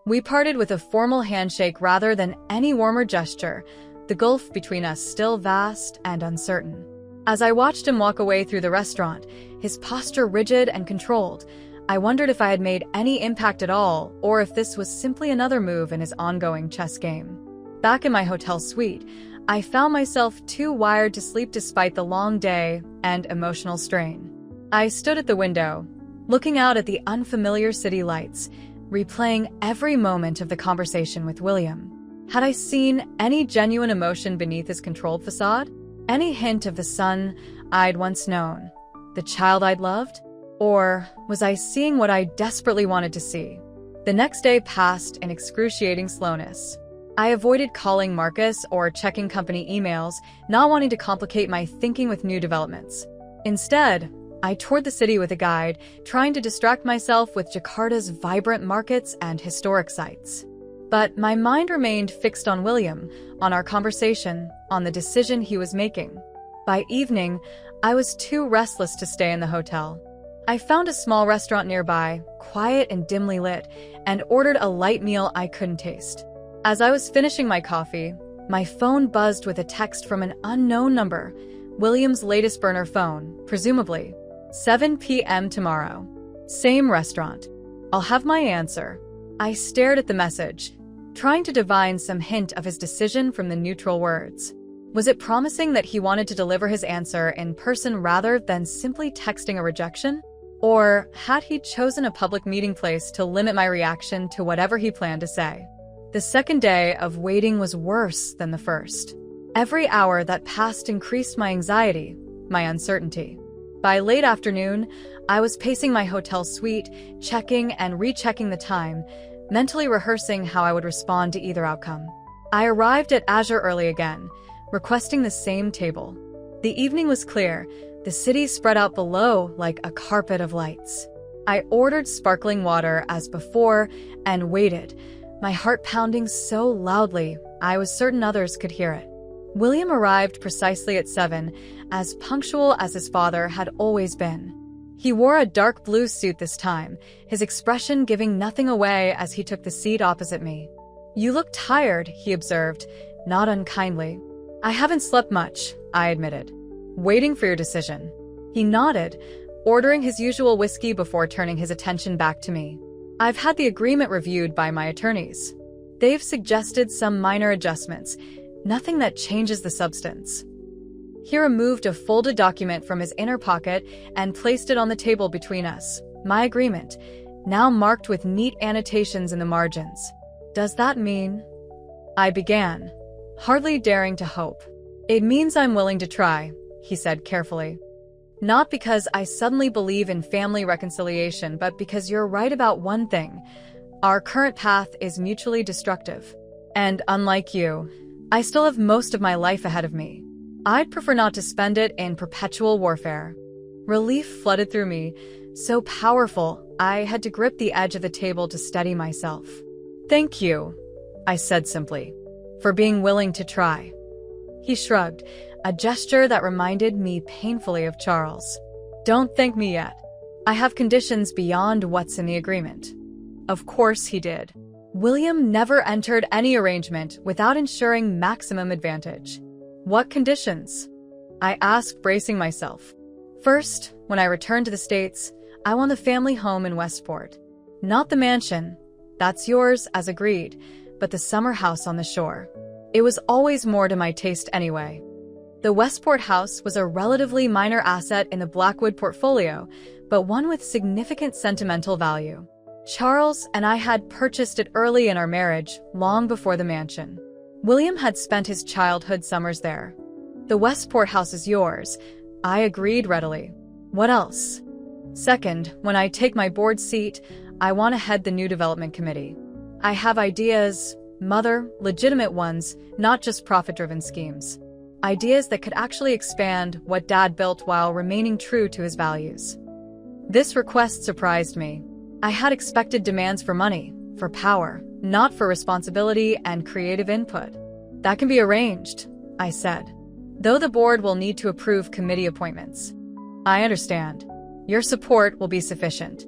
We parted with a formal handshake rather than any warmer gesture, the gulf between us still vast and uncertain. As I watched him walk away through the restaurant, his posture rigid and controlled, I wondered if I had made any impact at all, or if this was simply another move in his ongoing chess game. Back in my hotel suite, I found myself too wired to sleep despite the long day and emotional strain. I stood at the window, looking out at the unfamiliar city lights, replaying every moment of the conversation with William. Had I seen any genuine emotion beneath his controlled facade? Any hint of the son I'd once known? The child I'd loved? Or was I seeing what I desperately wanted to see? The next day passed in excruciating slowness. I avoided calling Marcus or checking company emails, not wanting to complicate my thinking with new developments. Instead, I toured the city with a guide, trying to distract myself with Jakarta's vibrant markets and historic sites. But my mind remained fixed on William, on our conversation, on the decision he was making. By evening, I was too restless to stay in the hotel. I found a small restaurant nearby, quiet and dimly lit, and ordered a light meal I couldn't taste. As I was finishing my coffee, my phone buzzed with a text from an unknown number, William's latest burner phone, presumably. 7 p.m. tomorrow. Same restaurant. I'll have my answer. I stared at the message, trying to divine some hint of his decision from the neutral words. Was it promising that he wanted to deliver his answer in person rather than simply texting a rejection? Or had he chosen a public meeting place to limit my reaction to whatever he planned to say? The second day of waiting was worse than the first. Every hour that passed increased my anxiety, my uncertainty. By late afternoon, I was pacing my hotel suite, checking and rechecking the time, mentally rehearsing how I would respond to either outcome. I arrived at Azure early again, requesting the same table. The evening was clear, the city spread out below like a carpet of lights. I ordered sparkling water as before and waited, my heart pounding so loudly I was certain others could hear it. William arrived precisely at 7, as punctual as his father had always been. He wore a dark blue suit this time, his expression giving nothing away as he took the seat opposite me. "You look tired," he observed, not unkindly. "I haven't slept much," I admitted. "Waiting for your decision." He nodded, ordering his usual whiskey before turning his attention back to me. "I've had the agreement reviewed by my attorneys. They've suggested some minor adjustments, nothing that changes the substance." He removed a folded document from his inner pocket and placed it on the table between us. My agreement, now marked with neat annotations in the margins. "Does that mean?" I began, hardly daring to hope. "It means I'm willing to try," he said carefully. "Not because I suddenly believe in family reconciliation, but because you're right about one thing. Our current path is mutually destructive. And unlike you, I still have most of my life ahead of me. I'd prefer not to spend it in perpetual warfare." Relief flooded through me, so powerful I had to grip the edge of the table to steady myself. "Thank you," I said simply, "for being willing to try." He shrugged, a gesture that reminded me painfully of Charles. "Don't thank me yet. I have conditions beyond what's in the agreement." Of course he did. William never entered any arrangement without ensuring maximum advantage. "What conditions?" I asked, bracing myself. "First, when I return to the States, I want the family home in Westport. Not the mansion, that's yours as agreed, but the summer house on the shore. It was always more to my taste anyway." The Westport house was a relatively minor asset in the Blackwood portfolio, but one with significant sentimental value. Charles and I had purchased it early in our marriage, long before the mansion. William had spent his childhood summers there. "The Westport house is yours," I agreed readily. "What else?" "Second, when I take my board seat, I want to head the new development committee. I have ideas, Mother, legitimate ones, not just profit-driven schemes. Ideas that could actually expand what Dad built while remaining true to his values." This request surprised me. I had expected demands for money, for power, not for responsibility and creative input. "That can be arranged," I said, "though the board will need to approve committee appointments." I understand. Your support will be sufficient.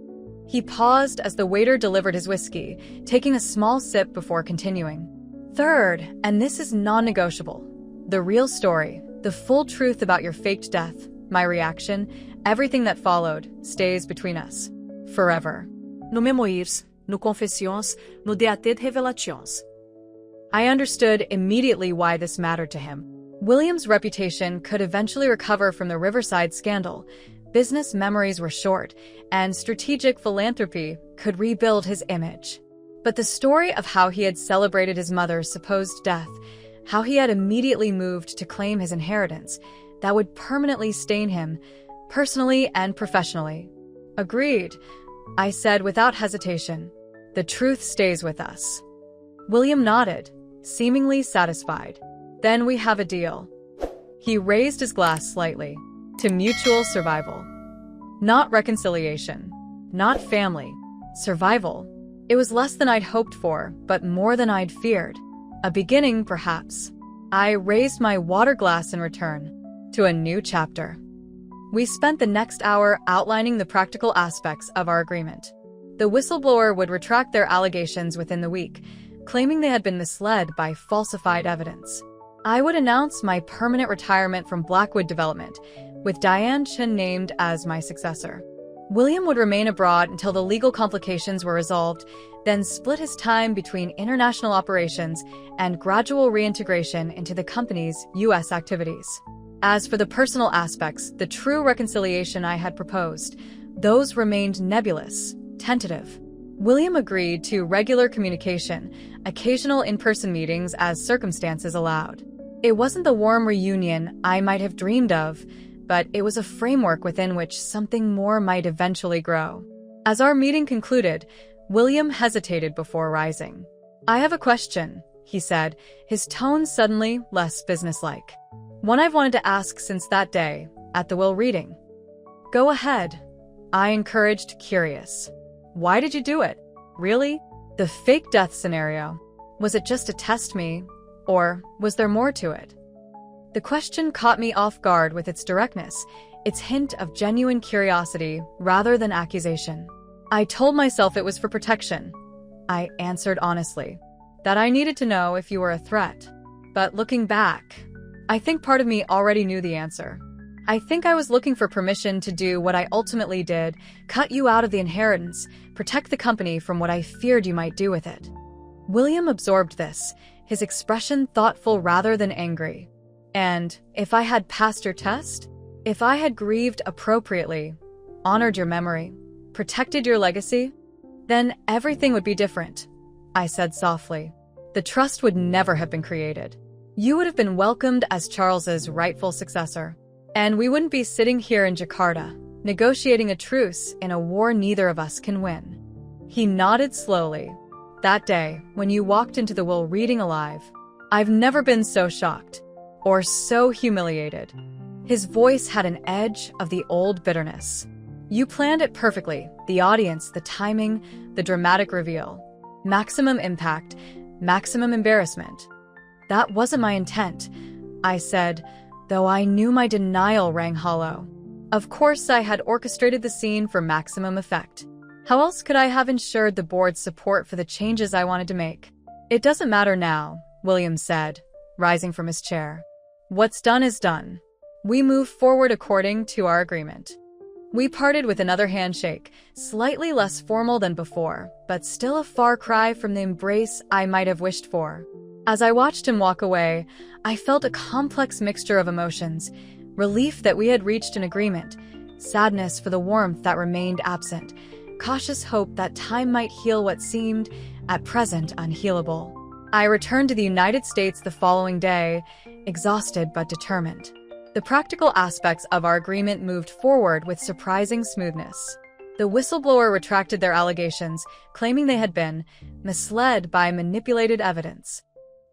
He paused as the waiter delivered his whiskey, taking a small sip before continuing. Third, and this is non-negotiable, the real story, the full truth about your faked death, my reaction, everything that followed, stays between us. Forever. No memoirs, no confessions, no deaté de revelations. I understood immediately why this mattered to him. William's reputation could eventually recover from the Riverside scandal. Business memories were short, and strategic philanthropy could rebuild his image. But the story of how he had celebrated his mother's supposed death, how he had immediately moved to claim his inheritance, that would permanently stain him, personally and professionally. Agreed, I said without hesitation. The truth stays with us. William nodded, seemingly satisfied. Then we have a deal. He raised his glass slightly. To mutual survival. Not reconciliation. Not family. Survival. It was less than I'd hoped for, but more than I'd feared. A beginning, perhaps. I raised my water glass in return. To a new chapter. We spent the next hour outlining the practical aspects of our agreement. The whistleblower would retract their allegations within the week, claiming they had been misled by falsified evidence. I would announce my permanent retirement from Blackwood Development, with Diane Chen named as my successor. William would remain abroad until the legal complications were resolved, then split his time between international operations and gradual reintegration into the company's U.S. activities. As for the personal aspects, the true reconciliation I had proposed, those remained nebulous, tentative. William agreed to regular communication, occasional in-person meetings as circumstances allowed. It wasn't the warm reunion I might have dreamed of, but it was a framework within which something more might eventually grow. As our meeting concluded, William hesitated before rising. I have a question, he said, his tone suddenly less businesslike. One I've wanted to ask since that day, at the will reading. Go ahead, I encouraged, curious. Why did you do it? Really? The fake death scenario. Was it just to test me, or was there more to it? The question caught me off guard with its directness, its hint of genuine curiosity rather than accusation. I told myself it was for protection. I answered honestly, that I needed to know if you were a threat. But looking back, I think part of me already knew the answer. I think I was looking for permission to do what I ultimately did, cut you out of the inheritance, protect the company from what I feared you might do with it. William absorbed this, his expression thoughtful rather than angry. And if I had passed your test? If I had grieved appropriately, honored your memory, protected your legacy, then everything would be different, I said softly. The trust would never have been created. You would have been welcomed as Charles's rightful successor. And we wouldn't be sitting here in Jakarta, negotiating a truce in a war neither of us can win. He nodded slowly. That day, when you walked into the will reading alive, I've never been so shocked. Or so humiliated. His voice had an edge of the old bitterness. You planned it perfectly, the audience, the timing, the dramatic reveal. Maximum impact, maximum embarrassment. That wasn't my intent, I said, though I knew my denial rang hollow. Of course I had orchestrated the scene for maximum effect. How else could I have ensured the board's support for the changes I wanted to make? It doesn't matter now, William said, rising from his chair. What's done is done. We move forward according to our agreement. We parted with another handshake, slightly less formal than before, but still a far cry from the embrace I might have wished for. As I watched him walk away, I felt a complex mixture of emotions, relief that we had reached an agreement, sadness for the warmth that remained absent, cautious hope that time might heal what seemed, at present, unhealable. I returned to the United States the following day, exhausted but determined. The practical aspects of our agreement moved forward with surprising smoothness. The whistleblower retracted their allegations, claiming they had been misled by manipulated evidence.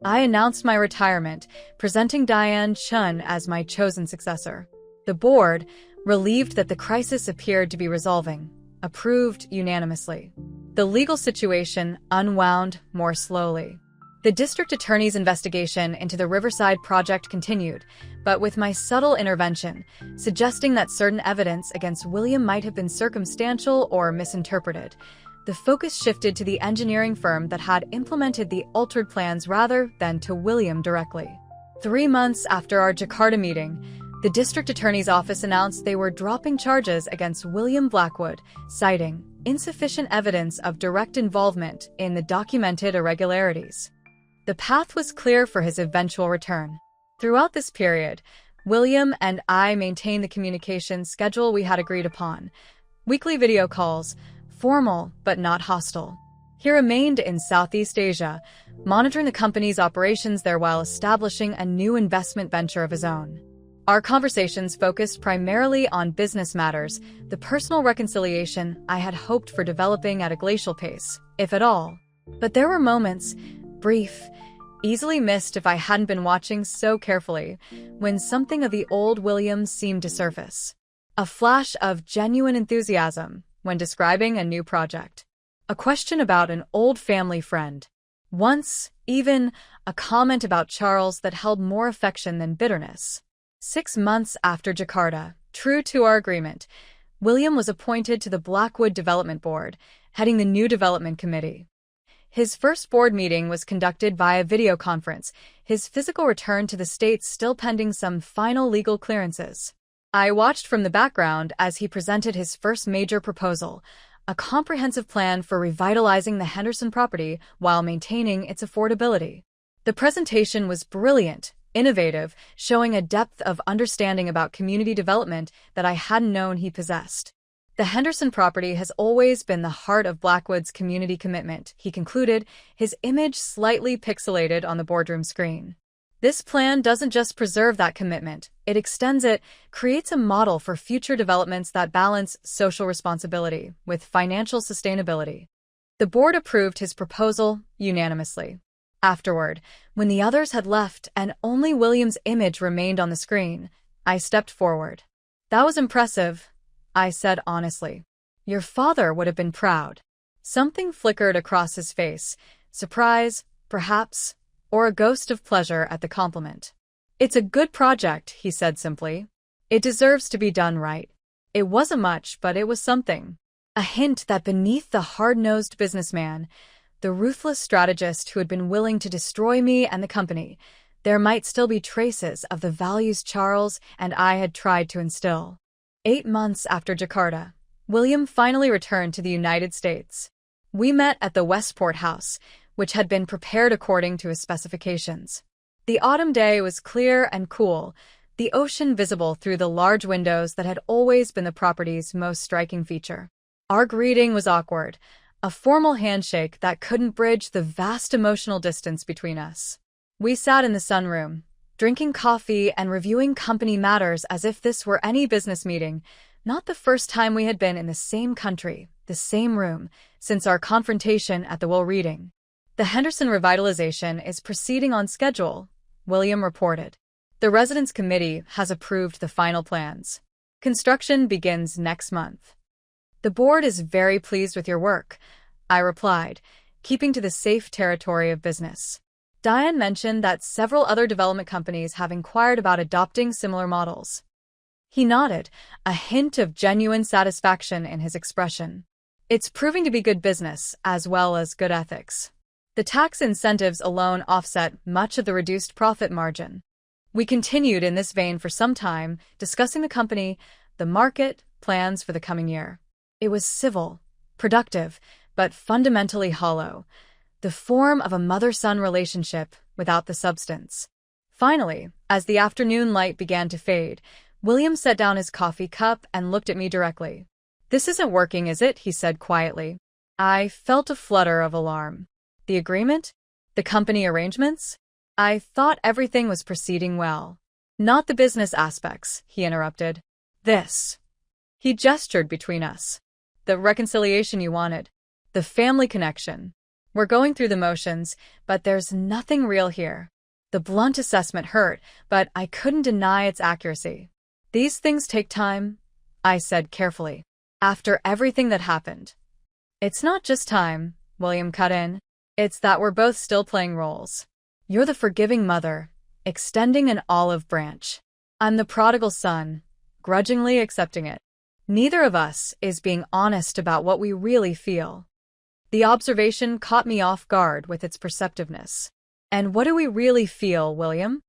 I announced my retirement, presenting Diane Chen as my chosen successor. The board, relieved that the crisis appeared to be resolving, approved unanimously. The legal situation unwound more slowly. The district attorney's investigation into the Riverside project continued, but with my subtle intervention, suggesting that certain evidence against William might have been circumstantial or misinterpreted. The focus shifted to the engineering firm that had implemented the altered plans rather than to William directly. 3 months after our Jakarta meeting, the district attorney's office announced they were dropping charges against William Blackwood, citing insufficient evidence of direct involvement in the documented irregularities. The path was clear for his eventual return. Throughout this period, William and I maintained the communication schedule we had agreed upon. Weekly video calls, formal but not hostile. He remained in Southeast Asia, monitoring the company's operations there while establishing a new investment venture of his own. Our conversations focused primarily on business matters, the personal reconciliation I had hoped for developing at a glacial pace, if at all. But there were moments, brief, easily missed if I hadn't been watching so carefully, when something of the old William seemed to surface. A flash of genuine enthusiasm when describing a new project. A question about an old family friend. Once, even, a comment about Charles that held more affection than bitterness. 6 months after Jakarta, true to our agreement, William was appointed to the Blackwood Development Board, heading the new development committee. His first board meeting was conducted via video conference, his physical return to the States still pending some final legal clearances. I watched from the background as he presented his first major proposal, a comprehensive plan for revitalizing the Henderson property while maintaining its affordability. The presentation was brilliant, innovative, showing a depth of understanding about community development that I hadn't known he possessed. The Henderson property has always been the heart of Blackwood's community commitment, he concluded, his image slightly pixelated on the boardroom screen. This plan doesn't just preserve that commitment, it extends it, creates a model for future developments that balance social responsibility with financial sustainability. The board approved his proposal unanimously. Afterward, when the others had left and only William's image remained on the screen, I stepped forward. "That was impressive," I said honestly. "Your father would have been proud." Something flickered across his face, surprise, perhaps, or a ghost of pleasure at the compliment. "It's a good project," he said simply. "It deserves to be done right." It wasn't much, but it was something. A hint that beneath the hard-nosed businessman, the ruthless strategist who had been willing to destroy me and the company, there might still be traces of the values Charles and I had tried to instill. 8 months after Jakarta, William finally returned to the United States. We met at the Westport House, which had been prepared according to his specifications. The autumn day was clear and cool, the ocean visible through the large windows that had always been the property's most striking feature. Our greeting was awkward, a formal handshake that couldn't bridge the vast emotional distance between us. We sat in the sunroom, drinking coffee and reviewing company matters as if this were any business meeting, not the first time we had been in the same country, the same room, since our confrontation at the will reading. "The Henderson revitalization is proceeding on schedule," William reported. "The Residence Committee has approved the final plans. Construction begins next month." "The board is very pleased with your work," I replied, keeping to the safe territory of business. Diane mentioned that several other development companies have inquired about adopting similar models. He nodded, a hint of genuine satisfaction in his expression. "It's proving to be good business, as well as good ethics. The tax incentives alone offset much of the reduced profit margin." We continued in this vein for some time, discussing the company, the market, plans for the coming year. It was civil, productive, but fundamentally hollow, the form of a mother-son relationship without the substance. Finally, as the afternoon light began to fade, William set down his coffee cup and looked at me directly. "This isn't working, is it?" he said quietly. I felt a flutter of alarm. The agreement? The company arrangements? I thought everything was proceeding well. "Not the business aspects," he interrupted. "This." He gestured between us. "The reconciliation you wanted. The family connection. We're going through the motions, but there's nothing real here." The blunt assessment hurt, but I couldn't deny its accuracy. "These things take time," I said carefully. "After everything that happened." "It's not just time," William cut in. It's that we're both still playing roles. You're the forgiving mother, extending an olive branch. I'm the prodigal son, grudgingly accepting it. Neither of us is being honest about what we really feel. The observation caught me off guard with its perceptiveness. And what do we really feel, William?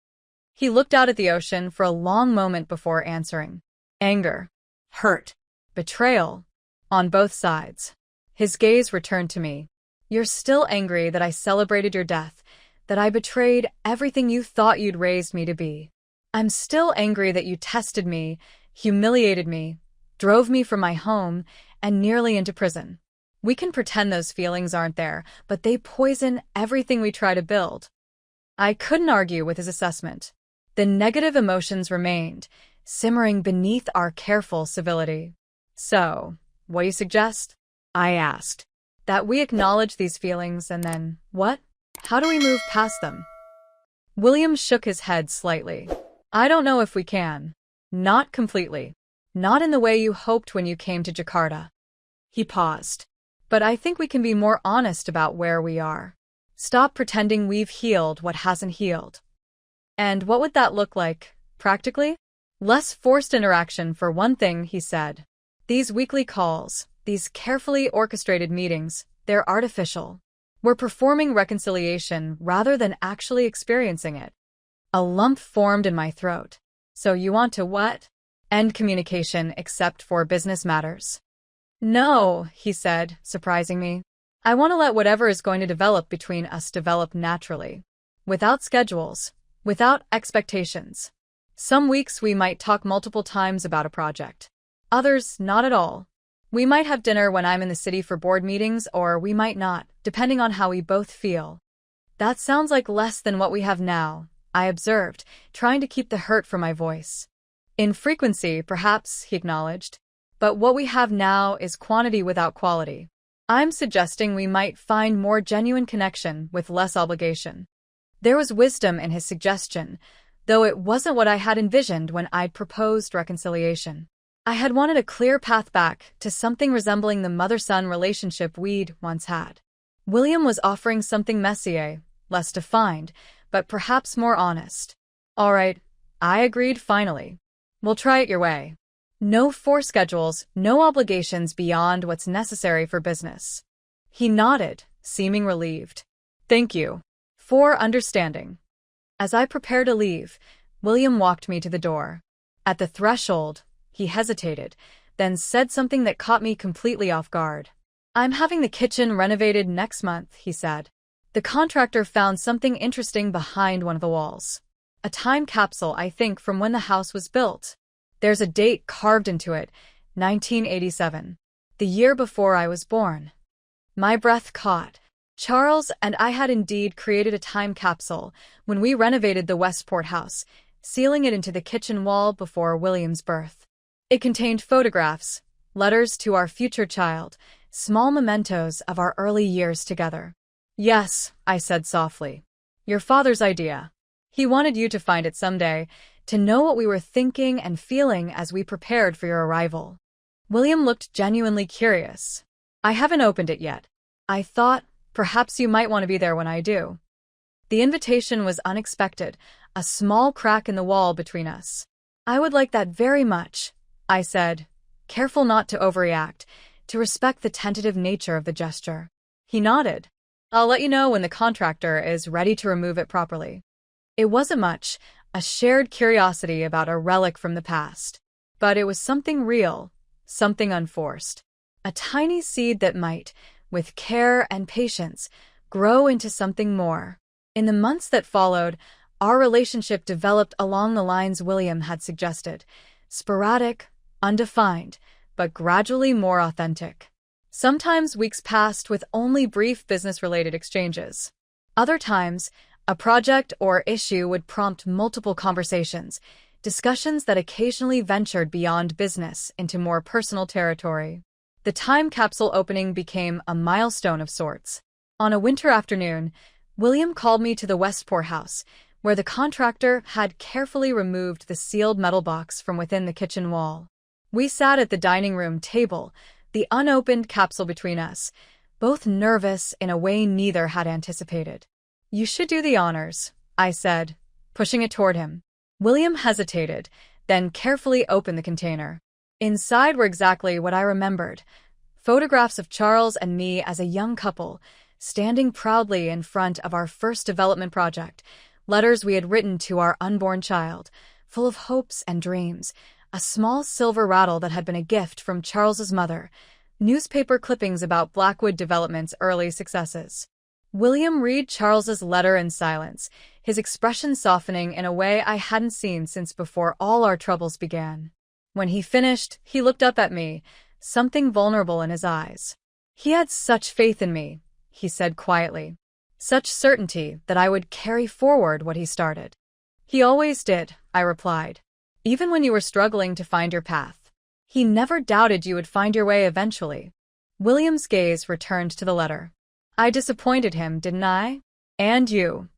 He looked out at the ocean for a long moment before answering. Anger. Hurt. Betrayal. On both sides. His gaze returned to me. You're still angry that I celebrated your death, that I betrayed everything you thought you'd raised me to be. I'm still angry that you tested me, humiliated me, drove me from my home, and nearly into prison. We can pretend those feelings aren't there, but they poison everything we try to build. I couldn't argue with his assessment. The negative emotions remained, simmering beneath our careful civility. So, what do you suggest? I asked. That we acknowledge these feelings and then, what? How do we move past them? William shook his head slightly. I don't know if we can. Not completely. Not in the way you hoped when you came to Jakarta. He paused. But I think we can be more honest about where we are. Stop pretending we've healed what hasn't healed. And what would that look like, practically? Less forced interaction for one thing, he said. These weekly calls, these carefully orchestrated meetings, they're artificial. We're performing reconciliation rather than actually experiencing it. A lump formed in my throat. So you want to what? End communication except for business matters. No, he said, surprising me. I want to let whatever is going to develop between us develop naturally. Without schedules, without expectations. Some weeks we might talk multiple times about a project. Others, not at all. We might have dinner when I'm in the city for board meetings, or we might not, depending on how we both feel. That sounds like less than what we have now, I observed, trying to keep the hurt from my voice. In frequency, perhaps, he acknowledged. But what we have now is quantity without quality. I'm suggesting we might find more genuine connection with less obligation. There was wisdom in his suggestion, though it wasn't what I had envisioned when I'd proposed reconciliation. I had wanted a clear path back to something resembling the mother-son relationship we'd once had. William was offering something messier, less defined, but perhaps more honest. All right, I agreed finally. We'll try it your way. No forced schedules, no obligations beyond what's necessary for business. He nodded, seeming relieved. Thank you for understanding. As I prepared to leave, William walked me to the door. At the threshold, he hesitated, then said something that caught me completely off guard. I'm having the kitchen renovated next month, he said. The contractor found something interesting behind one of the walls. A time capsule, I think, from when the house was built. There's a date carved into it, 1987, the year before I was born. My breath caught. Charles and I had indeed created a time capsule when we renovated the Westport house, sealing it into the kitchen wall before William's birth. It contained photographs, letters to our future child, small mementos of our early years together. Yes, I said softly. Your father's idea. He wanted you to find it someday, to know what we were thinking and feeling as we prepared for your arrival. William looked genuinely curious. I haven't opened it yet. I thought, perhaps you might want to be there when I do. The invitation was unexpected, a small crack in the wall between us. I would like that very much, I said, careful not to overreact, to respect the tentative nature of the gesture. He nodded. I'll let you know when the contractor is ready to remove it properly. It wasn't much, a shared curiosity about a relic from the past. But it was something real, something unforced. A tiny seed that might, with care and patience, grow into something more. In the months that followed, our relationship developed along the lines William had suggested. Sporadic, undefined, but gradually more authentic. Sometimes weeks passed with only brief business-related exchanges. Other times, a project or issue would prompt multiple conversations, discussions that occasionally ventured beyond business into more personal territory. The time capsule opening became a milestone of sorts. On a winter afternoon, William called me to the Westport house, where the contractor had carefully removed the sealed metal box from within the kitchen wall. We sat at the dining room table, the unopened capsule between us, both nervous in a way neither had anticipated. "You should do the honors," I said, pushing it toward him. William hesitated, then carefully opened the container. Inside were exactly what I remembered: photographs of Charles and me as a young couple, standing proudly in front of our first development project, letters we had written to our unborn child, full of hopes and dreams, a small silver rattle that had been a gift from Charles's mother, newspaper clippings about Blackwood Development's early successes. William read Charles's letter in silence, his expression softening in a way I hadn't seen since before all our troubles began. When he finished, he looked up at me, something vulnerable in his eyes. "He had such faith in me," he said quietly. "Such certainty that I would carry forward what he started." "He always did," I replied. "Even when you were struggling to find your path. He never doubted you would find your way eventually." William's gaze returned to the letter. "I disappointed him, didn't I? And you."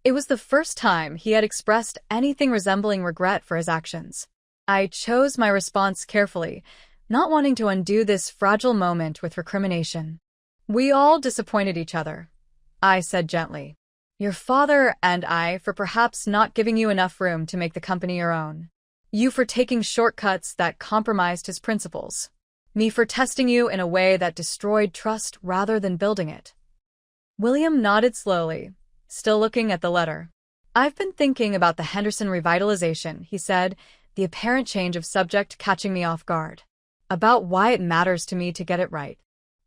It was the first time he had expressed anything resembling regret for his actions. I chose my response carefully, not wanting to undo this fragile moment with recrimination. "We all disappointed each other," I said gently. "Your father and I for perhaps not giving you enough room to make the company your own. You for taking shortcuts that compromised his principles. Me for testing you in a way that destroyed trust rather than building it." William nodded slowly, still looking at the letter. "I've been thinking about the Henderson revitalization," he said, the apparent change of subject catching me off guard. "About why it matters to me to get it right."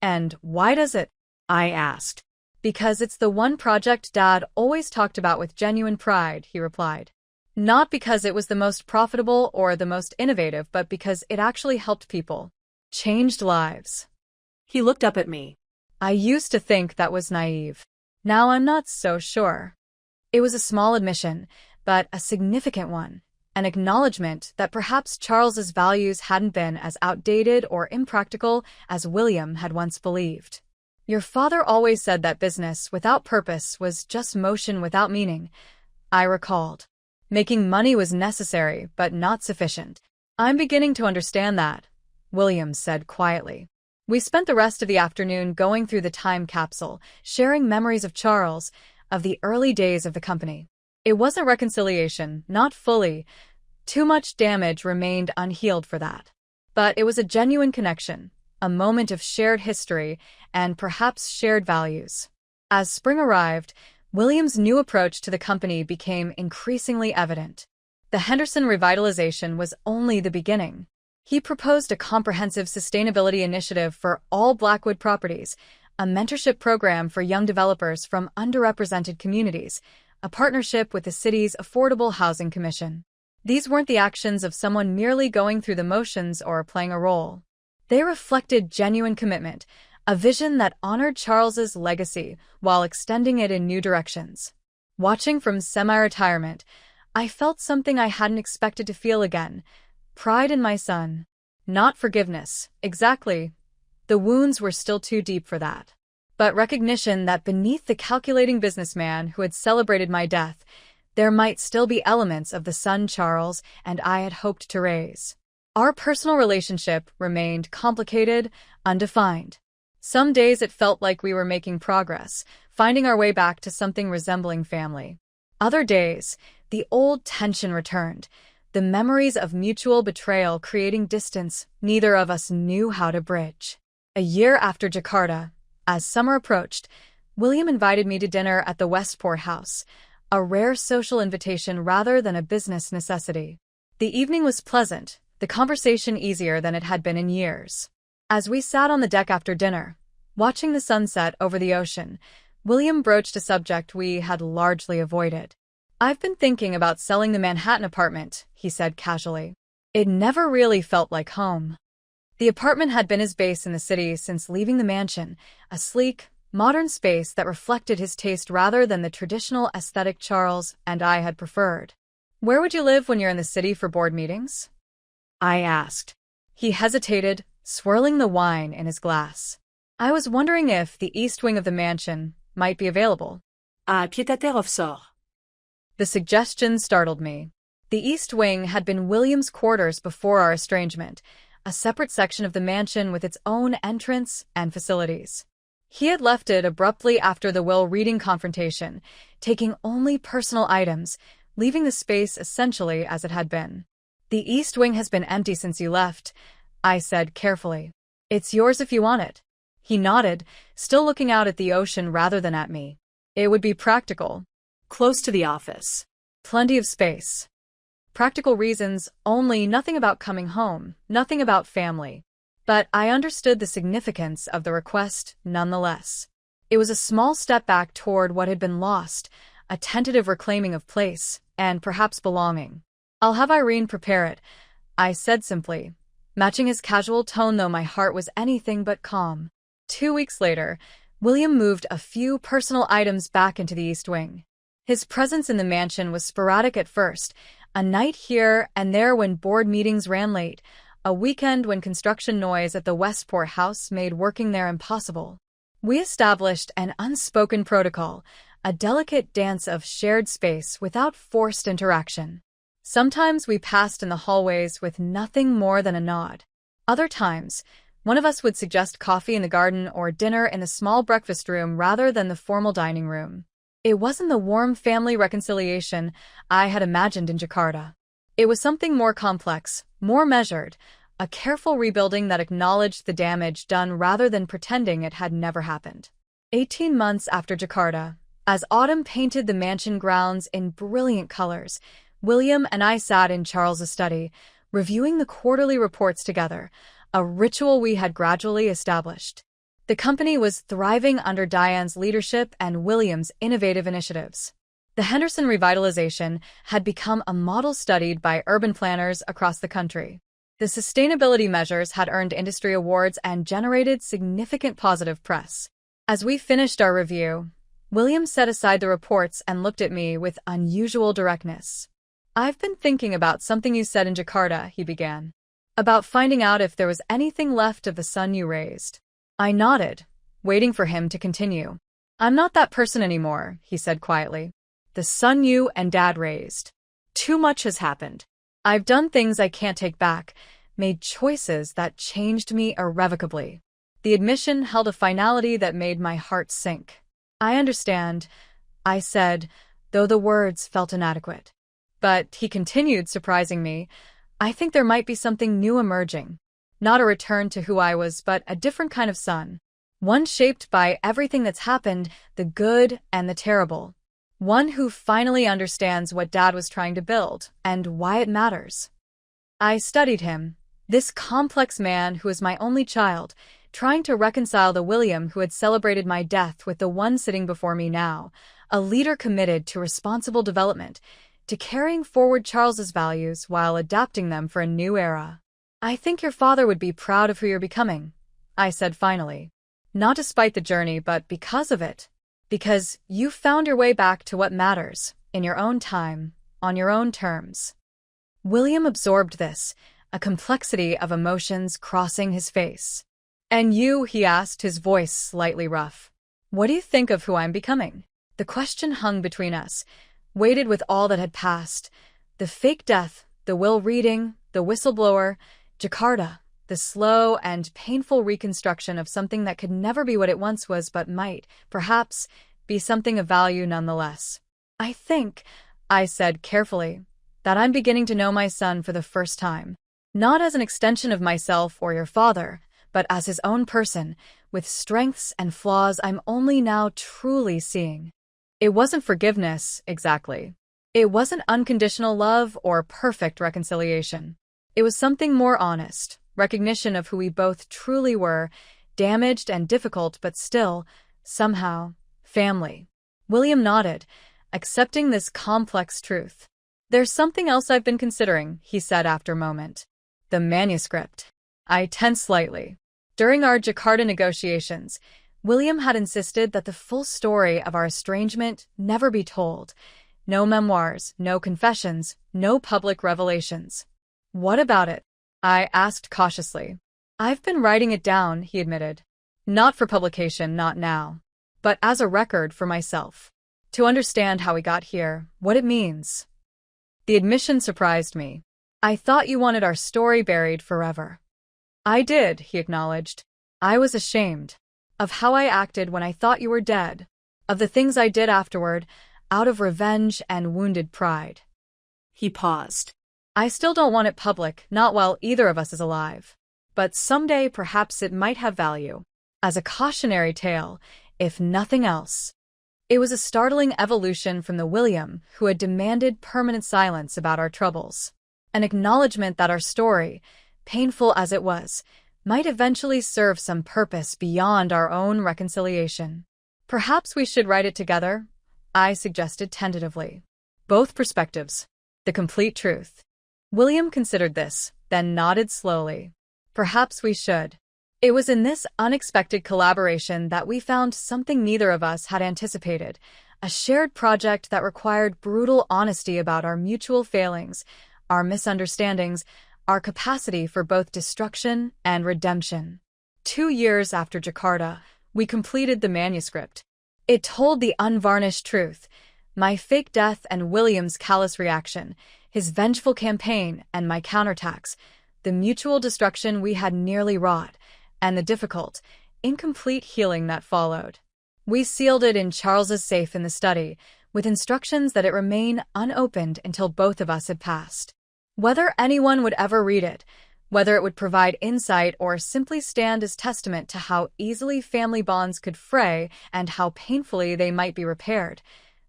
"And why does it?" I asked. "Because it's the one project Dad always talked about with genuine pride," he replied. "Not because it was the most profitable or the most innovative, but because it actually helped people. Changed lives." He looked up at me. I used to think that was naive. Now I'm not so sure. It was a small admission, but a significant one. An acknowledgement that perhaps Charles's values hadn't been as outdated or impractical as William had once believed. "Your father always said that business without purpose was just motion without meaning," I recalled. "Making money was necessary, but not sufficient." "I'm beginning to understand that," William said quietly. We spent the rest of the afternoon going through the time capsule, sharing memories of Charles, of the early days of the company. It wasn't reconciliation, not fully. Too much damage remained unhealed for that. But it was a genuine connection, a moment of shared history and perhaps shared values. As spring arrived, William's new approach to the company became increasingly evident. The Henderson revitalization was only the beginning. He proposed a comprehensive sustainability initiative for all Blackwood properties, a mentorship program for young developers from underrepresented communities, a partnership with the city's Affordable Housing Commission. These weren't the actions of someone merely going through the motions or playing a role. They reflected genuine commitment, a vision that honored Charles's legacy while extending it in new directions. Watching from semi-retirement, I felt something I hadn't expected to feel again: pride in my son. Not forgiveness, exactly. The wounds were still too deep for that. But recognition that beneath the calculating businessman who had celebrated my death, there might still be elements of the son Charles and I had hoped to raise. Our personal relationship remained complicated, undefined. Some days it felt like we were making progress, finding our way back to something resembling family. Other days, the old tension returned, the memories of mutual betrayal creating distance neither of us knew how to bridge. A year after Jakarta, as summer approached, William invited me to dinner at the Westport House, a rare social invitation rather than a business necessity. The evening was pleasant, the conversation easier than it had been in years. As we sat on the deck after dinner, watching the sunset over the ocean, William broached a subject we had largely avoided. "I've been thinking about selling the Manhattan apartment," he said casually. It never really felt like home. The apartment had been his base in the city since leaving the mansion, a sleek, modern space that reflected his taste rather than the traditional aesthetic Charles and I had preferred. "Where would you live when you're in the city for board meetings?" I asked. He hesitated, swirling the wine in his glass. "I was wondering if the east wing of the mansion might be available." Pied-à-terre offshore. The suggestion startled me. The east wing had been William's quarters before our estrangement, a separate section of the mansion with its own entrance and facilities. He had left it abruptly after the will reading confrontation, taking only personal items, leaving the space essentially as it had been. The East Wing has been empty since you left, I said carefully. It's yours if you want it. He nodded, still looking out at the ocean rather than at me. It would be practical. Close to the office. Plenty of space. Practical reasons only, nothing about coming home, nothing about family. But I understood the significance of the request nonetheless. It was a small step back toward what had been lost, a tentative reclaiming of place, and perhaps belonging. I'll have Irene prepare it, I said simply, matching his casual tone though my heart was anything but calm. 2 weeks later, William moved a few personal items back into the East Wing. His presence in the mansion was sporadic at first, a night here and there when board meetings ran late, a weekend when construction noise at the Westport house made working there impossible. We established an unspoken protocol, a delicate dance of shared space without forced interaction. Sometimes we passed in the hallways with nothing more than a nod. Other times, one of us would suggest coffee in the garden or dinner in the small breakfast room rather than the formal dining room. It wasn't the warm family reconciliation I had imagined in Jakarta. It was something more complex, more measured, a careful rebuilding that acknowledged the damage done rather than pretending it had never happened. 18 months after Jakarta, as autumn painted the mansion grounds in brilliant colors, William and I sat in Charles's study, reviewing the quarterly reports together, a ritual we had gradually established. The company was thriving under Diane's leadership and William's innovative initiatives. The Henderson revitalization had become a model studied by urban planners across the country. The sustainability measures had earned industry awards and generated significant positive press. As we finished our review, William set aside the reports and looked at me with unusual directness. I've been thinking about something you said in Jakarta, he began. About finding out if there was anything left of the son you raised. I nodded, waiting for him to continue. I'm not that person anymore, he said quietly. The son you and Dad raised. Too much has happened. I've done things I can't take back, made choices that changed me irrevocably. The admission held a finality that made my heart sink. I understand, I said, though the words felt inadequate. But he continued, surprising me. I think there might be something new emerging. Not a return to who I was, but a different kind of son. One shaped by everything that's happened, the good and the terrible. One who finally understands what Dad was trying to build and why it matters. I studied him, this complex man who was my only child, trying to reconcile the William who had celebrated my death with the one sitting before me now, a leader committed to responsible development, to carrying forward Charles's values while adapting them for a new era. I think your father would be proud of who you're becoming, I said finally. Not despite the journey, but because of it. Because you found your way back to what matters, in your own time, on your own terms. William absorbed this, a complexity of emotions crossing his face. And you, he asked, his voice slightly rough. What do you think of who I'm becoming? The question hung between us, weighted with all that had passed. The fake death, the will reading, the whistleblower, Jakarta, the slow and painful reconstruction of something that could never be what it once was but might, perhaps, be something of value nonetheless. I think, I said carefully, that I'm beginning to know my son for the first time. Not as an extension of myself or your father, but as his own person, with strengths and flaws I'm only now truly seeing. It wasn't forgiveness, exactly. It wasn't unconditional love or perfect reconciliation. It was something more honest, recognition of who we both truly were, damaged and difficult but still, somehow, family. William nodded, accepting this complex truth. There's something else I've been considering, he said after a moment. The manuscript. I tensed slightly. During our Jakarta negotiations, William had insisted that the full story of our estrangement never be told. No memoirs, no confessions, no public revelations. What about it? I asked cautiously. I've been writing it down, he admitted. Not for publication, not now. But as a record for myself. To understand how we got here, what it means. The admission surprised me. I thought you wanted our story buried forever. I did, he acknowledged. I was ashamed. of how I acted when I thought you were dead, of the things I did afterward, out of revenge and wounded pride. He paused. I still don't want it public, not while either of us is alive. But someday perhaps it might have value. As a cautionary tale, if nothing else. It was a startling evolution from the William who had demanded permanent silence about our troubles. An acknowledgement that our story, painful as it was, might eventually serve some purpose beyond our own reconciliation. Perhaps we should write it together, I suggested tentatively. Both perspectives. The complete truth. William considered this, then nodded slowly. Perhaps we should. It was in this unexpected collaboration that we found something neither of us had anticipated, a shared project that required brutal honesty about our mutual failings, our misunderstandings, our capacity for both destruction and redemption. 2 years after Jakarta, we completed the manuscript. It told the unvarnished truth, my fake death and William's callous reaction, his vengeful campaign and my counterattacks, the mutual destruction we had nearly wrought, and the difficult, incomplete healing that followed. We sealed it in Charles's safe in the study, with instructions that it remain unopened until both of us had passed. Whether anyone would ever read it, whether it would provide insight or simply stand as testament to how easily family bonds could fray and how painfully they might be repaired,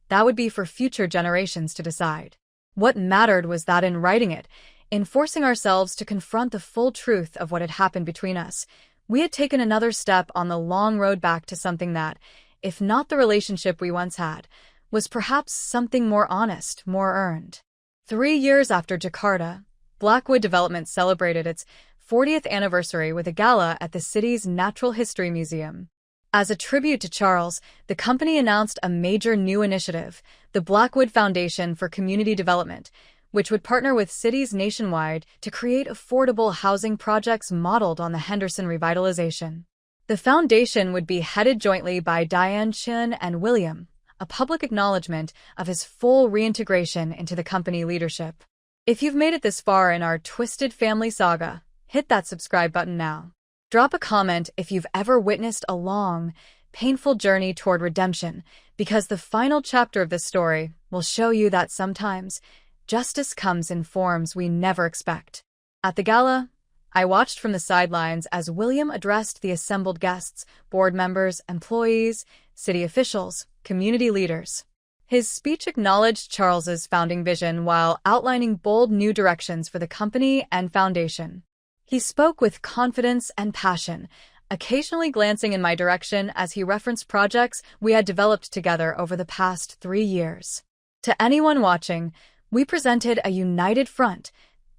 that would be for future generations to decide. What mattered was that in writing it, in forcing ourselves to confront the full truth of what had happened between us, we had taken another step on the long road back to something that, if not the relationship we once had, was perhaps something more honest, more earned. 3 years after Jakarta, Blackwood Development celebrated its 40th anniversary with a gala at the city's Natural History Museum. As a tribute to Charles, the company announced a major new initiative, the Blackwood Foundation for Community Development, which would partner with cities nationwide to create affordable housing projects modeled on the Henderson revitalization. The foundation would be headed jointly by Diane Chin and William, a public acknowledgement of his full reintegration into the company leadership. If you've made it this far in our twisted family saga, hit that subscribe button now. Drop a comment if you've ever witnessed a long, painful journey toward redemption, because the final chapter of this story will show you that sometimes justice comes in forms we never expect. At the gala, I watched from the sidelines as William addressed the assembled guests, board members, employees, city officials, community leaders. His speech acknowledged Charles's founding vision while outlining bold new directions for the company and foundation. He spoke with confidence and passion, occasionally glancing in my direction as he referenced projects we had developed together over the past 3 years. To anyone watching, we presented a united front,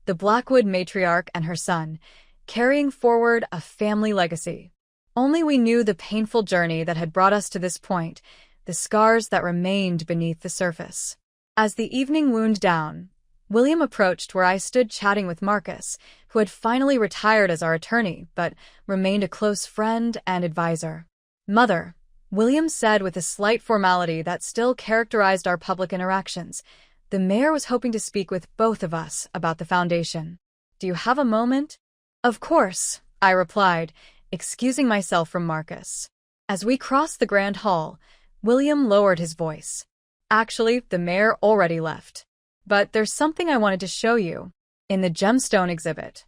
the Blackwood matriarch and her son, carrying forward a family legacy. Only we knew the painful journey that had brought us to this point, the scars that remained beneath the surface. As the evening wound down, William approached where I stood chatting with Marcus, who had finally retired as our attorney, but remained a close friend and advisor. "Mother," William said with a slight formality that still characterized our public interactions, "the mayor was hoping to speak with both of us about the foundation. Do you have a moment?" "Of course," I replied, excusing myself from Marcus. As we crossed the grand hall, William lowered his voice. "Actually, the mayor already left. But there's something I wanted to show you, in the gemstone exhibit."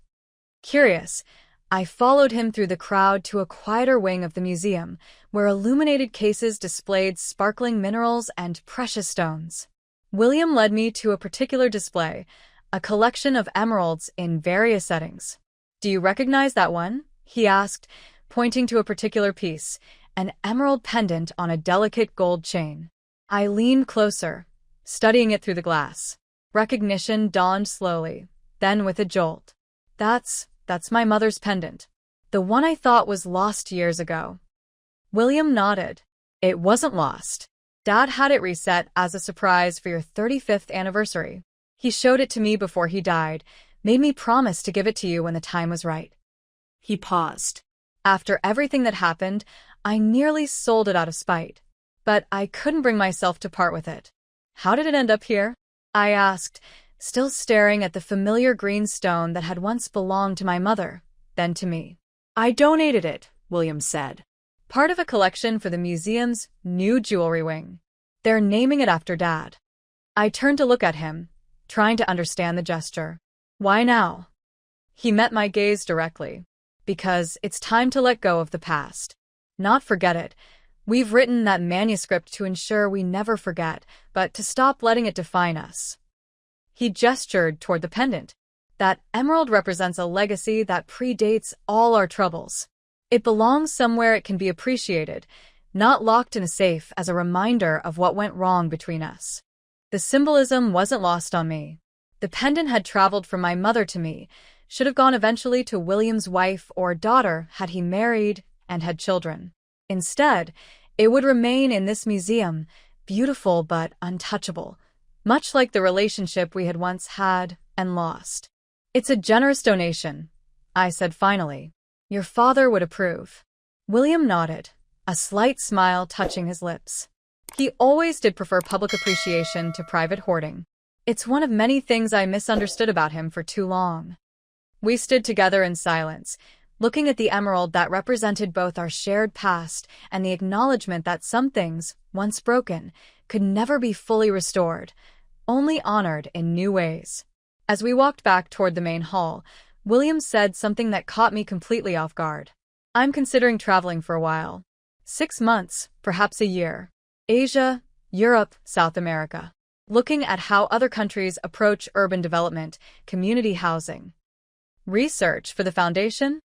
Curious, I followed him through the crowd to a quieter wing of the museum, where illuminated cases displayed sparkling minerals and precious stones. William led me to a particular display, a collection of emeralds in various settings. "Do you recognize that one?" he asked, pointing to a particular piece, an emerald pendant on a delicate gold chain. I leaned closer, studying it through the glass. Recognition dawned slowly, then with a jolt. That's my mother's pendant. The one I thought was lost years ago." William nodded. "It wasn't lost. Dad had it reset as a surprise for your 35th anniversary. He showed it to me before he died, made me promise to give it to you when the time was right." He paused. After everything that happened, I nearly sold it out of spite. But I couldn't bring myself to part with it. "How did it end up here?" I asked, still staring at the familiar green stone that had once belonged to my mother, then to me. "I donated it," William said. part of a collection for the museum's new jewelry wing. They're naming it after Dad. I turned to look at him, trying to understand the gesture. Why now? He met my gaze directly. Because it's time to let go of the past. Not forget it. We've written that manuscript to ensure we never forget, but to stop letting it define us. He gestured toward the pendant. That emerald represents a legacy that predates all our troubles. It belongs somewhere it can be appreciated, not locked in a safe as a reminder of what went wrong between us. The symbolism wasn't lost on me. The pendant had traveled from my mother to me, should have gone eventually to William's wife or daughter had he married and had children. Instead, it would remain in this museum, beautiful but untouchable, much like the relationship we had once had and lost. It's a generous donation, I said finally. Your father would approve. William nodded, a slight smile touching his lips. He always did prefer public appreciation to private hoarding. It's one of many things I misunderstood about him for too long. We stood together in silence, looking at the emerald that represented both our shared past and the acknowledgement that some things, once broken, could never be fully restored, only honored in new ways. As we walked back toward the main hall, William said something that caught me completely off guard. I'm considering traveling for a while. 6 months, perhaps a year. Asia, Europe, South America. Looking at how other countries approach urban development, community housing. Research for the foundation?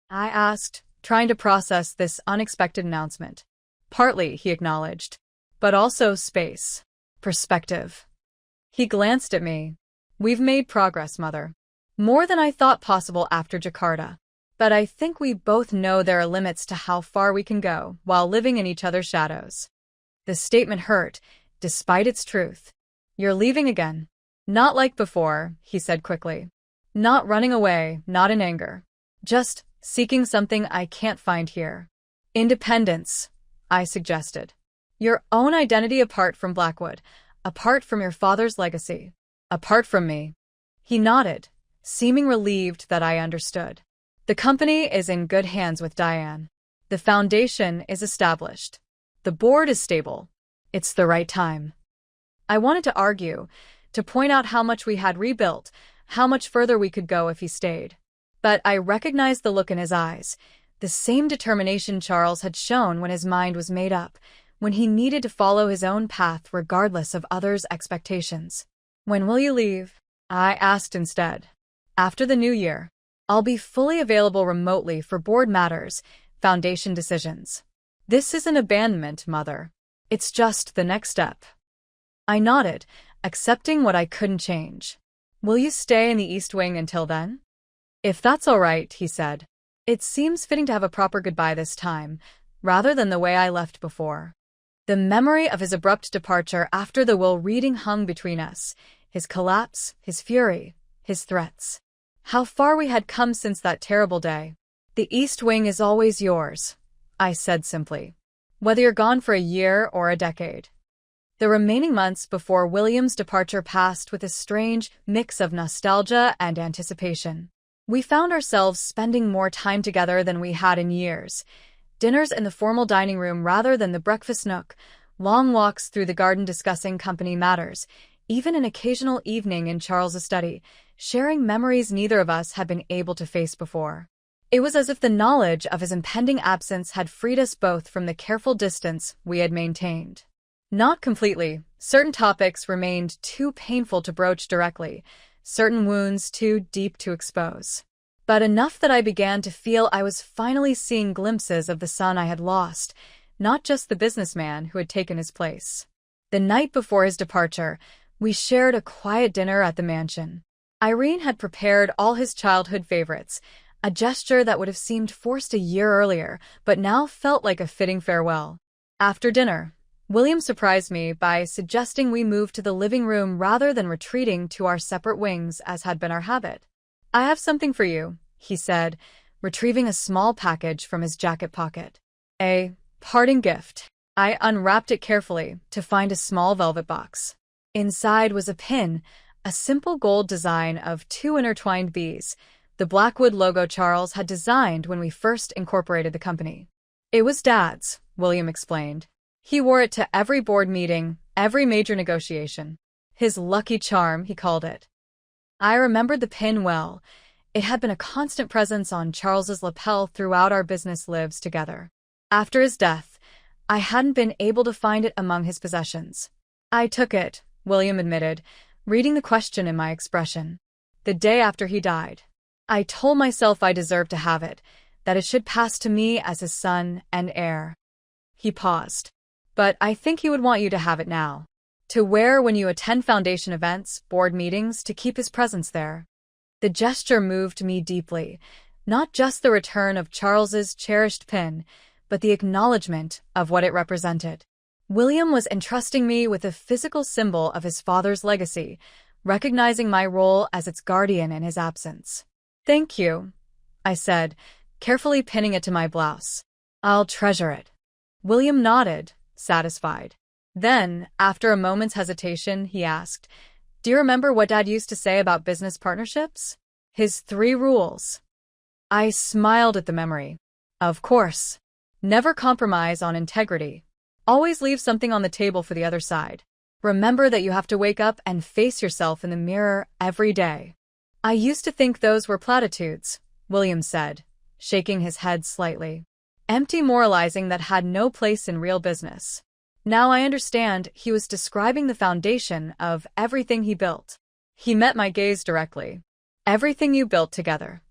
I asked, trying to process this unexpected announcement. Partly, he acknowledged, but also space. Perspective. He glanced at me. We've made progress, Mother. More than I thought possible after Jakarta. But I think we both know there are limits to how far we can go while living in each other's shadows. The statement hurt, despite its truth. You're leaving again. Not like before, he said quickly. Not running away, not in anger. Just seeking something I can't find here. Independence, I suggested. Your own identity apart from Blackwood, apart from your father's legacy, apart from me. He nodded, seeming relieved that I understood. The company is in good hands with Diane. The foundation is established. The board is stable. It's the right time. I wanted to argue, to point out how much we had rebuilt, how much further we could go if he stayed. But I recognized the look in his eyes, the same determination Charles had shown when his mind was made up, when he needed to follow his own path regardless of others' expectations. When will you leave? I asked instead. After the new year. I'll be fully available remotely for board matters, foundation decisions. This isn't abandonment, Mother. It's just the next step. I nodded, accepting what I couldn't change. Will you stay in the East Wing until then? If that's all right, he said. It seems fitting to have a proper goodbye this time, rather than the way I left before. The memory of his abrupt departure after the will reading hung between us, his collapse, his fury, his threats. How far we had come since that terrible day. The East Wing is always yours, I said simply. Whether you're gone for a year or a decade. The remaining months before William's departure passed with a strange mix of nostalgia and anticipation. We found ourselves spending more time together than we had in years. Dinners in the formal dining room rather than the breakfast nook, long walks through the garden discussing company matters, even an occasional evening in Charles's study, sharing memories neither of us had been able to face before. It was as if the knowledge of his impending absence had freed us both from the careful distance we had maintained. Not completely. Certain topics remained too painful to broach directly, certain wounds too deep to expose. But enough that I began to feel I was finally seeing glimpses of the son I had lost, not just the businessman who had taken his place. The night before his departure, we shared a quiet dinner at the mansion. Irene had prepared all his childhood favorites, a gesture that would have seemed forced a year earlier, but now felt like a fitting farewell. After dinner, William surprised me by suggesting we move to the living room rather than retreating to our separate wings as had been our habit. I have something for you, he said, retrieving a small package from his jacket pocket. A parting gift. I unwrapped it carefully to find a small velvet box. Inside was a pin, a simple gold design of 2 intertwined bees, the Blackwood logo Charles had designed when we first incorporated the company. It was Dad's, William explained. He wore it to every board meeting, every major negotiation. His lucky charm, he called it. I remembered the pin well. It had been a constant presence on Charles's lapel throughout our business lives together. After his death, I hadn't been able to find it among his possessions. I took it, William admitted, reading the question in my expression. The day after he died. I told myself I deserved to have it, that it should pass to me as his son and heir. He paused. But I think he would want you to have it now. To wear when you attend Foundation events, board meetings, to keep his presence there. The gesture moved me deeply, not just the return of Charles's cherished pin, but the acknowledgement of what it represented. William was entrusting me with a physical symbol of his father's legacy, recognizing my role as its guardian in his absence. Thank you, I said, carefully pinning it to my blouse. I'll treasure it. William nodded, satisfied. Then, after a moment's hesitation, he asked, Do you remember what Dad used to say about business partnerships? His 3 rules. I smiled at the memory. Of course. Never compromise on integrity. Always leave something on the table for the other side. Remember that you have to wake up and face yourself in the mirror every day. I used to think those were platitudes, William said, shaking his head slightly. Empty moralizing that had no place in real business. Now I understand he was describing the foundation of everything he built. He met my gaze directly. Everything you built together.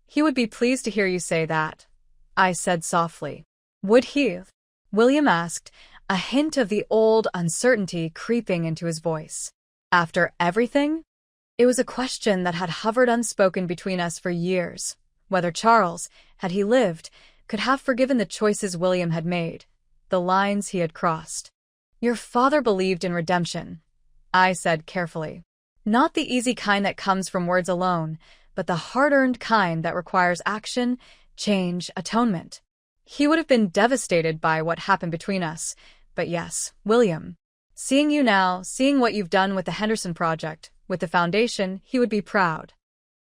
He would be pleased to hear you say that, I said softly. Would he? William asked, a hint of the old uncertainty creeping into his voice. After everything? It was a question that had hovered unspoken between us for years, whether Charles, had he lived, could have forgiven the choices William had made, the lines he had crossed. Your father believed in redemption, I said carefully. Not the easy kind that comes from words alone, but the hard-earned kind that requires action, change, atonement. He would have been devastated by what happened between us, but yes, William. Seeing you now, seeing what you've done with the Henderson Project, with the foundation, he would be proud.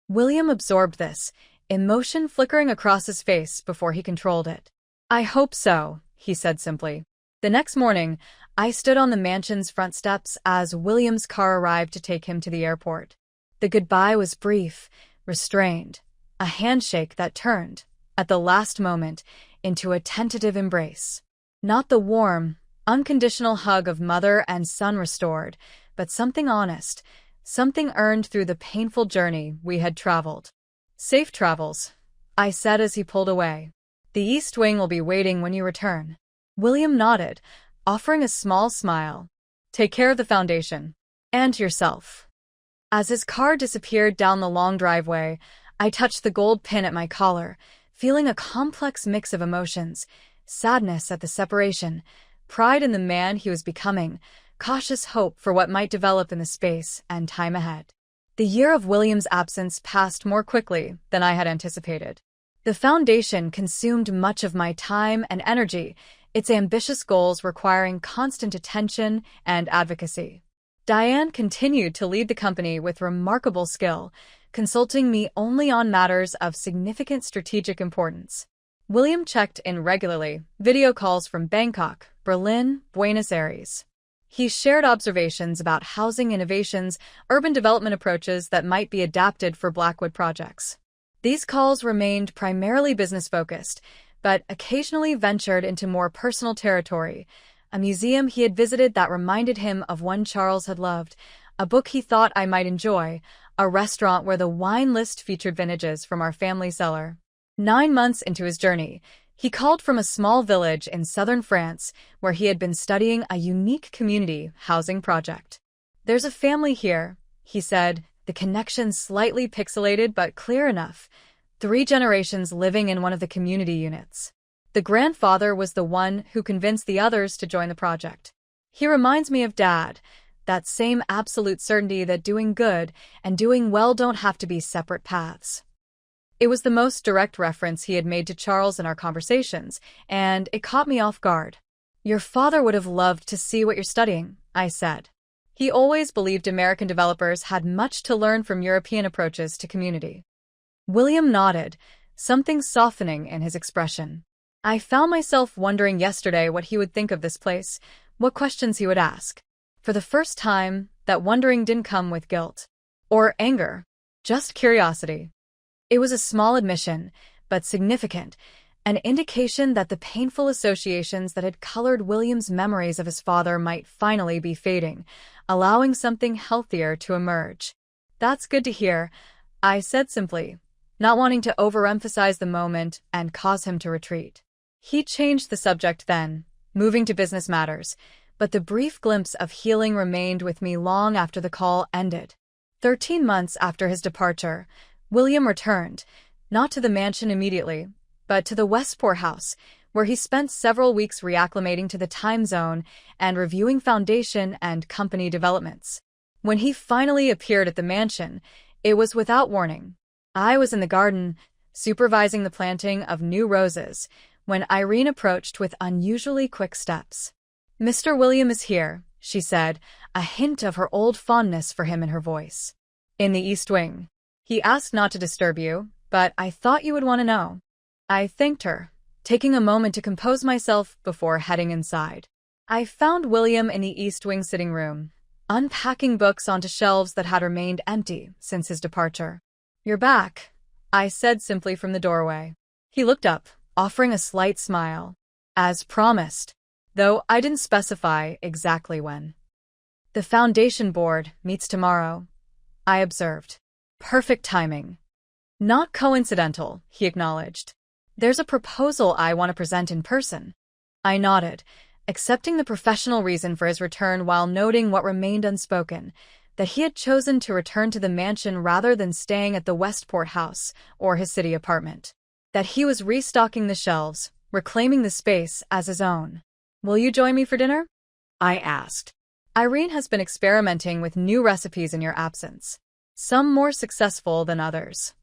William absorbed this, emotion flickering across his face before he controlled it. I hope so, he said simply. The next morning, I stood on the mansion's front steps as William's car arrived to take him to the airport. The goodbye was brief, restrained, a handshake that turned, at the last moment, into a tentative embrace. Not the warm, unconditional hug of mother and son restored, but something honest, something earned through the painful journey we had traveled. Safe travels, I said as he pulled away. The East Wing will be waiting when you return. William nodded, offering a small smile. Take care of the foundation. And yourself. As his car disappeared down the long driveway, I touched the gold pin at my collar, feeling a complex mix of emotions, sadness at the separation, pride in the man he was becoming, cautious hope for what might develop in the space and time ahead. The year of William's absence passed more quickly than I had anticipated. The foundation consumed much of my time and energy, its ambitious goals requiring constant attention and advocacy. Diane continued to lead the company with remarkable skill, consulting me only on matters of significant strategic importance. William checked in regularly, video calls from Bangkok, Berlin, Buenos Aires. He shared observations about housing innovations, urban development approaches that might be adapted for Blackwood projects. These calls remained primarily business-focused, but occasionally ventured into more personal territory, a museum he had visited that reminded him of one Charles had loved, a book he thought I might enjoy, a restaurant where the wine list featured vintages from our family cellar. 9 months into his journey, he called from a small village in southern France where he had been studying a unique community housing project. There's a family here, he said, the connection slightly pixelated but clear enough. 3 generations living in one of the community units. The grandfather was the one who convinced the others to join the project. He reminds me of Dad, that same absolute certainty that doing good and doing well don't have to be separate paths. It was the most direct reference he had made to Charles in our conversations, and it caught me off guard. Your father would have loved to see what you're studying, I said. He always believed American developers had much to learn from European approaches to community. William nodded, something softening in his expression. I found myself wondering yesterday what he would think of this place, what questions he would ask. For the first time, that wondering didn't come with guilt or anger, just curiosity. It was a small admission, but significant, an indication that the painful associations that had colored William's memories of his father might finally be fading, allowing something healthier to emerge. "That's good to hear," I said simply, not wanting to overemphasize the moment and cause him to retreat. He changed the subject then, moving to business matters, but the brief glimpse of healing remained with me long after the call ended. 13 months after his departure, William returned, not to the mansion immediately, but to the Westport house, where he spent several weeks reacclimating to the time zone and reviewing foundation and company developments. When he finally appeared at the mansion, it was without warning. I was in the garden, supervising the planting of new roses, when Irene approached with unusually quick steps. "Mr. William is here," she said, a hint of her old fondness for him in her voice. "In the East Wing. He asked not to disturb you, but I thought you would want to know." I thanked her, taking a moment to compose myself before heading inside. I found William in the East Wing sitting room, unpacking books onto shelves that had remained empty since his departure. "You're back," I said simply from the doorway. He looked up, offering a slight smile. "As promised," though I didn't specify exactly when. "The foundation board meets tomorrow," I observed. "Perfect timing." "Not coincidental," he acknowledged. "There's a proposal I want to present in person." I nodded, accepting the professional reason for his return while noting what remained unspoken, that he had chosen to return to the mansion rather than staying at the Westport house or his city apartment. That he was restocking the shelves, reclaiming the space as his own. "Will you join me for dinner?" I asked. "Irene has been experimenting with new recipes in your absence, some more successful than others."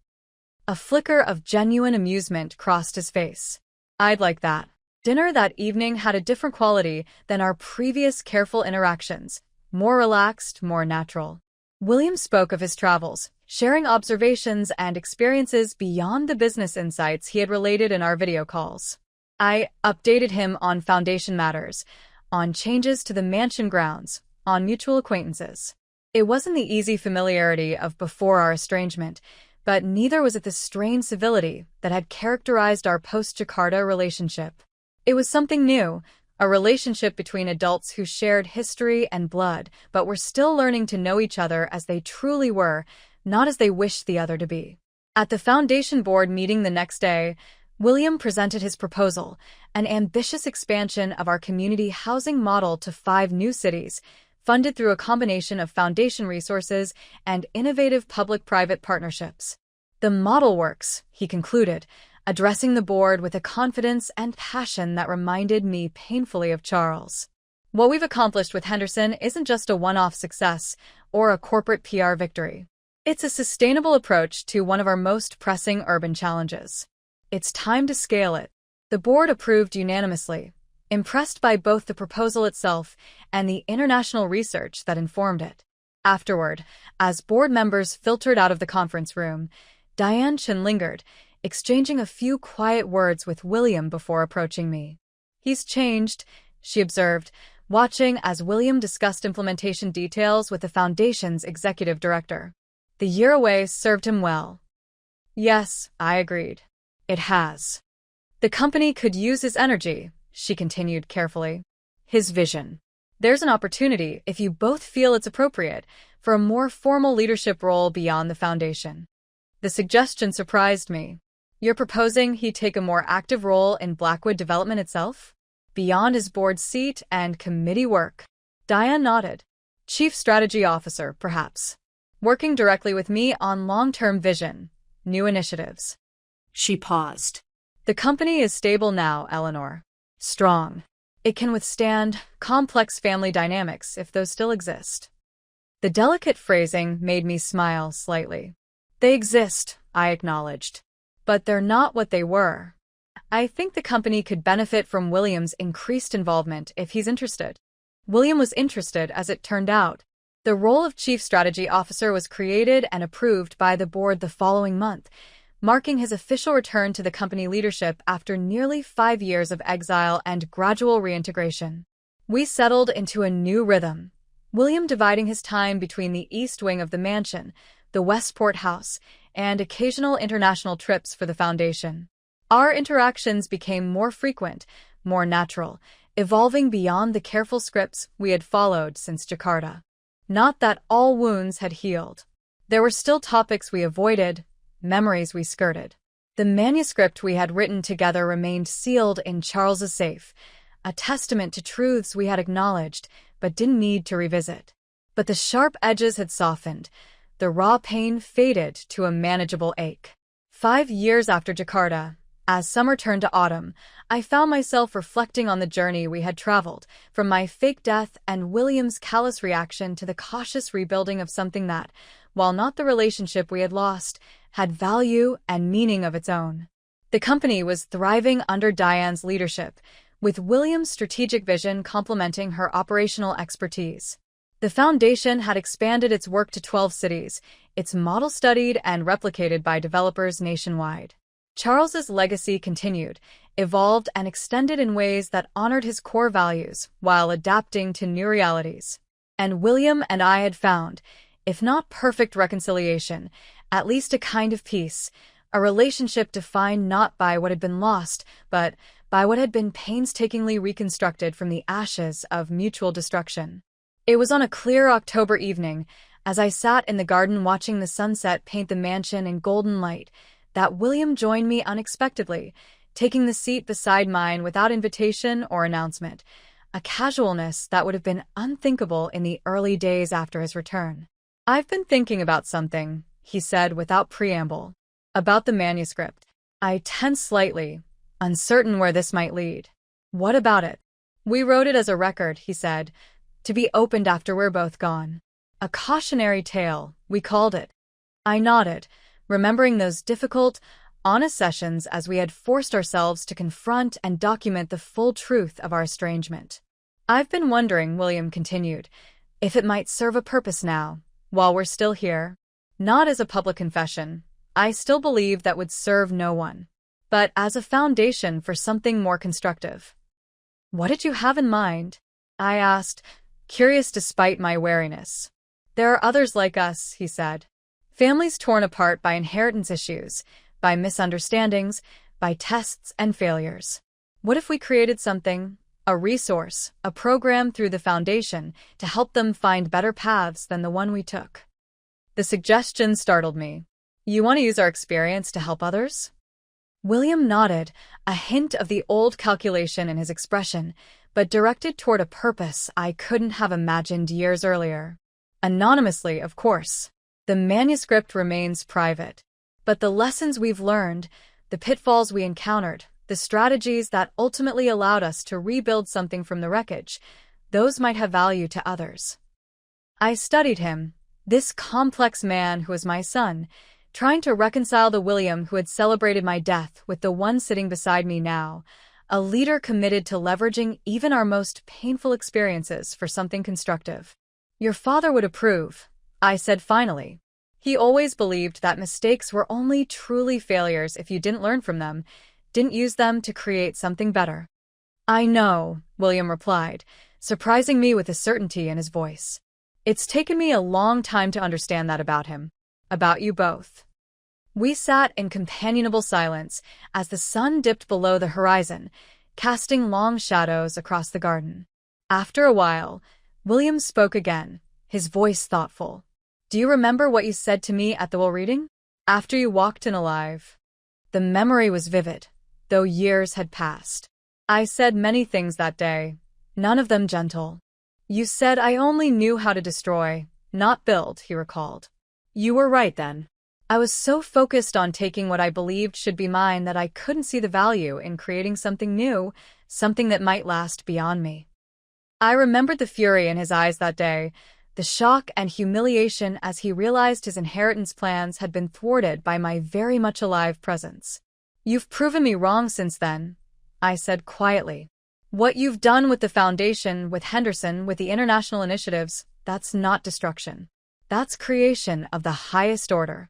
A flicker of genuine amusement crossed his face. "I'd like that." Dinner that evening had a different quality than our previous careful interactions, more relaxed, more natural. William spoke of his travels, sharing observations and experiences beyond the business insights he had related in our video calls. I updated him on foundation matters, on changes to the mansion grounds, on mutual acquaintances. It wasn't the easy familiarity of before our estrangement, but neither was it the strained civility that had characterized our post-Jakarta relationship. It was something new, a relationship between adults who shared history and blood, but were still learning to know each other as they truly were, not as they wished the other to be. At the foundation board meeting the next day, William presented his proposal, an ambitious expansion of our community housing model to 5 new cities, funded through a combination of foundation resources and innovative public-private partnerships. "The model works," he concluded, addressing the board with a confidence and passion that reminded me painfully of Charles. "What we've accomplished with Henderson isn't just a one-off success or a corporate PR victory. It's a sustainable approach to one of our most pressing urban challenges. It's time to scale it." The board approved unanimously, impressed by both the proposal itself and the international research that informed it. Afterward, as board members filtered out of the conference room, Diane Chen lingered, exchanging a few quiet words with William before approaching me. "He's changed," she observed, watching as William discussed implementation details with the Foundation's executive director. "The year away served him well." "Yes," I agreed. "It has. The company could use his energy," she continued carefully. "His vision. There's an opportunity, if you both feel it's appropriate, for a more formal leadership role beyond the Foundation." The suggestion surprised me. "You're proposing he take a more active role in Blackwood development itself? Beyond his board seat and committee work?" Diane nodded. "Chief Strategy Officer, perhaps. Working directly with me on long-term vision, new initiatives." She paused. "The company is stable now, Eleanor. Strong. It can withstand complex family dynamics if those still exist." The delicate phrasing made me smile slightly. "They exist," I acknowledged. "But they're not what they were. I think the company could benefit from William's increased involvement if he's interested." William was interested, as it turned out. The role of Chief Strategy Officer was created and approved by the board the following month, marking his official return to the company leadership after nearly 5 years of exile and gradual reintegration. We settled into a new rhythm, William dividing his time between the east wing of the mansion, the Westport House, and occasional international trips for the foundation. Our interactions became more frequent, more natural, evolving beyond the careful scripts we had followed since Jakarta. Not that all wounds had healed. There were still topics we avoided, memories we skirted. The manuscript we had written together remained sealed in Charles's safe, a testament to truths we had acknowledged but didn't need to revisit. But the sharp edges had softened, the raw pain faded to a manageable ache. 5 years after Jakarta, as summer turned to autumn, I found myself reflecting on the journey we had traveled, from my fake death and William's callous reaction to the cautious rebuilding of something that, while not the relationship we had lost, had value and meaning of its own. The company was thriving under Diane's leadership, with William's strategic vision complementing her operational expertise. The foundation had expanded its work to 12 cities, its model studied and replicated by developers nationwide. Charles's legacy continued, evolved and extended in ways that honored his core values while adapting to new realities. And William and I had found, if not perfect reconciliation, at least a kind of peace, a relationship defined not by what had been lost, but by what had been painstakingly reconstructed from the ashes of mutual destruction. It was on a clear October evening, as I sat in the garden watching the sunset paint the mansion in golden light, that William joined me unexpectedly, taking the seat beside mine without invitation or announcement, a casualness that would have been unthinkable in the early days after his return. "I've been thinking about something," he said without preamble. "About the manuscript." I tensed slightly, uncertain where this might lead. "What about it?" "We wrote it as a record," he said, "to be opened after we're both gone. A cautionary tale, we called it." I nodded, remembering those difficult, honest sessions as we had forced ourselves to confront and document the full truth of our estrangement. "I've been wondering," William continued, "if it might serve a purpose now, while we're still here. Not as a public confession, I still believe that would serve no one, but as a foundation for something more constructive." "What did you have in mind?" I asked, curious despite my wariness. "There are others like us," he said. "Families torn apart by inheritance issues, by misunderstandings, by tests and failures. What if we created something, a resource, a program through the foundation to help them find better paths than the one we took?" The suggestion startled me. "You want to use our experience to help others?" William nodded, a hint of the old calculation in his expression, but directed toward a purpose I couldn't have imagined years earlier. Anonymously, of course. The manuscript remains private. But the lessons we've learned, the pitfalls we encountered, the strategies that ultimately allowed us to rebuild something from the wreckage, those might have value to others. I studied him, this complex man who was my son, trying to reconcile the William who had celebrated my death with the one sitting beside me now, a leader committed to leveraging even our most painful experiences for something constructive. "Your father would approve," I said finally. "He always believed that mistakes were only truly failures if you didn't learn from them, didn't use them to create something better." "I know," William replied, surprising me with a certainty in his voice. "It's taken me a long time to understand that about him, about you both." We sat in companionable silence as the sun dipped below the horizon, casting long shadows across the garden. After a while, William spoke again, his voice thoughtful. "Do you remember what you said to me at the will reading? After you walked in alive?" The memory was vivid, though years had passed. "I said many things that day, none of them gentle. You said I only knew how to destroy, not build," he recalled. "You were right then. I was so focused on taking what I believed should be mine that I couldn't see the value in creating something new, something that might last beyond me." I remembered the fury in his eyes that day, the shock and humiliation as he realized his inheritance plans had been thwarted by my very much alive presence. "You've proven me wrong since then," I said quietly. "What you've done with the foundation, with Henderson, with the international initiatives, that's not destruction. That's creation of the highest order."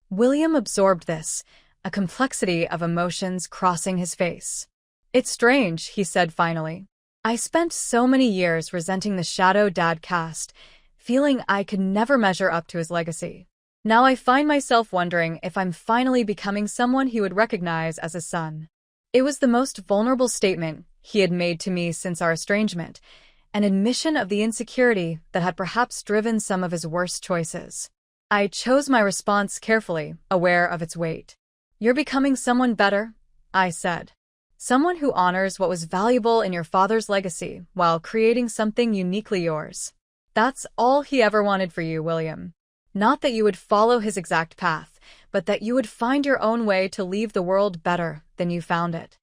William absorbed this, a complexity of emotions crossing his face. "It's strange," he said finally. "I spent so many years resenting the shadow Dad cast, feeling I could never measure up to his legacy. Now I find myself wondering if I'm finally becoming someone he would recognize as a son." It was the most vulnerable statement he had made to me since our estrangement, an admission of the insecurity that had perhaps driven some of his worst choices. I chose my response carefully, aware of its weight. "You're becoming someone better," I said. "Someone who honors what was valuable in your father's legacy while creating something uniquely yours." That's all he ever wanted for you, William. Not that you would follow his exact path, but that you would find your own way to leave the world better than you found it.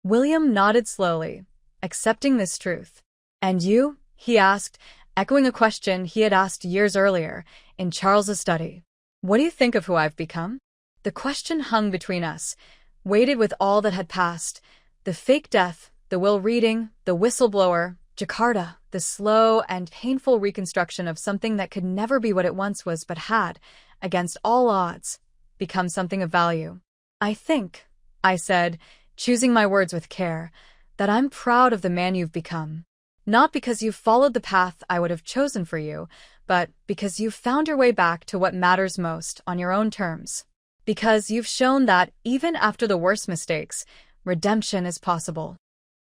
William nodded slowly, accepting this truth. "And you?" he asked, echoing a question he had asked years earlier, in Charles's study. "What do you think of who I've become?" The question hung between us, weighted with all that had passed: the fake death, the will reading, the whistleblower, Jakarta, the slow and painful reconstruction of something that could never be what it once was but had, against all odds, become something of value. "I think," I said, choosing my words with care, "that I'm proud of the man you've become. Not because you've followed the path I would have chosen for you, but because you've found your way back to what matters most on your own terms. Because you've shown that, even after the worst mistakes, redemption is possible."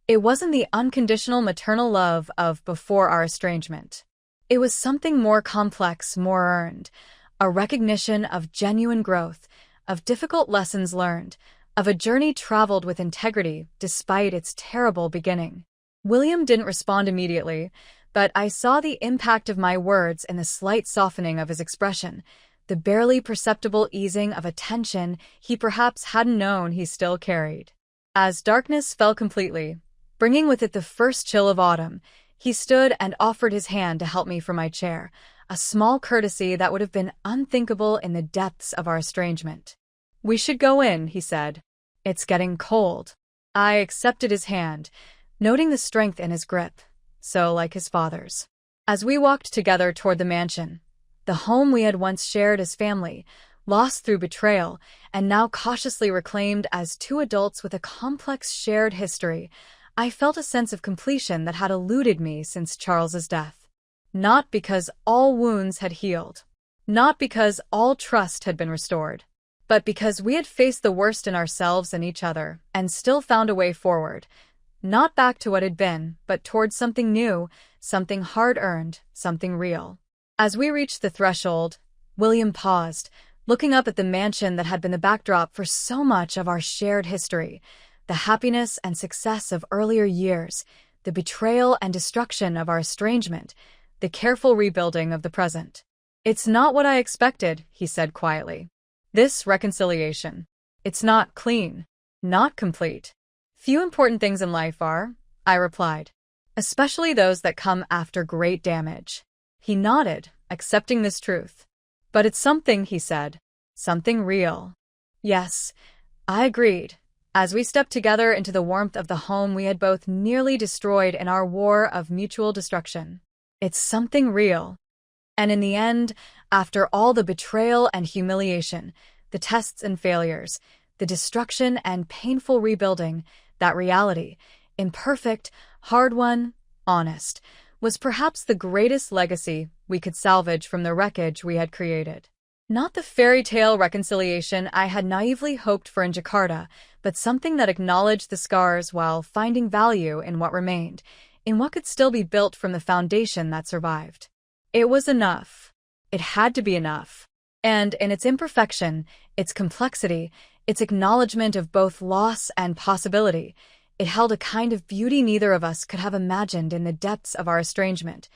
It wasn't the unconditional maternal love of before our estrangement. It was something more complex, more earned, a recognition of genuine growth, of difficult lessons learned, of a journey traveled with integrity despite its terrible beginning. William didn't respond immediately, but I saw the impact of my words in the slight softening of his expression, the barely perceptible easing of a tension he perhaps hadn't known he still carried. As darkness fell completely, bringing with it the first chill of autumn, he stood and offered his hand to help me from my chair, a small courtesy that would have been unthinkable in the depths of our estrangement. "We should go in," he said. "It's getting cold." I accepted his hand, noting the strength in his grip, so like his father's. As we walked together toward the mansion, the home we had once shared as family, lost through betrayal, and now cautiously reclaimed as two adults with a complex shared history, I felt a sense of completion that had eluded me since Charles's death. Not because all wounds had healed, not because all trust had been restored, but because we had faced the worst in ourselves and each other and still found a way forward, not back to what had been, but towards something new, something hard-earned, something real. As we reached the threshold, William paused, looking up at the mansion that had been the backdrop for so much of our shared history, the happiness and success of earlier years, the betrayal and destruction of our estrangement, the careful rebuilding of the present. "It's not what I expected," he said quietly. "This reconciliation. It's not clean, not complete. Few important things in life are," I replied, "especially those that come after great damage." He nodded, accepting this truth. "But it's something," he said, "something real." Yes, I agreed, as we stepped together into the warmth of the home we had both nearly destroyed in our war of mutual destruction. It's something real. And in the end, after all the betrayal and humiliation, the tests and failures, the destruction and painful rebuilding, that reality, imperfect, hard-won, honest, was perhaps the greatest legacy we could salvage from the wreckage we had created. Not the fairy tale reconciliation I had naively hoped for in Jakarta, but something that acknowledged the scars while finding value in what remained, in what could still be built from the foundation that survived. It was enough. It had to be enough. And in its imperfection, its complexity, its acknowledgement of both loss and possibility, it held a kind of beauty neither of us could have imagined in the depths of our estrangement.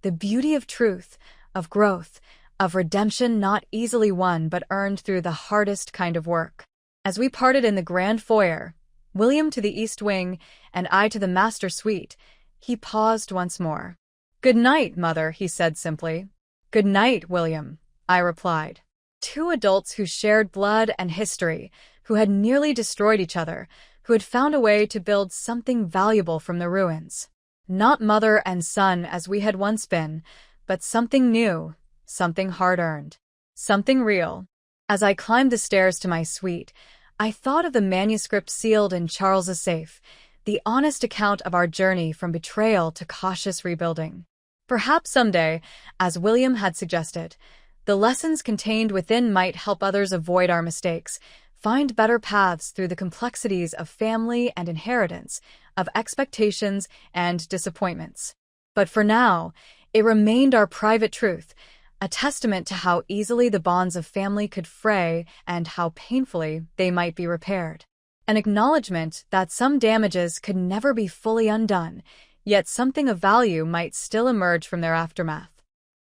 The beauty of truth, of growth, of redemption not easily won but earned through the hardest kind of work. As we parted in the grand foyer, William to the east wing and I to the master suite, he paused once more. "Good night, Mother," he said simply. "Good night, William," I replied. Two adults who shared blood and history, who had nearly destroyed each other, who had found a way to build something valuable from the ruins. Not mother and son as we had once been, but something new, something hard-earned, something real. As I climbed the stairs to my suite, I thought of the manuscript sealed in Charles's safe, the honest account of our journey from betrayal to cautious rebuilding. Perhaps someday, as William had suggested, the lessons contained within might help others avoid our mistakes, find better paths through the complexities of family and inheritance, of expectations and disappointments. But for now, it remained our private truth, a testament to how easily the bonds of family could fray and how painfully they might be repaired. An acknowledgement that some damages could never be fully undone, yet something of value might still emerge from their aftermath.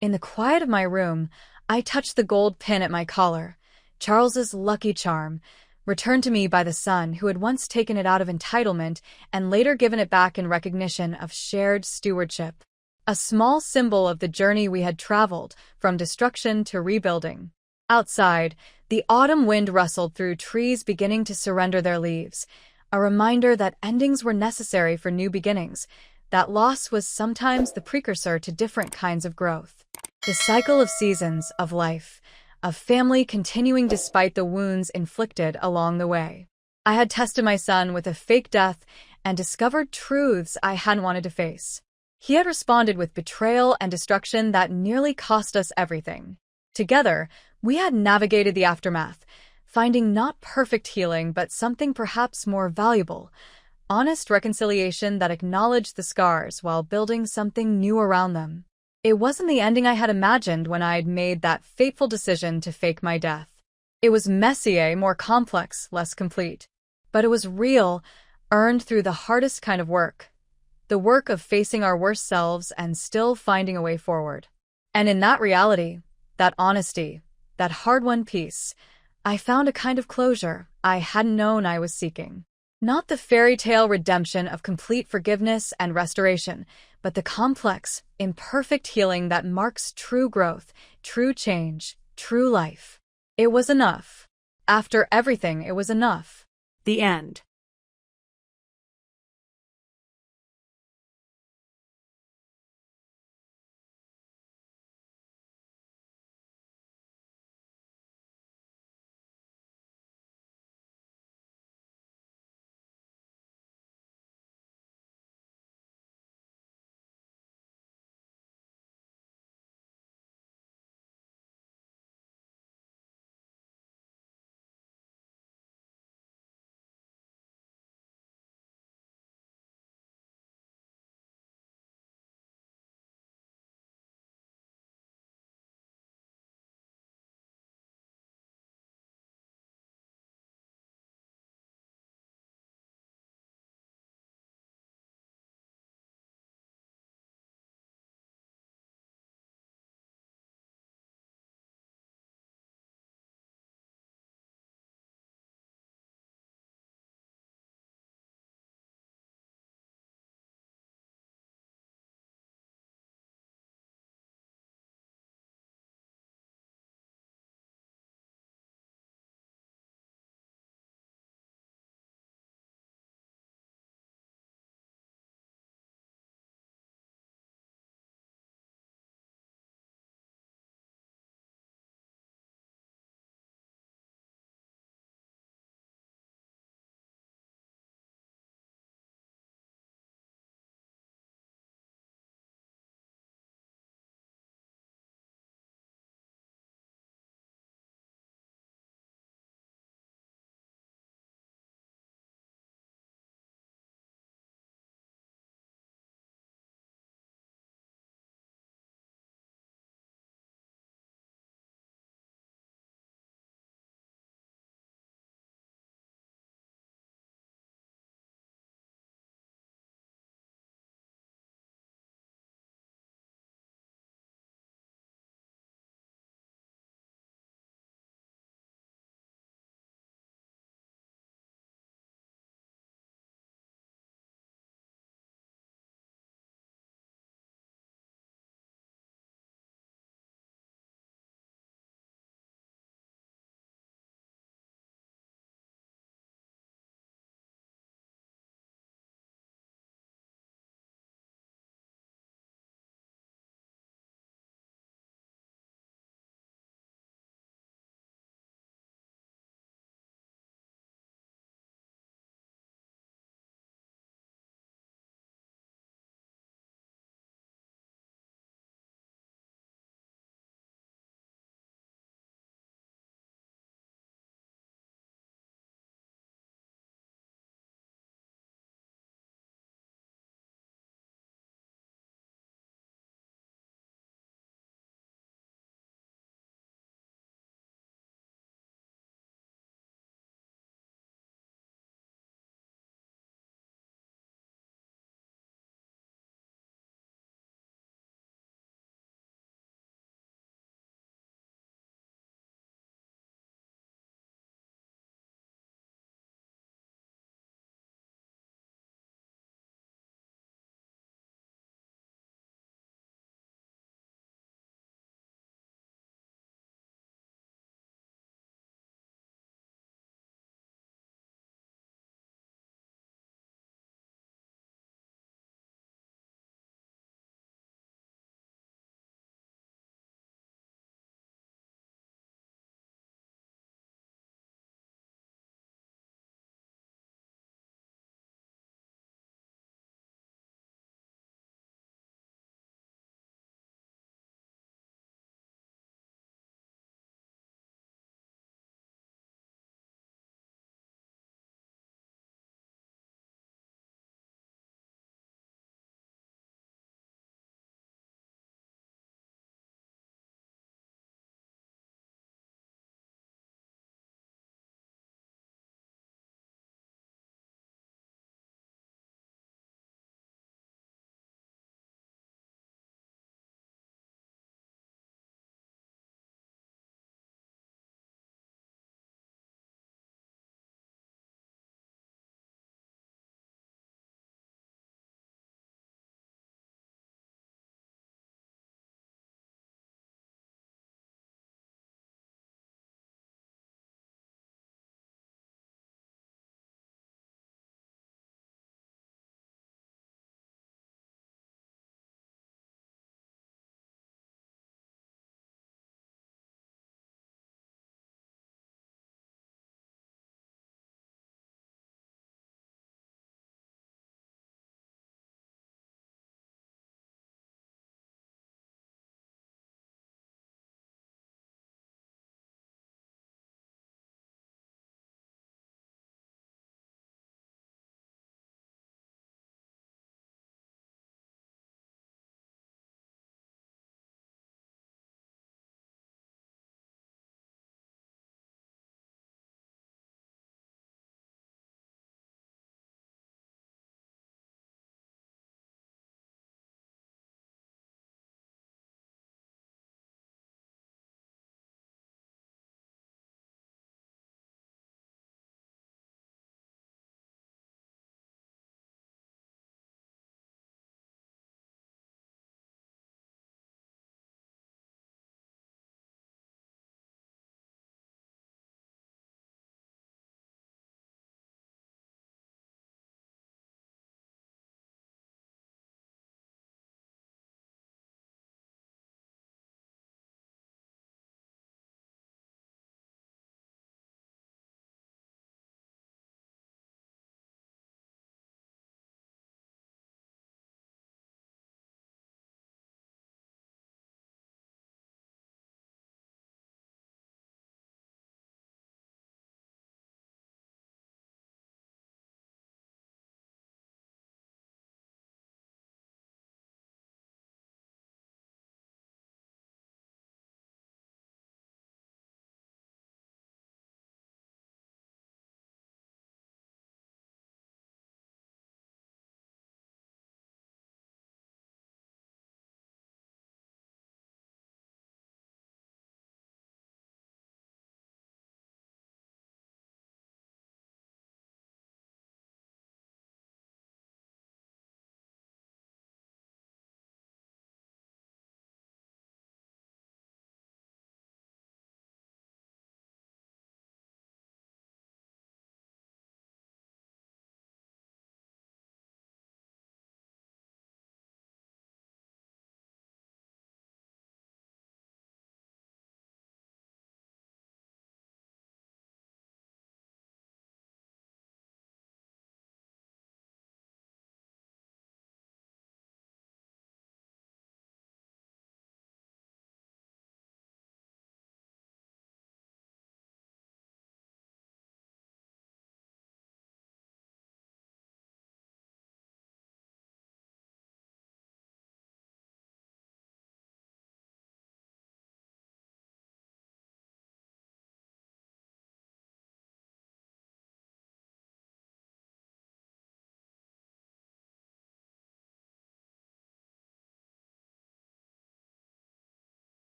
In the quiet of my room, I touched the gold pin at my collar, Charles's lucky charm, returned to me by the son who had once taken it out of entitlement and later given it back in recognition of shared stewardship. A small symbol of the journey we had traveled, from destruction to rebuilding. Outside, the autumn wind rustled through trees beginning to surrender their leaves, a reminder that endings were necessary for new beginnings, that loss was sometimes the precursor to different kinds of growth. The cycle of seasons, of life, of family continuing despite the wounds inflicted along the way. I had tested my son with a fake death and discovered truths I hadn't wanted to face. He had responded with betrayal and destruction that nearly cost us everything. Together, we had navigated the aftermath, finding not perfect healing but something perhaps more valuable, honest reconciliation that acknowledged the scars while building something new around them. It wasn't the ending I had imagined when I'd made that fateful decision to fake my death. It was messier, more complex, less complete. But it was real, earned through the hardest kind of work. The work of facing our worst selves and still finding a way forward. And in that reality, that honesty, that hard-won peace, I found a kind of closure I hadn't known I was seeking. Not the fairy tale redemption of complete forgiveness and restoration, but the complex, imperfect healing that marks true growth, true change, true life. It was enough. After everything, it was enough. The end.